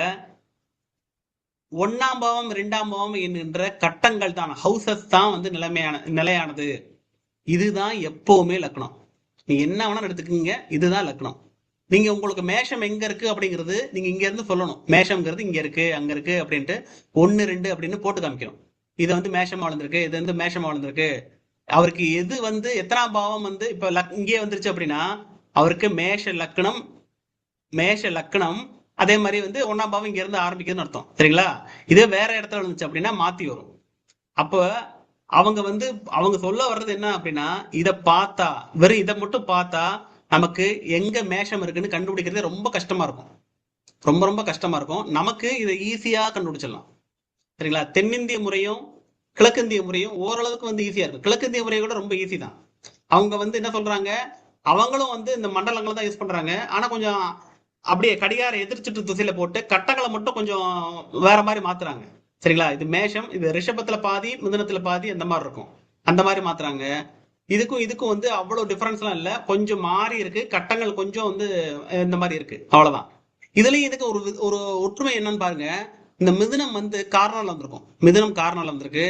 1ஆம் பாவம் 2ஆம் பாவம் என்கின்ற கட்டங்கள் தான், ஹவுசஸ் தான் வந்து நிலையானது. இதுதான் எப்பவுமே லக்னம். நீங்க என்ன வேணா எடுத்துக்கீங்க, இதுதான் லக்னம். நீங்க உங்களுக்கு மேஷம் எங்க இருக்கு அப்படிங்கிறது நீங்க இங்க இருந்து சொல்லணும். மேஷம்ங்கிறது இங்க இருக்கு அங்க இருக்கு அப்படின்ட்டு 1 2 அப்படின்னு போட்டு காமிக்கணும். இது வந்து மேஷமா வளர்ந்துருக்கு, இது வந்து மேஷமா வளர்ந்துருக்கு. அவருக்கு எது வந்து எத்தனாம் பாவம் வந்து இப்ப இங்கே வந்துருச்சு அப்படின்னா அவருக்கு மேஷ லக்னம் அதே மாதிரி வந்து 1ஆம் பாவம் இங்க இருந்து ஆரம்பிக்குதுன்னு அர்த்தம். சரிங்களா? இதே வேற இடத்துல இருந்துச்சு அப்படின்னா மாத்தி வரும். அப்ப அவங்க சொல்ல வர்றது என்ன அப்படின்னா, இதை பார்த்தா, வெறும் இதை மட்டும் பார்த்தா நமக்கு எங்க மேஷம் இருக்குன்னு கண்டுபிடிக்கிறது ரொம்ப கஷ்டமா இருக்கும். ரொம்ப ரொம்ப கஷ்டமா இருக்கும். நமக்கு இதை ஈஸியா கண்டுபிடிச்சிடலாம். சரிங்களா? தென்னிந்திய முறையும் கிழக்கிந்திய முறையும் ஓரளவுக்கு வந்து ஈஸியா இருக்கும். கிழக்கிந்திய முறையை கூட ரொம்ப ஈஸி தான். அவங்க வந்து என்ன சொல்றாங்க, அவங்களும் வந்து இந்த மண்டலங்களை தான் யூஸ் பண்றாங்க. ஆனா கொஞ்சம் அப்படியே கடிகார எதிர்ச்சிட்டு திசையில போட்டு கட்டங்களை மட்டும் கொஞ்சம் வேற மாதிரி மாத்துறாங்க. சரிங்களா? இது மேஷம், இது ரிஷபத்துல பாதி, மிதுனத்துல பாதி, அந்த மாதிரி இருக்கும். அந்த மாதிரி மாத்துறாங்க. இதுக்கும் வந்து அவ்வளவு டிஃபரன்ஸ் எல்லாம் இல்ல, கொஞ்சம் மாறி இருக்கு, கட்டங்கள் கொஞ்சம் வந்து இந்த மாதிரி இருக்கு, அவ்வளவுதான். இதுலயும் இதுக்கு ஒரு ஒற்றுமை என்னன்னு பாருங்க. இந்த மிதுனம் வந்து கார்னர்ல வந்திருக்கும், மிதுனம் கார்னர்ல வந்திருக்கு,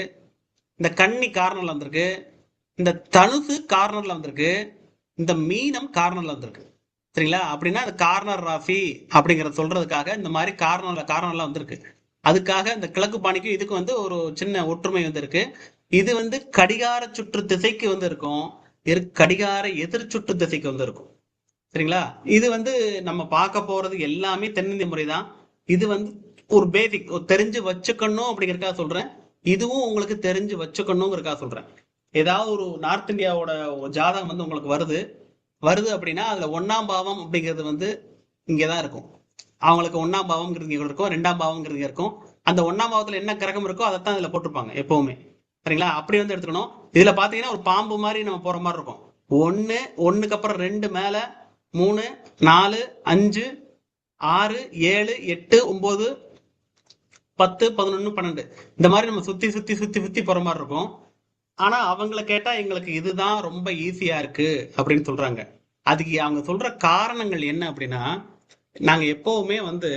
இந்த கன்னி கார்னர்ல வந்திருக்கு, இந்த தனுசு கார்னர்ல வந்திருக்கு, இந்த மீனம் கார்னர்ல வந்திருக்கு. சரிங்களா? அப்படின்னா அது கார்னர் ராசி அப்படிங்கறத சொல்றதுக்காக இந்த மாதிரி கார்னர்ல வந்திருக்கு. அதுக்காக இந்த கிழக்கு பாணிக்கும் இதுக்கு வந்து ஒரு சின்ன ஒற்றுமை வந்து இருக்கு. இது வந்து கடிகார சுற்று திசைக்கு வந்து இருக்கும், கடிகார எதிர் சுற்று திசைக்கு வந்து இருக்கும். சரிங்களா? இது வந்து நம்ம பார்க்க போறது எல்லாமே தென்னிந்திய முறைதான். இது வந்து ஒரு பேசிக் தெரிஞ்சு வச்சுக்கணும் அப்படிங்கறதுக்காக சொல்றேன். இதுவும் உங்களுக்கு தெரிஞ்சு வச்சுக்கணுங்கிறதுக்காக சொல்றேன். ஏதாவது ஒரு நார்த் இந்தியாவோட ஜாதகம் வந்து உங்களுக்கு வருது அப்படின்னா அதுல 1ஆம் பாவம் அப்படிங்கிறது வந்து இங்கதான் இருக்கும். அவங்களுக்கு 1ஆம் பாவம்ங்கிறது இங்க இருக்கும், 2ஆம் பாவம்ங்கிறது இங்க இருக்கும். அந்த 1ஆம் பாவத்துல என்ன கிரகம் இருக்கோ அதைத்தான் இதுல போட்டிருப்பாங்க எப்பவுமே. சரிங்களா? அப்படி வந்து எடுத்துக்கணும். இதுல பாத்தீங்கன்னா ஒரு பாம்பு மாதிரி நம்ம போற மாதிரி இருக்கும். ஒண்ணுக்கு அப்புறம் 2 மேல, 3, 4, 5, 6, 7, 8, 9, 10, 11, 12 இந்த மாதிரி நம்ம சுத்தி சுத்தி சுத்தி சுத்தி போற மாதிரி இருக்கும். ஆனா அவங்கள கேட்டா எங்களுக்கு இதுதான் ரொம்ப ஈஸியா இருக்கு அப்படின்னு சொல்றாங்க. அதுக்கு அவங்க சொல்ற காரணங்கள் என்ன அப்படின்னா, நாங்க எப்பவுமே வந்து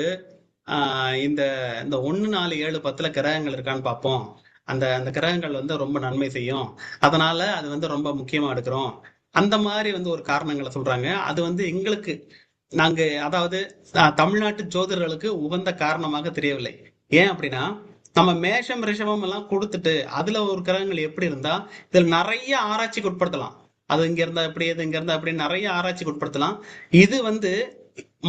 இந்த இந்த 1, 4, 7, 10 கிரகங்கள் இருக்கான்னு பார்ப்போம். அந்த அந்த கிரகங்கள் வந்து ரொம்ப நன்மை செய்யும், அதனால அது வந்து ரொம்ப முக்கியமா எடுக்கிறோம். அந்த மாதிரி வந்து ஒரு காரணங்களை சொல்றாங்க. அது வந்து எங்களுக்கு நாங்க அதாவது தமிழ்நாட்டு ஜோதிடர்களுக்கு உகந்த காரணமாக தெரியவில்லை. ஏன் அப்படின்னா நம்ம மேஷம் ரிஷபம் எல்லாம் கொடுத்துட்டு அதுல ஒரு கிரகங்கள் எப்படி இருந்தா இதுல நிறைய ஆராய்ச்சிக்கு உட்படுத்தலாம். அது இங்க இருந்தா எப்படி, இது இங்க இருந்தா அப்படி நிறைய ஆராய்ச்சிக்கு உட்படுத்தலாம். இது வந்து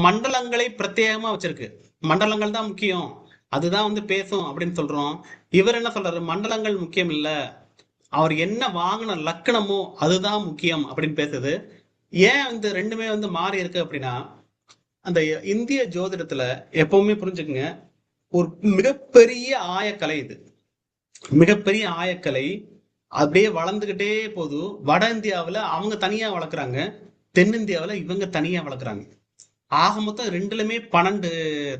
மண்டலங்களை பிரத்யேகமா வச்சிருக்கு. மண்டலங்கள் தான் முக்கியம், அதுதான் வந்து பேசும் அப்படின்னு சொல்றோம். இவர் என்ன சொல்றாரு, மண்டலங்கள் முக்கியம் இல்ல, அவர் என்ன வாங்கின லக்கணமோ அதுதான் முக்கியம் அப்படின்னு பேசுது. ஏன் வந்து ரெண்டுமே வந்து மாறி இருக்கு அப்படின்னா, அந்த இந்திய ஜோதிடத்துல எப்பவுமே புரிஞ்சுக்குங்க, ஒரு மிகப்பெரிய ஆயக்கலை இது. மிகப்பெரிய ஆயக்கலை அப்படியே வளர்ந்துகிட்டே போது. வட இந்தியாவுல அவங்க தனியா வளர்க்குறாங்க, தென்னிந்தியாவுல இவங்க தனியா வளர்க்குறாங்க. ஆக மொத்தம் ரெண்டுலுமே 12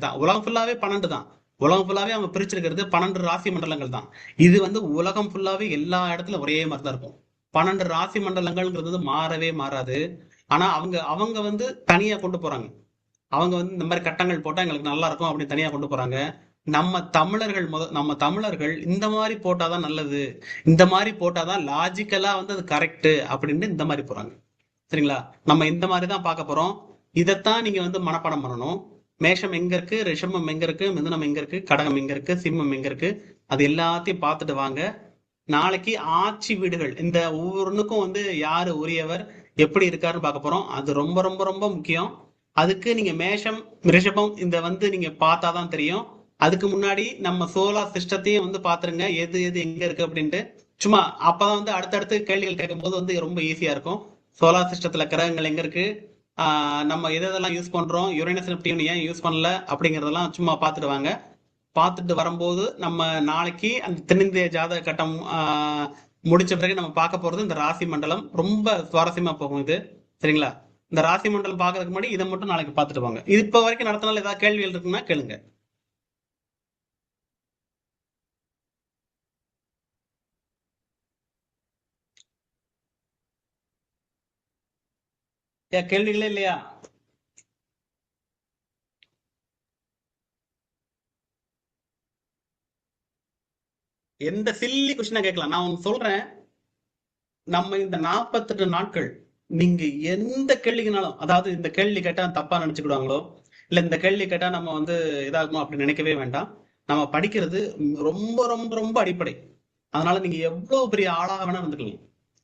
தான். உலகம் ஃபுல்லாவே 12 தான். உலகம் ஃபுல்லாவே அவங்க பிரிச்சிருக்கிறது 12 ராசி மண்டலங்கள் தான். இது வந்து உலகம் ஃபுல்லாவே எல்லா இடத்துல ஒரே மாதிரி தான் இருக்கும். 12 ராசி மண்டலங்கள்ங்கிறது மாறவே மாறாது. ஆனா அவங்க வந்து தனியா கொண்டு போறாங்க. அவங்க வந்து இந்த மாதிரி கட்டங்கள் போட்டா எங்களுக்கு நல்லா இருக்கும் அப்படின்னு தனியா கொண்டு போறாங்க. நம்ம தமிழர்கள் இந்த மாதிரி போட்டாதான் நல்லது, இந்த மாதிரி போட்டாதான் லாஜிக்கலா வந்து அது கரெக்ட் அப்படின்னு இந்த மாதிரி போறாங்க. சரிங்களா? நம்ம இந்த மாதிரி தான் பார்க்க போறோம். இதைத்தான் நீங்க வந்து மனப்பாடம் பண்ணணும். மேஷம் எங்க இருக்கு, ரிஷபம் எங்க இருக்கு, மிதுனம் எங்க இருக்கு, கடகம் எங்க இருக்கு, சிம்மம் எங்க இருக்கு, அது எல்லாத்தையும் பார்த்துட்டு வாங்க. நாளைக்கு ஆட்சி வீடுகள் இந்த ஒவ்வொன்றுக்கும் வந்து யாரு உரியவர் எப்படி இருக்காருன்னு பார்க்க போறோம். அது ரொம்ப ரொம்ப ரொம்ப முக்கியம். அதுக்கு நீங்க மேஷம் ரிஷபம் இந்த வந்து நீங்க பார்த்தாதான் தெரியும். அதுக்கு முன்னாடி நம்ம சோலார் சிஸ்டத்தையும் வந்து பாத்துருங்க, எது எது எங்க இருக்கு அப்படின்ட்டு. சும்மா அப்பதான் வந்து அடுத்தடுத்து கேள்விகள் கேட்கும் போது வந்து ரொம்ப ஈஸியா இருக்கும். சோலார் சிஸ்டத்துல கிரகங்கள் எங்க இருக்கு, நம்ம எதெல்லாம் யூஸ் பண்றோம், யுரேனஸ் நெப்டியூன் ஏன் யூஸ் பண்ணல அப்படிங்கறதெல்லாம் சும்மா பார்த்துட்டு வாங்க. பார்த்துட்டு வரும்போது நம்ம நாளைக்கு அந்த தென்னிந்திய ஜாதக கட்டம் முடிச்ச பிறகு நம்ம பார்க்க போறது இந்த ராசி மண்டலம். ரொம்ப சுவாரஸ்யமா போகும் இது. சரிங்களா? இந்த ராசி மண்டலம் பார்க்கறதுக்கு முன்னாடி இதை மட்டும் நாளைக்கு பார்த்துட்டு வாங்க. இது இப்ப வரைக்கும் நடத்தினால ஏதாவது கேள்விகள் இருக்குன்னா கேளுங்க. கேள்விகளே இல்லையா? எந்த சில்லி கொஸ்டினா கேட்கலாம். நான் உங்களுக்கு சொல்றேன், நம்ம இந்த 48 நாட்கள் நீங்க எந்த கேள்விக்குனாலும், அதாவது இந்த கேள்வி கேட்டா தப்பா நினைச்சுக்கிடுவாங்களோ இல்ல இந்த கேள்வி கேட்டா நம்ம வந்து இதாகுமோ அப்படி நினைக்கவே வேண்டாம். நம்ம படிக்கிறது ரொம்ப ரொம்ப ரொம்ப அடிப்படை. அதனால நீங்க எவ்வளவு பெரிய ஆளாக வேணா இருந்துக்கலாம்,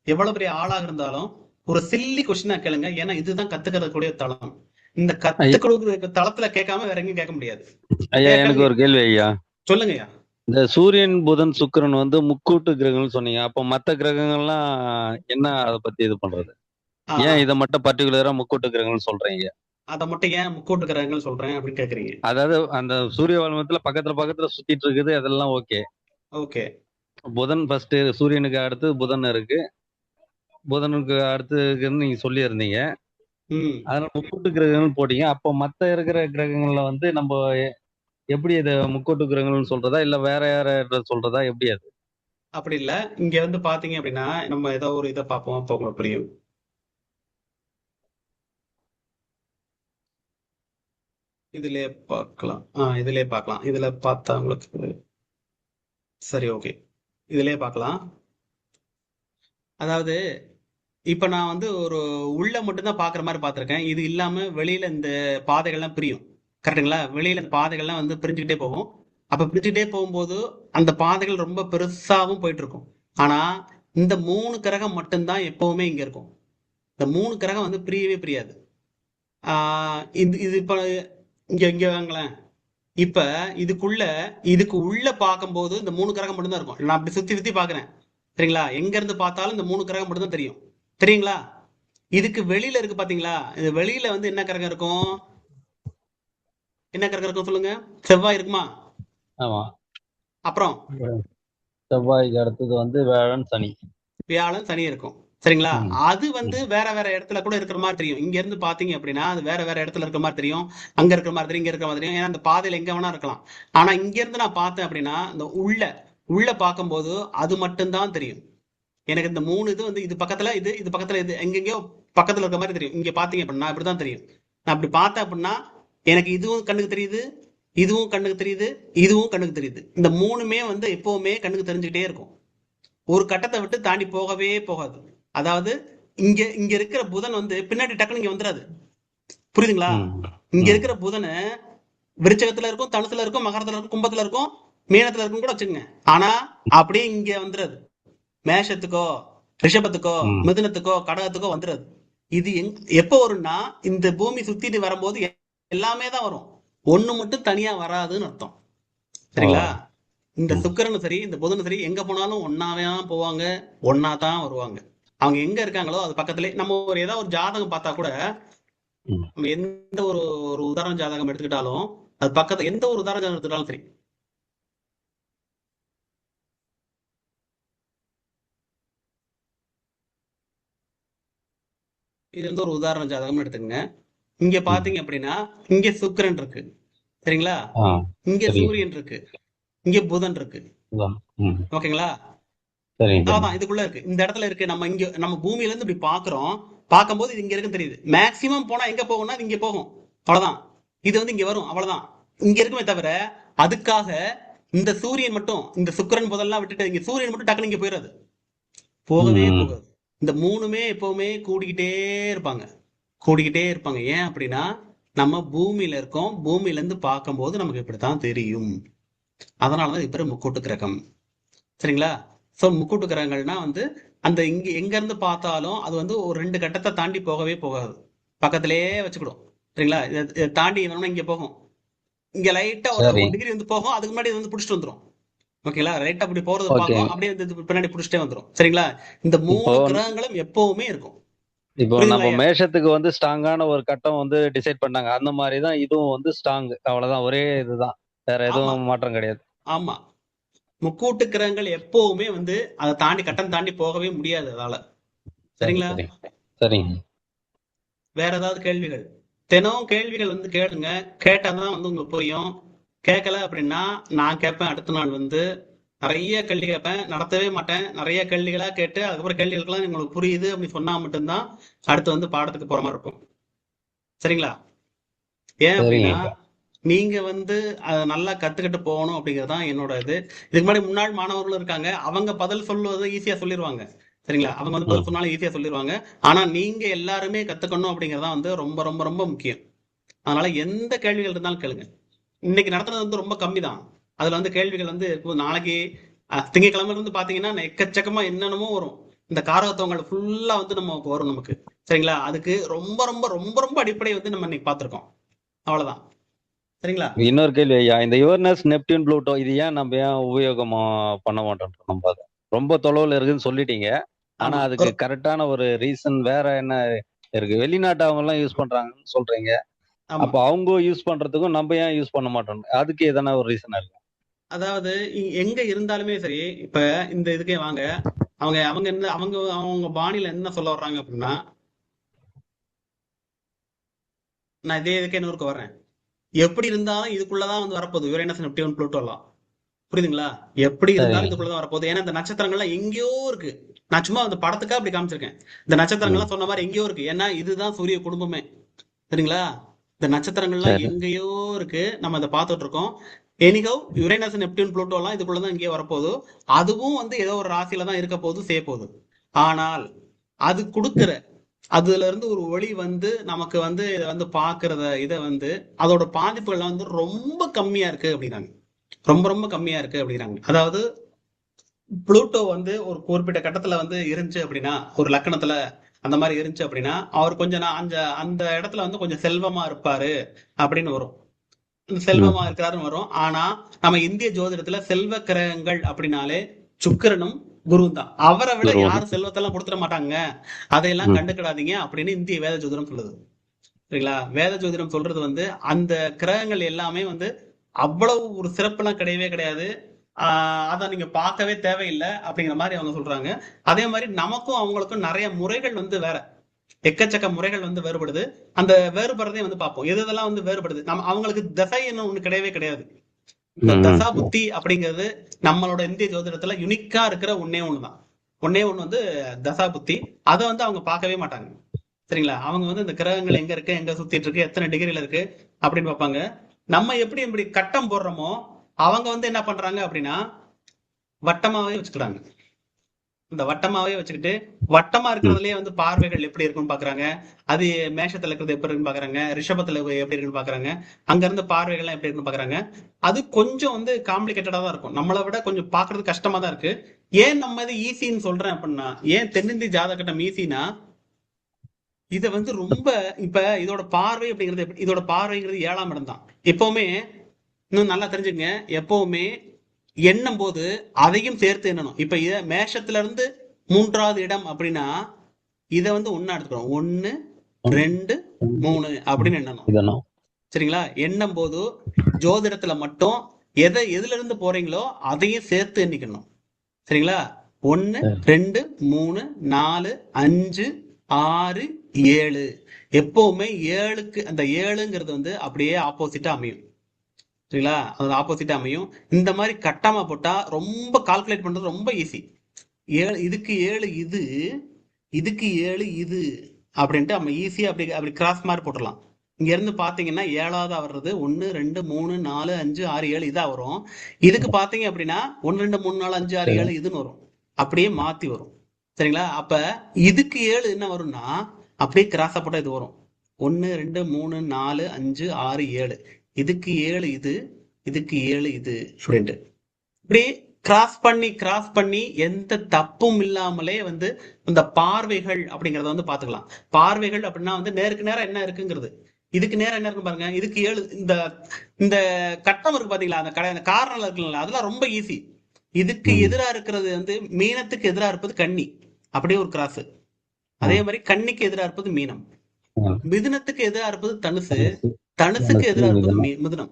எவ்வளவு பெரிய ஆளாக இருந்தாலும் ஒரு சில்லி கொஸ்டினா கேளுங்க. ஏன்னா இதுதான் கத்துக்கிறதுக்கூடிய தளம். இந்த கத்துக்கிற தளத்துல கேட்காம வேற எங்கேயும் கேட்க முடியாது. ஐயா எனக்கு ஒரு கேள்வி ஐயா. சொல்லுங்க ஐயா. இந்த சூரியன் புதன் சுக்கிரன் வந்து முக்கூட்டு கிரகங்கள்னு சொன்னீங்க. அப்ப மத்த கிரகங்கள்லாம் என்ன, அதை பத்தி இது பண்றது? ஏன் இதை மட்டும் பர்டிகுலரா முக்கூட்டு கிரகங்கள்னு சொல்றீங்க? அதை மட்டும் ஏன் முக்கூட்டு கிரகங்கள் சொல்றேன் அப்படின்னு கேக்குறீங்க? அதாவது அந்த சூரிய வளிமத்துல பக்கத்துல சுத்திட்டு இருக்குது, அதெல்லாம் ஓகே. ஓகே. புதன் ஃபர்ஸ்ட், சூரியனுக்கு அடுத்து புதன் இருக்கு, புதனுக்கு அடுத்து நீங்க சொல்லி இருந்தீங்க. அதனால முக்கூட்டு கிரகங்கள் போட்டீங்க. அப்போ மத்த இருக்கிற கிரகங்கள்ல வந்து நம்ம எப்படி இதை முக்கூட்டு கிரகங்கள்னு சொல்றதா இல்ல வேற யார சொல்றதா, எப்படி அது? அப்படி இல்ல, இங்க வந்து பாத்தீங்க அப்படின்னா நம்ம ஏதோ ஒரு இதை பார்ப்போம், அப்போ உங்களுக்கு புரியும். இதுல பார்க்கலாம். இதுல பார்க்கலாம். இதுல பார்த்தா உங்களுக்கு சரி, ஓகே. இதுலயே பார்க்கலாம். அதாவது இப்ப நான் வந்து ஒரு உள்ள மட்டும்தான் பாக்குற மாதிரி பார்த்திருக்கேன். இது இல்லாம வெளியில இந்த பாதைகள்லாம் பிரியும். கரெக்ட்டுங்களா? வெளியில இந்த பாதைகள்லாம் வந்து பிரிஞ்சுக்கிட்டே போகும். அப்ப பிரிஞ்சுக்கிட்டே போகும்போது அந்த பாதைகள் ரொம்ப பெருசாவும் போயிட்டு இருக்கும். ஆனா இந்த 3 கிரகம் மட்டும்தான் எப்பவுமே இங்க இருக்கும். இந்த 3 கிரகம் வந்து பிரியவே பிரியாது. இது இது இப்ப இங்க இங்க வாங்களேன். இப்ப இதுக்கு உள்ள பார்க்கும்போது இந்த 3 கிரகம் மட்டும்தான் இருக்கும். நான் அப்படி சுத்தி சுத்தி பாக்குறேன். சரிங்களா? எங்க இருந்து பார்த்தாலும் இந்த 3 கிரகம் மட்டும்தான் தெரியும். தெரியுங்களா? இதுக்கு வெளியில இருக்கு பாத்தீங்களா? இது வெளியில வந்து என்ன கிரகம் இருக்கும்? என்ன கிரகம் இருக்கும் சொல்லுங்க? செவ்வாய் இருக்குமா? ஆமா. அப்புறம் செவ்வாய்க்கு அடுத்தது வந்து வியாழன், சனி. வியாழன், சனி இருக்கும். சரிங்களா? ம். அது வந்து வேற வேற இடத்துல கூட இருக்கிற மாதிரி தெரியும். இங்க இருந்து பாத்தீங்க அப்படின்னா அது வேற வேற இடத்துல இருக்கிற மாதிரி தெரியும். அங்க இருக்கிற மாதிரி தெரியும், இங்க இருக்கிற மாதிரி தெரியும். ஏன்னா அந்த பாதையில எங்க வேணா இருக்கலாம். ஆனா இங்க இருந்து நான் பார்த்தேன் அப்படின்னா இந்த உள்ள பார்க்கும்போது அது மட்டும்தான் தெரியும். எனக்கு இந்த 3 இது வந்து இது பக்கத்துல இது பக்கத்துல இது எங்கெங்கயோ பக்கத்துல இருக்க மாதிரி தெரியும். இங்க பாத்தீங்க அப்படின்னா இப்படிதான் தெரியும். நான் அப்படி பார்த்தேன் அப்படின்னா எனக்கு இதுவும் கண்ணுக்கு தெரியுது, இதுவும் கண்ணுக்கு தெரியுது, இதுவும் கண்ணுக்கு தெரியுது. இந்த 3மே வந்து எப்பவுமே கண்ணுக்கு தெரிஞ்சுக்கிட்டே இருக்கும். ஒரு கட்டத்தை விட்டு தாண்டி போகவே போகாது. அதாவது இங்க இருக்கிற புதன் வந்து பின்னாடி டக்குனு இங்க வந்துடாது. புரியுதுங்களா? ம். இங்க ம். இருக்கிற புதனை விருச்சகத்துல இருக்கும், தனுசுல இருக்கும், மகரத்துல இருக்கும், கும்பத்துல இருக்கும், மீனத்துல இருக்கும் கூட வச்சுக்கோங்க. ஆனா அப்படியே இங்க வந்துடாது. மேஷத்துக்கோ ரிஷபத்துக்கோ ம். மிதுனத்துக்கோ கடகத்துக்கோ வந்துடாது. இது எப்போ வரும்னா இந்த பூமி சுத்திட்டு வரும்போது எல்லாமே தான் வரும். ஒண்ணு மட்டும் தனியா வராதுன்னு அர்த்தம். ஓ. சரிங்களா? இந்த ம். சுக்கிரனும் சரி இந்த புதனும் சரி எங்க போனாலும் ஒன்னாவே தான் போவாங்க, ஒன்னா தான் வருவாங்க. அவங்க எங்க இருக்காங்களோ அது பக்கத்துலயே நம்ம ஏதாவது ஒரு ஜாதகம் பார்த்தா கூட ம். நம்ம எந்த ஒரு ஒரு உதாரண ஜாதகம் எடுத்துக்கிட்டாலும் அது பக்கத்துல எந்த ஒரு உதாரண ஜாதகம் எடுத்துக்கிட்டாலும் சரி இது வந்து ஒரு உதாரண ஜாதகம் எடுத்துக்கங்க. இங்க ம். பாத்தீங்க அப்படின்னா இங்க சுக்கிரன் இருக்கு. சரிங்களா? ஆ. இங்க சரிங்க. சூரியன் இருக்கு, இங்க புதன் இருக்கு. இதான். ம். ஓகேங்களா? சரிங்க, சரிங்க. அதான் இதுக்குள்ள இருக்கு, இந்த இடத்துல இருக்கு. நம்ம பூமியில இருந்து இப்படி பாக்குறோம். பார்க்கும்போது இது இங்க இருக்குன்னு தெரியுது. மேக்சிமம் போனா எங்க போகும்னா இது இங்க போகும். அவ்வளவுதான். இது வந்து இங்க வரும். அவ்வளவுதான். இங்க இருக்குமே தவிர அதுக்காக இந்த சூரியன் மட்டும் இந்த சுக்கிரன் புதன்லாம் விட்டுட்டு இங்க சூரியன் மட்டும் டக்குனு இங்க போயிடாது. போகவே ம். போகாது. இந்த 3மே எப்பவுமே கூடிக்கிட்டே இருப்பாங்க. கூடிக்கிட்டே இருப்பாங்க. ஏன் அப்படின்னா நம்ம பூமியில இருக்கோம். பூமியில இருந்து பார்க்கும்போது நமக்கு இப்படித்தான் தெரியும். அதனாலதான் இது பேரு முக்கூட்டு கிரகம். சரிங்களா? சோ முக்கூட்டு கிரகங்கள்னா வந்து அந்த எங்க இருந்து பார்த்தாலும் அது வந்து ஒரு 2 கட்டத்தை தாண்டி போகவே போகாது. பக்கத்திலேயே வச்சுக்கிடும். சரிங்களா? இதை தாண்டி வேணும்னா இங்க போகும். இங்க லைட்டா ஒரு சரி. 1 டிகிரி வந்து போகும். அதுக்கு முன்னாடி இது வந்து புடிச்சிட்டு வந்துரும். ஓகேங்களா? லைட்டா அப்படி போறது ஓகே. பார்க்கும். அப்படியே வந்து பின்னாடி புடிச்சிட்டே வந்துரும். சரிங்களா? இந்த இப்போ 3 கிரகங்களும் எப்பவுமே இருக்கும். இப்போ புரியுதுங்களா நம்ம ஐயா? மேஷத்துக்கு வந்து ஸ்ட்ராங்கான ஒரு கட்டம் வந்து டிசைட் பண்ணாங்க. அந்த மாதிரி தான் இதுவும் வந்து ஸ்ட்ராங். அவ்வளவுதான். ஒரே இதுதான். வேற ஆமா, எதுவும் மாற்றம் கிடையாது. ஆமா. முக்கூட்டு கிரகங்கள் எப்பவுமே வந்து அதை தாண்டி கட்டம் தாண்டி போகவே முடியாது அதால. சரி, சரிங்களா? சரி. சரிங்க. வேற ஏதாவது கேள்விகள்? தினம் கேள்விகள் வந்து கேளுங்க. கேட்டாதான் வந்து உங்களுக்கு புரியும். கேட்கல அப்படின்னா நான் கேட்பேன். அடுத்த நாள் வந்து நிறைய கேள்வி கேட்பேன். நடத்தவே மாட்டேன். நிறைய கேள்விகளா கேட்டு அதுக்கப்புறம் கேள்விகளுக்கெல்லாம் உங்களுக்கு புரியுது அப்படின்னு சொன்னா மட்டும்தான் அடுத்து வந்து பாடத்துக்கு போற மாதிரி இருக்கும். சரிங்களா? ஏன் சரிங்க. அப்படின்னா நீங்க வந்து அதை நல்லா கத்துக்கிட்டு போகணும் அப்படிங்கிறது தான் என்னோட இது. இதுக்கு முன்னாடி முன்னாள் மாணவர்களும் இருக்காங்க. அவங்க பதில் சொல்லுவது ஈஸியா சொல்லிடுவாங்க. சரிங்களா? அவங்க வந்து பதில் ம். சொன்னாலும் ஈஸியா சொல்லிடுவாங்க. ஆனா நீங்க எல்லாருமே கத்துக்கணும் அப்படிங்கிறது தான் வந்து ரொம்ப ரொம்ப ரொம்ப முக்கியம். அதனால எந்த கேள்விகள் இருந்தாலும் கேளுங்க. இன்னைக்கு நடத்துறது வந்து ரொம்ப கம்மி தான். அதுல வந்து கேள்விகள் வந்து இப்போ நாளைக்கு திங்கட்கிழமை இருந்து பாத்தீங்கன்னா எக்கச்சக்கமா என்னென்னமோ வரும். இந்த காரகத்துவங்கள் ஃபுல்லா வந்து நமக்கு வரும் நமக்கு. சரிங்களா? அதுக்கு ரொம்ப ரொம்ப ரொம்ப ரொம்ப அடிப்படை வந்து நம்ம இன்னைக்கு பார்த்திருக்கோம். அவ்வளவுதான். சரிங்களா? இன்னொரு கேள்வி ஐயா. இந்த யுவர்னஸ், நெப்டியூன், ப்ளூட்டோ இது ஏன் உபயோகமா பண்ண மாட்டோம் நம்ம அதை? ரொம்ப தொலைவில் இருக்குன்னு சொல்லிட்டீங்க. ஆனா ஆமா. அதுக்கு கரெக்டான ஒரு ரீசன் வேற என்ன இருக்கு? வெளிநாட்டு அவங்க எல்லாம் யூஸ் பண்றாங்கன்னு சொல்றீங்க. ஆமா. அப்ப அவங்க யூஸ் பண்றதுக்கும் நம்ம ஏன் யூஸ் பண்ண மாட்டோம்? அதுக்கு எதனா ஒரு ரீசன் இருக்கு? அதாவது எங்க இருந்தாலுமே சரி, இப்ப இந்த இதுக்கே வாங்க. அவங்க அவங்க என்ன அவங்க பாணியில என்ன சொல்ல வர்றாங்க அப்படின்னா, நான் இதே இதுக்கே நூறுக்கு வர்றேன். எப்படி இருந்தாலும் இதுக்குள்ளதான் வந்து வரப்போகுது. யுரேனஸ், நெப்டியூன், புளூட்டோ எல்லாம். புரியுதுங்களா? எப்படி இருந்தாலும் சரிங்க. இதுக்குள்ளதான் வரப்போகுது. ஏன்னா இந்த நட்சத்திரங்கள்லாம் எங்கேயோ இருக்கு. நான் சும்மா அந்த படத்துக்காக அப்படி காமிச்சிருக்கேன். இந்த ம். நட்சத்திரங்கள்லாம் சொன்ன மாதிரி எங்கேயோ இருக்கு. ஏன்னா இதுதான் சூரிய குடும்பமே. சரிங்களா? இந்த நட்சத்திரங்கள்லாம் சரி. எங்கேயோ இருக்கு. நம்ம அதை பார்த்துட்டு இருக்கோம். எனிகவ் யுரேனஸ், நெப்டியூன், புளூட்டோ எல்லாம் இதுக்குள்ளதான் இங்கேயே வரப்போகுது. அதுவும் வந்து ஏதோ ஒரு ராசியில தான் இருக்க போகுது, செய்ய போகுது. ஆனால் அது கொடுக்கிற அதுல இருந்து ஒரு ஒளி வந்து நமக்கு வந்து இதை வந்து பாக்குறத இதை வந்து அதோட பாதிப்புகள் வந்து ரொம்ப கம்மியா இருக்கு அப்படிங்கிறாங்க. ரொம்ப ரொம்ப கம்மியா இருக்கு அப்படிங்கிறாங்க. அதாவது புளூட்டோ வந்து ஒரு குறிப்பிட்ட கட்டத்துல வந்து இருந்துச்சு அப்படின்னா, ஒரு லக்கணத்துல அந்த மாதிரி இருந்துச்சு அப்படின்னா, அவர் கொஞ்சம் அந்த அந்த இடத்துல வந்து கொஞ்சம் செல்வமா இருப்பாரு அப்படின்னு வரும். செல்வமா இருக்கிறாருன்னு வரும். ஆனா நம்ம இந்திய ஜோதிடத்துல செல்வ கிரகங்கள் அப்படின்னாலே சுக்கிரனும் குருவும் தான். அவரை விட யாரும் செல்வத்தெல்லாம் கொடுத்துட மாட்டாங்க, அதையெல்லாம் கண்டுக்கிடாதீங்க அப்படின்னு இந்திய வேத ஜோதிடம் சொல்லுது. சரிங்களா? வேத ஜோதிடம் சொல்றது வந்து அந்த கிரகங்கள் எல்லாமே வந்து அவ்வளவு ஒரு சிறப்புலாம் கிடையவே கிடையாது. அதை நீங்க பார்க்கவே தேவையில்லை அப்படிங்கிற மாதிரி அவங்க சொல்றாங்க. அதே மாதிரி நமக்கும் அவங்களுக்கும் நிறைய முறைகள் வந்து வேற, எக்கச்சக்க முறைகள் வந்து வேறுபடுது. அந்த வேறுபடுறதையும் வந்து பார்ப்போம். எது இதெல்லாம் வந்து வேறுபடுது. நம்ம அவங்களுக்கு தசை என்ன ஒண்ணு கிடையவே கிடையாது. இந்த தசா புத்தி அப்படிங்கிறது நம்மளோட இந்திய ஜோதிடத்துல யுனிக்கா இருக்கிற ஒன்னே ஒண்ணுதான். ஒன்னே ஒண்ணு வந்து தசா புத்தி. அதை வந்து அவங்க பார்க்கவே மாட்டாங்க. சரிங்களா? அவங்க வந்து இந்த கிரகங்கள் எங்க இருக்கு, எங்க சுத்திட்டு இருக்கு, எத்தனை டிகிரில இருக்கு அப்படின்னு பார்ப்பாங்க. நம்ம எப்படி கட்டம் போடுறோமோ அவங்க வந்து என்ன பண்றாங்க அப்படின்னா வட்டமாவே வச்சுக்கிறாங்க. இந்த வட்டமாவே வச்சுக்கிட்டு வட்டமா இருக்கிறதுலயே வந்து பார்வைகள் எப்படி இருக்குன்னு பாக்குறாங்க. அது மேஷத்துல இருக்கிறது எப்படி இருக்குன்னு பாக்குறாங்க, ரிஷபத்துல எப்படி இருக்குன்னு பாக்குறாங்க, அங்க இருந்து பார்வைகள்லாம் எப்படி இருக்குன்னு பாக்குறாங்க. அது கொஞ்சம் வந்து காம்ப்ளிகேட்டடா தான் இருக்கும். நம்மளை விட கொஞ்சம் பாக்குறது கஷ்டமா தான் இருக்கு. ஏன் நம்ம இது ஈஸின்னு சொல்றேன் அப்படின்னா, ஏன் தென்னிந்திய ஜாதகட்டம் ஈஸினா, இதை வந்து ரொம்ப இப்ப இதோட பார்வை அப்படிங்கிறது இதோட பார்வைங்கிறது 7ஆம் இடம் தான். எப்பவுமே இன்னும் நல்லா தெரிஞ்சுங்க, எப்பவுமே எண்ணும் போது அதையும் சேர்த்து எண்ணணும். இப்ப இத மேஷத்துல இருந்து 3வது இடம் அப்படின்னா இதை வந்து ஒன்னா எடுத்துக்கிறோம். 1 2 3 அப்படின்னு எண்ணணும். சரிங்களா? எண்ணும் போது ஜோதிடத்துல மட்டும் எதுல இருந்து போறீங்களோ அதையும் சேர்த்து எண்ணிக்கணும். சரிங்களா? 1 2 3 4 5 6 7. எப்பவுமே 7க்கு அந்த 7ங்கிறது வந்து அப்படியே ஆப்போசிட்டா அமையும். சரிங்களா? அது ஆப்போசிட்டா அமையும். இந்த மாதிரி கட்டமா போட்டா ரொம்ப கால்குலேட் பண்றது ரொம்ப ஈஸி. 7 இதுக்கு 7 இது, இதுக்கு 7 இது அப்படின்ட்டு நம்ம ஈஸியா அப்படி கிராஸ் மாதிரி போட்டுடலாம். இங்க இருந்து பாத்தீங்கன்னா 7ஆவதா வர்றது 1 2 3 4 5 6 7 இதா வரும். இதுக்கு பாத்தீங்க அப்படின்னா 1 2 3 4 5 6 7 இதுன்னு வரும். அப்படியே மாத்தி வரும். சரிங்களா? அப்ப இதுக்கு 7 என்ன வரும்னா அப்படியே கிராஸா போட்டா இது வரும். 1 2 3 4 5 6 7. இதுக்கு 7 இது, இதுக்கு 7 இது அப்படின்ட்டு இப்படி கிராஸ் பண்ணி எந்த தப்பும் இல்லாமலே வந்து இந்த பார்வைகள் அப்படிங்கறத வந்து பாத்துக்கலாம். பார்வைகள் அப்படின்னா வந்து நேருக்கு நேரம் என்ன இருக்குங்கிறது. இதுக்கு நேரம் என்ன இருக்கு பாருங்க. இதுக்கு 7 இந்த கட்டம் இருக்கு பாத்தீங்களா, அந்த காரணம் இருக்குல்ல, அதெல்லாம் ரொம்ப ஈஸி. இதுக்கு எதிரா இருக்கிறது வந்து மீனத்துக்கு எதிரா இருப்பது கன்னி, அப்படியே ஒரு கிராஸ். அதே மாதிரி கன்னிக்கு எதிரா இருப்பது மீனம், மிதுனத்துக்கு எதிரா இருப்பது தனுசு, தனுசுக்கு எதிரா இருப்பது மிதுனம்.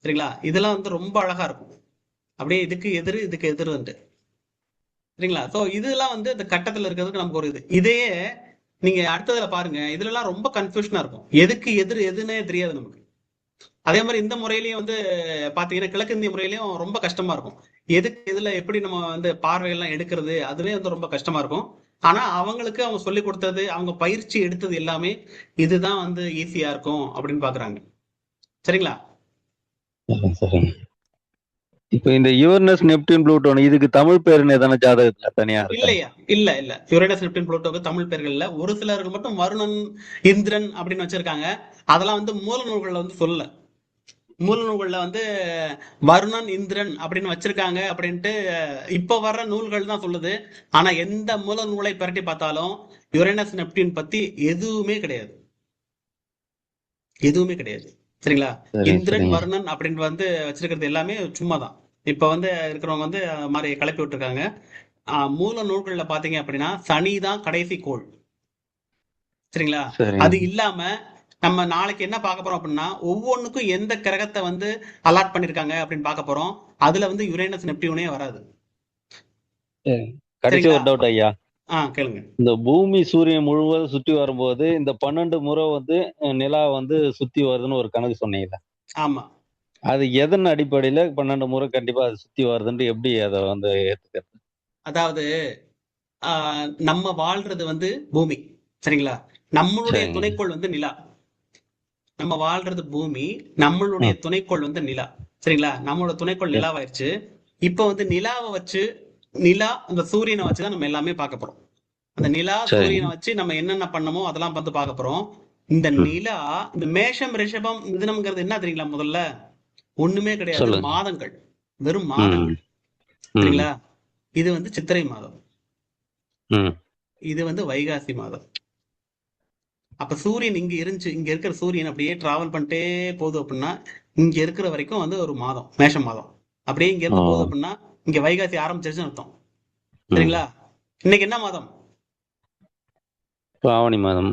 சரிங்களா? இதெல்லாம் வந்து ரொம்ப அழகா இருக்கும். அப்படியே இதுக்கு எதிர் இதுக்கு எதிர்ன்ட்டு. சரிங்களா? சோ இதெல்லாம் வந்து இந்த கட்டத்துல இருக்கிறதுக்கு நமக்கு ஒரு இதையே நீங்க அடுத்ததுல பாருங்க. இதுல எல்லாம் ரொம்ப கன்ஃபியூஷனா இருக்கும். எதுக்கு எதிர் எதுன்னே தெரியாது நமக்கு. அதே மாதிரி இந்த முறையிலயும் வந்து பாத்தீங்கன்னா கிழக்கு இந்திய முறையிலயும் ரொம்ப கஷ்டமா இருக்கும். எதுக்கு எதுல எப்படி நம்ம வந்து பார்வைகள்லாம் எடுக்கிறது, அதுவே வந்து ரொம்ப கஷ்டமா இருக்கும். ஆனா அவங்களுக்கு அவங்க சொல்லி கொடுத்தது, அவங்க பயிற்சி எடுத்தது எல்லாமே இதுதான் வந்து ஈஸியா இருக்கும் அப்படின்னு பாக்குறாங்க. சரிங்களா? இப்ப இந்த யுரேனஸ் நெப்டியூன் புளூட்டோ இதுக்கு தமிழ் பேர் எதனா ஜாதகத்துல தனியா இல்லையா? இல்ல யுரேனஸ் நெப்டியூன் புளூட்டோக்கு தமிழ் பேர்கள் இல்ல. ஒரு சிலர்கள் மட்டும் வருணன் இந்திரன் அப்படின்னு வச்சிருக்காங்க. அதெல்லாம் வந்து மூல நூல்கள்ல வந்து சொல்லல. மூல நூல்கள்ல வந்து வருணன் இந்திரன் அப்படின்னு வச்சிருக்காங்க அப்படின்ட்டு இப்ப வர்ற நூல்கள் தான் சொல்லுது. ஆனா எந்த மூல நூலை பரட்டி பார்த்தாலும் யுரேனஸ் நெப்டியூன் பத்தி எதுவுமே கிடையாது, எதுவுமே கிடையாது. சரிங்களா? இந்திரன் வருணன் அப்படின்னு வந்து வச்சிருக்கிறது எல்லாமே சும்மாதான். இப்ப வந்து இருக்கிறவங்க வந்து மாதிரி கிளப்பி விட்டுருக்காங்க. மூல நூல்கள்ல பாத்தீங்க அப்படின்னா சனி தான் கடைசி கோள். சரிங்களா? அது இல்லாம நம்ம நாளைக்கு என்ன பார்க்க போறோம் அப்படின்னா ஒவ்வொன்றுக்கும் எந்த கிரகத்தை வந்து அலாட் பண்ணிருக்காங்க அப்படின்னு பார்க்க போறோம். அதுல வந்து யுரேனஸ் நெப்டியூனே வராது. கடைசி ஒரு டவுட் ஐயா, கேளுங்க. இந்த பூமி சூரியன் முழுவதும் சுற்றி வரும்போது இந்த 12 முறை வந்து நிலா வந்து சுத்தி வருதுன்னு ஒரு கணக்கு சொன்னீங்க. ஆமா. அது எதன் அடிப்படையில 12 முறை கண்டிப்பா அது சுத்தி வருதுன்னு எப்படி அதை வந்து ஏத்துக்கிறது? அதாவது நம்ம வாழ்றது வந்து பூமி. சரிங்களா? நம்மளுடைய துணைக்கோள் வந்து நிலா. நம்ம வாழ்றது பூமி, நம்மளுடைய துணைக்கோள் வந்து நிலா. சரிங்களா? நம்மளோட துணைக்கோள் நிலாவாயிருச்சு. இப்ப வந்து நிலாவை வச்சு நிலா அந்த சூரியனை வச்சுதான் நம்ம எல்லாமே பார்க்க போறோம். அந்த நிலா சரி. சூரியனை வச்சு நம்ம என்னென்ன பண்ணமோ அதெல்லாம் வந்து பார்க்க போறோம். இந்த ம். நிலா, இந்த மேஷம் ரிஷபம் மிதுனம்ங்கிறது என்ன தெரியுங்களா? முதல்ல ஒண்ணுமே கிடையாது, சொல்லுங்க. மாதங்கள், வெறும் ம். மாதங்கள். ம். சரிங்களா? இது வந்து சித்திரை மாதம், ம். இது வந்து வைகாசி மாதம். அப்ப சூரியன் இங்க இருந்துச்சு, இங்க இருக்கிற சூரியன் அப்படியே டிராவல் பண்ணிட்டே போகுது அப்படின்னா இங்க இருக்கிற வரைக்கும் வந்து ஒரு மாதம் மேஷ மாதம். அப்படியே இங்க ஓ. இருந்து போகுது அப்படின்னா இங்க வைகாசி ஆரம்பிச்சிருச்சுன்னு அர்த்தம். ம். சரிங்களா? இன்னைக்கு என்ன மாதம்? ஆவணி மாதம்.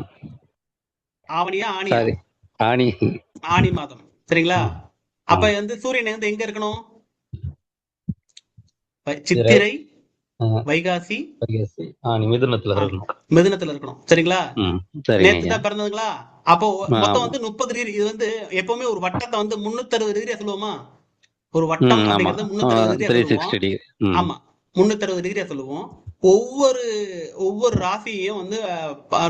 ஆவணியா ஆணியா? சாரி, ஆணி. ஆணி மாதம். சரிங்களா? ம். அப்ப ம். வந்து சூரியன் வந்து எங்க இருக்கணும்? சித்திரை, சித்திரை, ஆ, வைகாசி, வைகாசி, ஆணி, மிதுனத்துல ஆணி, இருக்கணும். மிதுனத்துல இருக்கணும். சரிங்களா? ம். சரிங்க நேத்து ஐயா. தான் பிறந்ததுங்களா? அப்போ மொத்தம் ஆமா. வந்து 30 டிகிரி. இது வந்து எப்பவுமே ஒரு வட்டத்தை வந்து 360 டிகிரியா சொல்லுவோமா? ஒரு ம். வட்டம் ஆமா. அப்படிங்கறது 360 டிகிரியா சொல்லுவோம். 360 டிகிரி. ம். ஆமா, 360 டிகிரியா சொல்லுவோம். ஒவ்வொரு ஒவ்வொரு ராசியையும் வந்து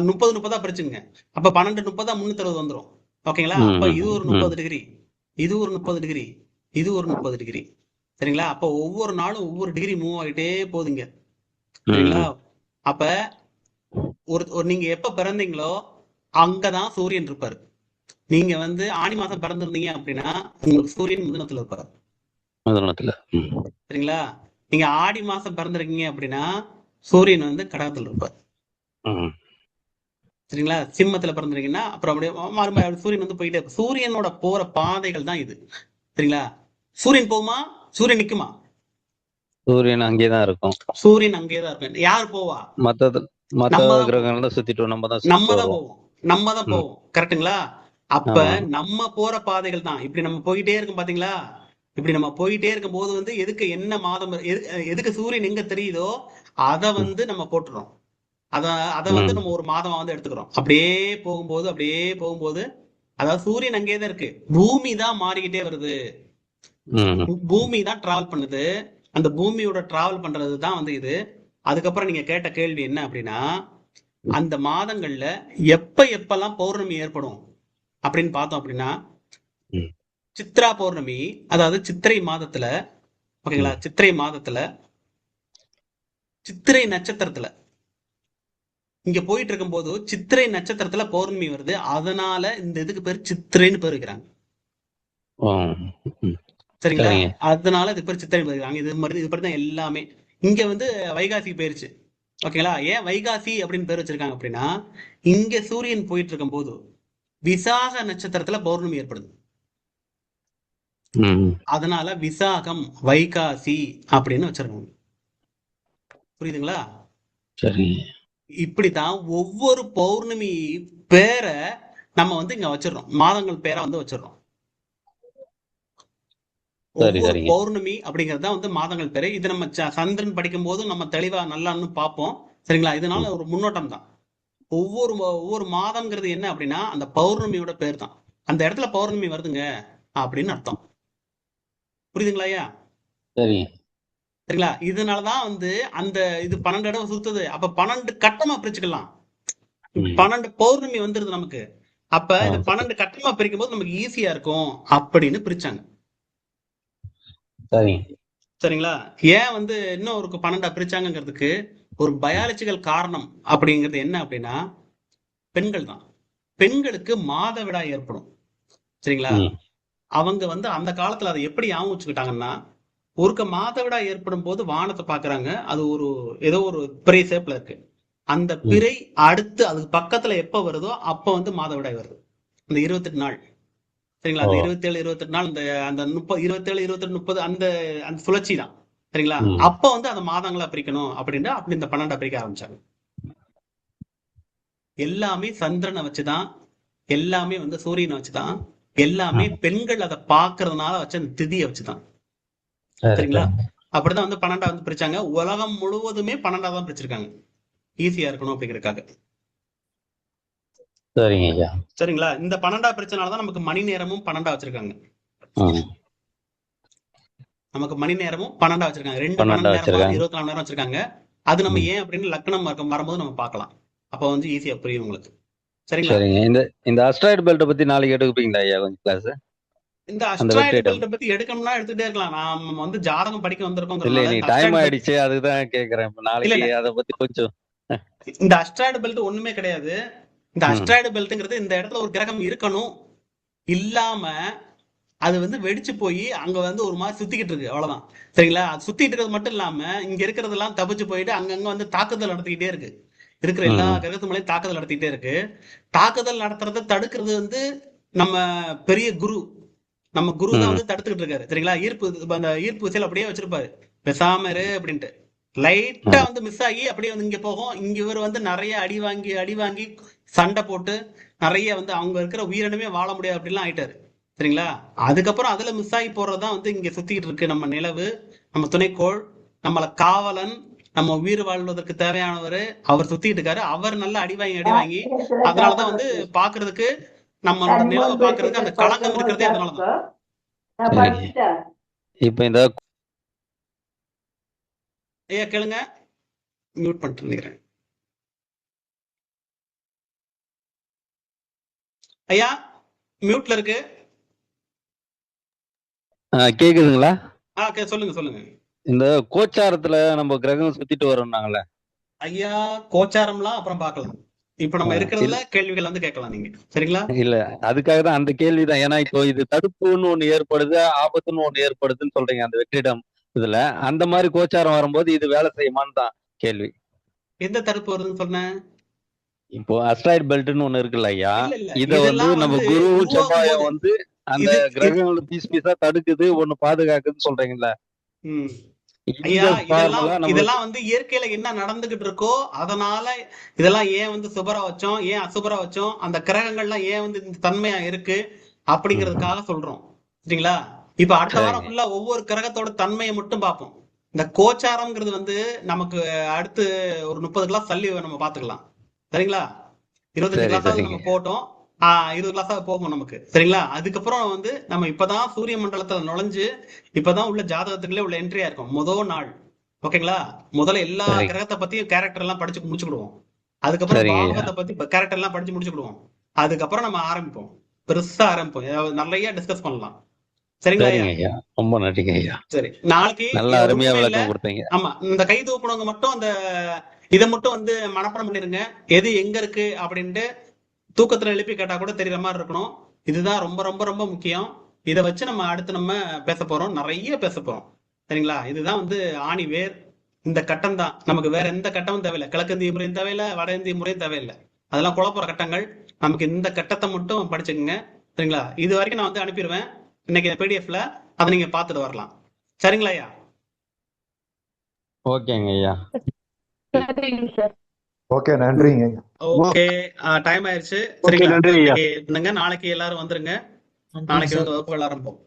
30 30 பிரிச்சுங்க. அப்ப 12 30 360 வந்துரும். ஓகேங்களா? அப்ப ம். இது ஒரு ம். 30 டிகிரி, இது ஒரு 30 டிகிரி, இது ஒரு 30 டிகிரி. சரிங்களா? அப்ப ஒவ்வொரு நாளும் ஒவ்வொரு டிகிரி மூவ் ஆகிட்டே போகுதுங்க. சரிங்களா? ம். அப்ப ஒரு நீங்க எப்ப பிறந்தீங்களோ அங்கதான் சூரியன் இருப்பாரு. நீங்க வந்து ஆணி மாசம் பிறந்திருந்தீங்க அப்படின்னா உங்களுக்கு சூரியன் மிதுனத்துல இருப்பாரு. மிதுனத்துல. ம். சரிங்களா? நீங்க ஆடி மாசம் பிறந்திருக்கீங்க அப்படின்னா சூரியன் வந்து கடகத்துல இருப்பார். ம். சரிங்களா? சிம்மத்துல பிறந்திருக்கீங்கன்னா அப்புறம் அப்படியே மறுபடியும் சூரியன் வந்து போயிட்டே இருக்கும். சூரியனோட போற பாதைகள் தான் இது. சரிங்களா? சூரியன் போகுமா? சூரியன் நிக்குமா? சூரியன் அங்கேதான் இருக்கும். சூரியன் அங்கேயேதான் இருக்கும். யார் போவா? மத்த நம்ம தான் போவோம். கிரகங்களை சுத்திட்டு நம்ம தான் நம்ம சுத்திட்டு தான் வருவோம். போவோம். நம்ம தான் ம். போவோம். கரெக்ட்டுங்களா? அப்ப ஆமா. நம்ம போற பாதைகள் தான் இப்படி நம்ம போயிட்டே இருக்கும் பாத்தீங்களா? இப்படி நம்ம போயிட்டே இருக்கும் போது வந்து எதுக்கு என்ன மாதம் எதுக்கு சூரியன் எங்க தெரியுதோ அத ம். வந்து நம்ம போட்டுறோம். அத அத வந்து ம். நம்ம ஒரு மாதமா வந்து எடுத்துக்கிறோம். அப்படியே போகும்போது அதாவது சூரியன் அங்கேயே தான் இருக்கு. பூமி தான் மாறிக்கிட்டே வருது. ம். பூமி தான் டிராவல் பண்ணுது. அந்த பூமியோட டிராவல் பண்றது தான் வந்து இது. அதுக்கப்புறம் நீங்க கேட்ட கேள்வி என்ன அப்படின்னா, அந்த மாதங்கள்ல எப்பெல்லாம் பௌர்ணமி ஏற்படும் அப்படின்னு பார்த்தோம் அப்படின்னா, ம். சித்ரா பௌர்ணமி, அதாவது சித்திரை மாதத்துல, ஓகேங்களா? ம். சித்திரை மாதத்துல சித்திரை நட்சத்திரத்துல இங்க போயிட்டு இருக்கும்போது சித்திரை நட்சத்திரத்துல பௌர்ணமி வருது. அதனால இந்த இதுக்கு பேர் சித்திரைன்னு பேர் வைக்கிறாங்க. ஓ. ம். சரிங்களா? சரிங்க. அதனால இதுக்கு பேர் சித்திரை பேர் வைக்கிறாங்க. இது மாதிரி தான் எல்லாமே. இங்க வந்து வைகாசி போயிருச்சு. ஓகேங்களா? ஏன் வைகாசி அப்படின்னு பேர் வச்சிருக்காங்க அப்படின்னா, இங்க சூரியன் போயிட்டு இருக்கும்போது விசாக நட்சத்திரத்துல பௌர்ணமி ஏற்படுது. ம். அதனால விசாகம், வைகாசி அப்படின்னு வச்சிருக்காங்க. புரியுதுங்களா? சரி. இப்படித்தான் ஒவ்வொரு பௌர்ணமி பேரை நம்ம வந்து இங்க வச்சிடறோம். மாதங்கள் பேரை வந்து வச்சிடறோம். சரி, ஒவ்வொரு சரிங்க. பௌர்ணமி அப்படிங்கிறது தான் வந்து மாதங்கள் பேரு. இது நம்ம சந்திரன் படிக்கும் போது நம்ம தெளிவா நல்லா பார்ப்போம். சரிங்களா? இதனால ம். ஒரு முன்னோட்டம் தான். ஒவ்வொரு மாதம்ங்கிறது என்ன அப்படின்னா அந்த பௌர்ணமியோட பேர் தான். அந்த இடத்துல பௌர்ணமி வருதுங்க அப்படின்னு அர்த்தம். புரியுதுங்களா ஐயா? சரிங்க. சரிங்களா? இதனாலதான் வந்து அந்த இது 12 இடம் சுத்துது. அப்ப 12 கட்டமா பிரிச்சுக்கலாம். ம். 12 பௌர்ணமி வந்துருது நமக்கு. அப்ப ஆ, இது சரி. 12 கட்டமா பிரிக்கும் போது நமக்கு ஈஸியா இருக்கும் அப்படின்னு பிரிச்சாங்க. சரிங்க. சரிங்களா? ஏன் வந்து இன்னும் ஒரு 12 பிரிச்சாங்கிறதுக்கு ஒரு பயாலஜிக்கல் காரணம் அப்படிங்கிறது என்ன அப்படின்னா, பெண்கள் தான். பெண்களுக்கு மாதவிடாய் ஏற்படும். சரிங்களா? ம். அவங்க வந்து அந்த காலத்துல அதை எப்படி ஞாபகம் வச்சுக்கிட்டாங்கன்னா, ஒருக்க மாதவிடாய் ஏற்படும் போது வானத்தை பாக்குறாங்க. அது ஒரு ஏதோ ஒரு பிறை ஷேப்ல இருக்கு. அந்த ம். பிறை அடுத்து அதுக்கு பக்கத்துல எப்ப வருதோ அப்ப வந்து மாதவிடாய் வருது. அந்த 28 நாள். சரிங்களா? ஓ. அந்த 27 28 நாள் அந்த 30 27 28 30 அந்த அந்த சுழற்சி தான். சரிங்களா? ம். அப்ப வந்து அந்த மாதங்களா பிரிக்கணும் அப்படின்னு அப்படி இந்த 12 பிரிக்க ஆரம்பிச்சாங்க. எல்லாமே சந்திரனை வச்சுதான், எல்லாமே வந்து சூரியனை வச்சுதான், எல்லாமே ம். பெண்கள் அதை பாக்குறதுனால வச்ச அந்த திதியை வச்சுதான். சரி, சரிங்களா? சரிங்க. அப்படிதான் வந்து 12 வந்து பிரிச்சாங்க. உலகம் முழுவதுமே 12 தான் பிரிச்சிருக்காங்க. ஈஸியா இருக்கணும் அப்படிங்கறதுக்காக. சரிங்க ஐயா. சரிங்களா? இந்த 12 பிரிச்சனாலதான் நமக்கு மணி நேரமும் 12 வச்சிருக்காங்க. ம். நமக்கு மணி நேரமும் 12 வச்சிருக்காங்க. 2 12 12 நேரம் வச்சிருக்காங்க. 24 மணி நேரம் வச்சிருக்காங்க. அது நம்ம ம். ஏன் அப்படின்னு லக்னம் வரும்போது நம்ம பார்க்கலாம். அப்ப வந்து ஈஸியா புரியும் உங்களுக்கு. சரிங்களா? சரிங்க. இந்த அஸ்ட்ராய்டு பெல்ட்டை பத்தி நாளைக்கு எடுப்பீங்களா ஐயா கொஞ்சம் கிளாஸ்? இந்த அந்த அஸ்ட்ராய்டு வெற்றிடம். பெல்ட் பத்தி எடுக்கணும்னா எடுத்துட்டே இருக்கலாம். நாம வந்து ஜாதகம் படிக்க இல்ல, வந்திருக்கோங்கிறதுனால நீ இந்த டைம் அஸ்ட்ராய்டு பெல்ட் ஆயிடுச்சு, அதுதான் கேக்குறேன். இப்ப இல்ல நாளைக்கு இல்ல அதை பத்தி கொஞ்சம் இந்த அஸ்ட்ராய்டு பெல்ட் ஒண்ணுமே கிடையாது. இந்த ம் அஸ்ட்ராய்டு பெல்ட்ங்கிறது இந்த இடத்துல ஒரு கிரகம் இருக்கணும், இல்லாம அது வந்து வெடிச்சு போய் அங்க வந்து ஒரு மாதிரி சுத்திக்கிட்டு இருக்கு, அவ்வளவுதான். சரிங்களா? அது சுத்திட்டு இருக்கிறது மட்டும் இல்லாம இங்க இருக்கிறதெல்லாம் தப்பிச்சு போயிட்டு அங்கங்க வந்து தாக்குதல் நடத்திக்கிட்டே இருக்கு. இருக்கிற எல்லா ம் கிரகத்து மேலயும் தாக்குதல் நடத்திக்கிட்டே இருக்கு. தாக்குதல் நடத்துறதை தடுக்கிறது வந்து நம்ம பெரிய குரு, நம்ம குரு தான் ம் வந்து தடுத்துக்கிட்டு இருக்காரு. சரிங்களா? அந்த ஈர்ப்பு விசையில அப்படியே வச்சிருப்பாரு, பேசாம இரு அப்படின்ட்டு. லைட்டா ம் வந்து மிஸ் ஆகி அப்படியே வந்து இங்க போகும். இங்க இவர் வந்து நிறைய அடி வாங்கி சண்டை போட்டு நிறைய வந்து அவங்க இருக்கிற உயிரினமே வாழ முடியாது அப்படிலாம் ஆயிட்டாரு. சரிங்களா? அதுக்கப்புறம் அதுல மிஸ் ஆகி போறதுதான் வந்து இங்க சுத்திக்கிட்டு இருக்கு நம்ம நிலவு, நம்ம துணைக்கோள், நம்மள காவலன், நம்ம உயிர் வாழ்வதற்கு தேவையானவர் அவர் சுத்திட்டு இருக்காரு. அவர் நல்ல அடி வாங்கி அதனாலதான் வந்து பாக்குறதுக்கு நம்மளோட நிலவை பாக்குறதுக்கு அந்த களங்கம் இருக்கிறதே அதனாலதான். சரி. இப்ப இந்த ஐயா கேளுங்க, மியூட் பண்ணிட்டு நினைக்கிறேன். ஐயா மியூட்ல இருக்கு. கேக்குதுங்களா? சொல்லுங்க சொல்லுங்க. இந்த கோச்சாரத்துல நம்ம கிரகம் சுத்திட்டு வரோம்னாங்கல்ல. ஐயா கோச்சாரம்லாம் அப்புறம் பார்க்கலாம். இப்ப நம்ம இல்ல இருக்கிறதுல கேள்விகள் வந்து கேட்கலாம் நீங்க. சரிங்களா? இல்ல அதுக்காக தான் அந்த கேள்விதான். ஏன்னா இப்போ இது தடுப்புன்னு ஒண்ணு ஏற்படுது, ஆபத்துன்னு ஒண்ணு ஏற்படுதுன்னு சொல்றீங்க அந்த வெற்றிடம் இதுல. அந்த மாதிரி கோச்சாரம் வரும்போது இது வேலை செய்யுமான்னு தான் கேள்வி. எந்த தடுப்பு வருதுன்னு சொன்னேன்? இப்போ அஸ்ட்ராய்டு பெல்ட்னு ஒண்ணு இருக்குல்ல ஐயா, இல்ல இல்ல இத வந்து இதெல்லாம் நம்ம வந்து குருவும் உருவாகும் செவ்வாயும் போது வந்து அந்த இது கிரகங்களை பீஸ் பீஸா தடுக்குது, ஒண்ணு பாதுகாக்குதுன்னு சொல்றீங்கல்ல. ம். இந்த ஐயா ஃபார்முலா நம்மளுக்கு இதெல்லாம் வந்து இயற்கையில என்ன நடந்துகிட்டு இருக்கோ அதனால இதெல்லாம் ஏன் வந்து சுபரா வச்சோம், ஏன் அசுபரா வச்சோம், அந்த கிரகங்கள்லாம் ஏன் வந்து இந்த தன்மையா இருக்கு அப்படிங்கிறதுக்காக சொல்றோம். சரிங்களா? இப்ப அடுத்த வாரம் சரிங்க ஃபுல்லா ஒவ்வொரு கிரகத்தோட தன்மையை மட்டும் பார்ப்போம். இந்த கோச்சாரம்ங்கிறது வந்து நமக்கு அடுத்து ஒரு 30 கிளாஸ் தள்ளி நம்ம பாத்துக்கலாம். சரிங்களா? 25 சரி கிளாஸாவது சரிங்க நம்ம போட்டோம். 20 கிளாஸாவது போகும் நமக்கு. சரிங்களா? அதுக்கப்புறம் வந்து நம்ம இப்பதான் சூரிய மண்டலத்துல நுழைஞ்சு இப்பதான் உள்ள ஜாதகத்துக்குள்ளே உள்ள என்ட்ரியா இருக்கும் முதல் நாள். ஓகேங்களா? முதல்ல எல்லா சரி கிரகத்தை பத்தியும் கேரக்டர் எல்லாம் படிச்சு முடிச்சுக்கிடுவோம். அதுக்கப்புறம் சரிங்க ஐயா பாவகத்தை பத்தி கேரக்டர் எல்லாம் படிச்சு முடிச்சுக்கிடுவோம். அதுக்கப்புறம் நம்ம ஆரம்பிப்போம், பெருசா ஆரம்பிப்போம், ஏதாவது நிறைய டிஸ்கஸ் பண்ணலாம். சரிங்களா ஐயா? சரிங்க ஐயா, ரொம்ப நன்றிங்க ஐயா. சரி, நாளைக்கு நல்லா அருமையா ஒண்ணுமே இல்ல. விளக்கம் கொடுத்தீங்க. ஆமா, இந்த கை தூக்குனவங்க மட்டும் அந்த இதை மட்டும் வந்து மனப்பாடம் பண்ணிருங்க, எது எங்க இருக்கு அப்படின்ட்டு. தூக்கத்துல எழுப்பி கேட்டா கூட தெரியற மாதிரி இருக்கணும். இதுதான் ரொம்ப ரொம்ப ரொம்ப முக்கியம். இதை வச்சு நம்ம அடுத்து நம்ம பேச போறோம், நிறைய பேச போறோம். சரிங்களா? இதுதான் வந்து ஆணி வேர். இந்த கட்டம் தான் நமக்கு, வேற எந்த கட்டமும் தேவையில்லை. கிழக்கிந்திய முறையும் தேவையில்லை, வட இந்திய முறையும் தேவையில்லை. அதெல்லாம் குழப்பற கட்டங்கள். நமக்கு இந்த கட்டத்தை மட்டும் படிச்சுக்கோங்க. சரிங்களா? இது வரைக்கும் நான் வந்து அனுப்பிடுவேன் இன்னைக்கு பிடிஎஃப்ல, அதை நீங்க பார்த்துட்டு வரலாம். சரிங்களா ஐயா? ஓகேங்க ஐயா. சரிங்க சார். ஓகே, நன்றிங்க. ஓகே, டைம் ஆயிருச்சு. ஓகே, சரிங்களா? நன்றி ஐயா. பண்ணுங்க, நாளைக்கு எல்லாரும் வந்துருங்க. நாளைக்கு வந்து வகுப்புகள் ஆரம்பம்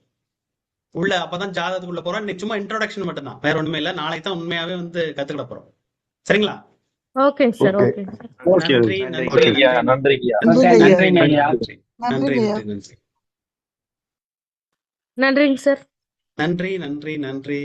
உள்ள. அப்பதான் ஜாதகத்துக்குள்ள போறோம். இன்னைக்கு சும்மா இன்ட்ரோடக்ஷன் மட்டும் தான், வேற ஒண்ணுமே இல்ல. நாளைக்கு தான் உண்மையாவே வந்து கத்துக்கிட போறோம். சரிங்களா? ஓகேங்க சார். ஓகே. ஓகேங்க சார். ஓகே நன்றி நன்றி நன்றி ஐயா, நன்றி நன்றி ஐயா. நன்றிங்க ஐயா. நன்றி நன்றி நன்றி நன்றிங்க சார். நன்றி நன்றி நன்றி.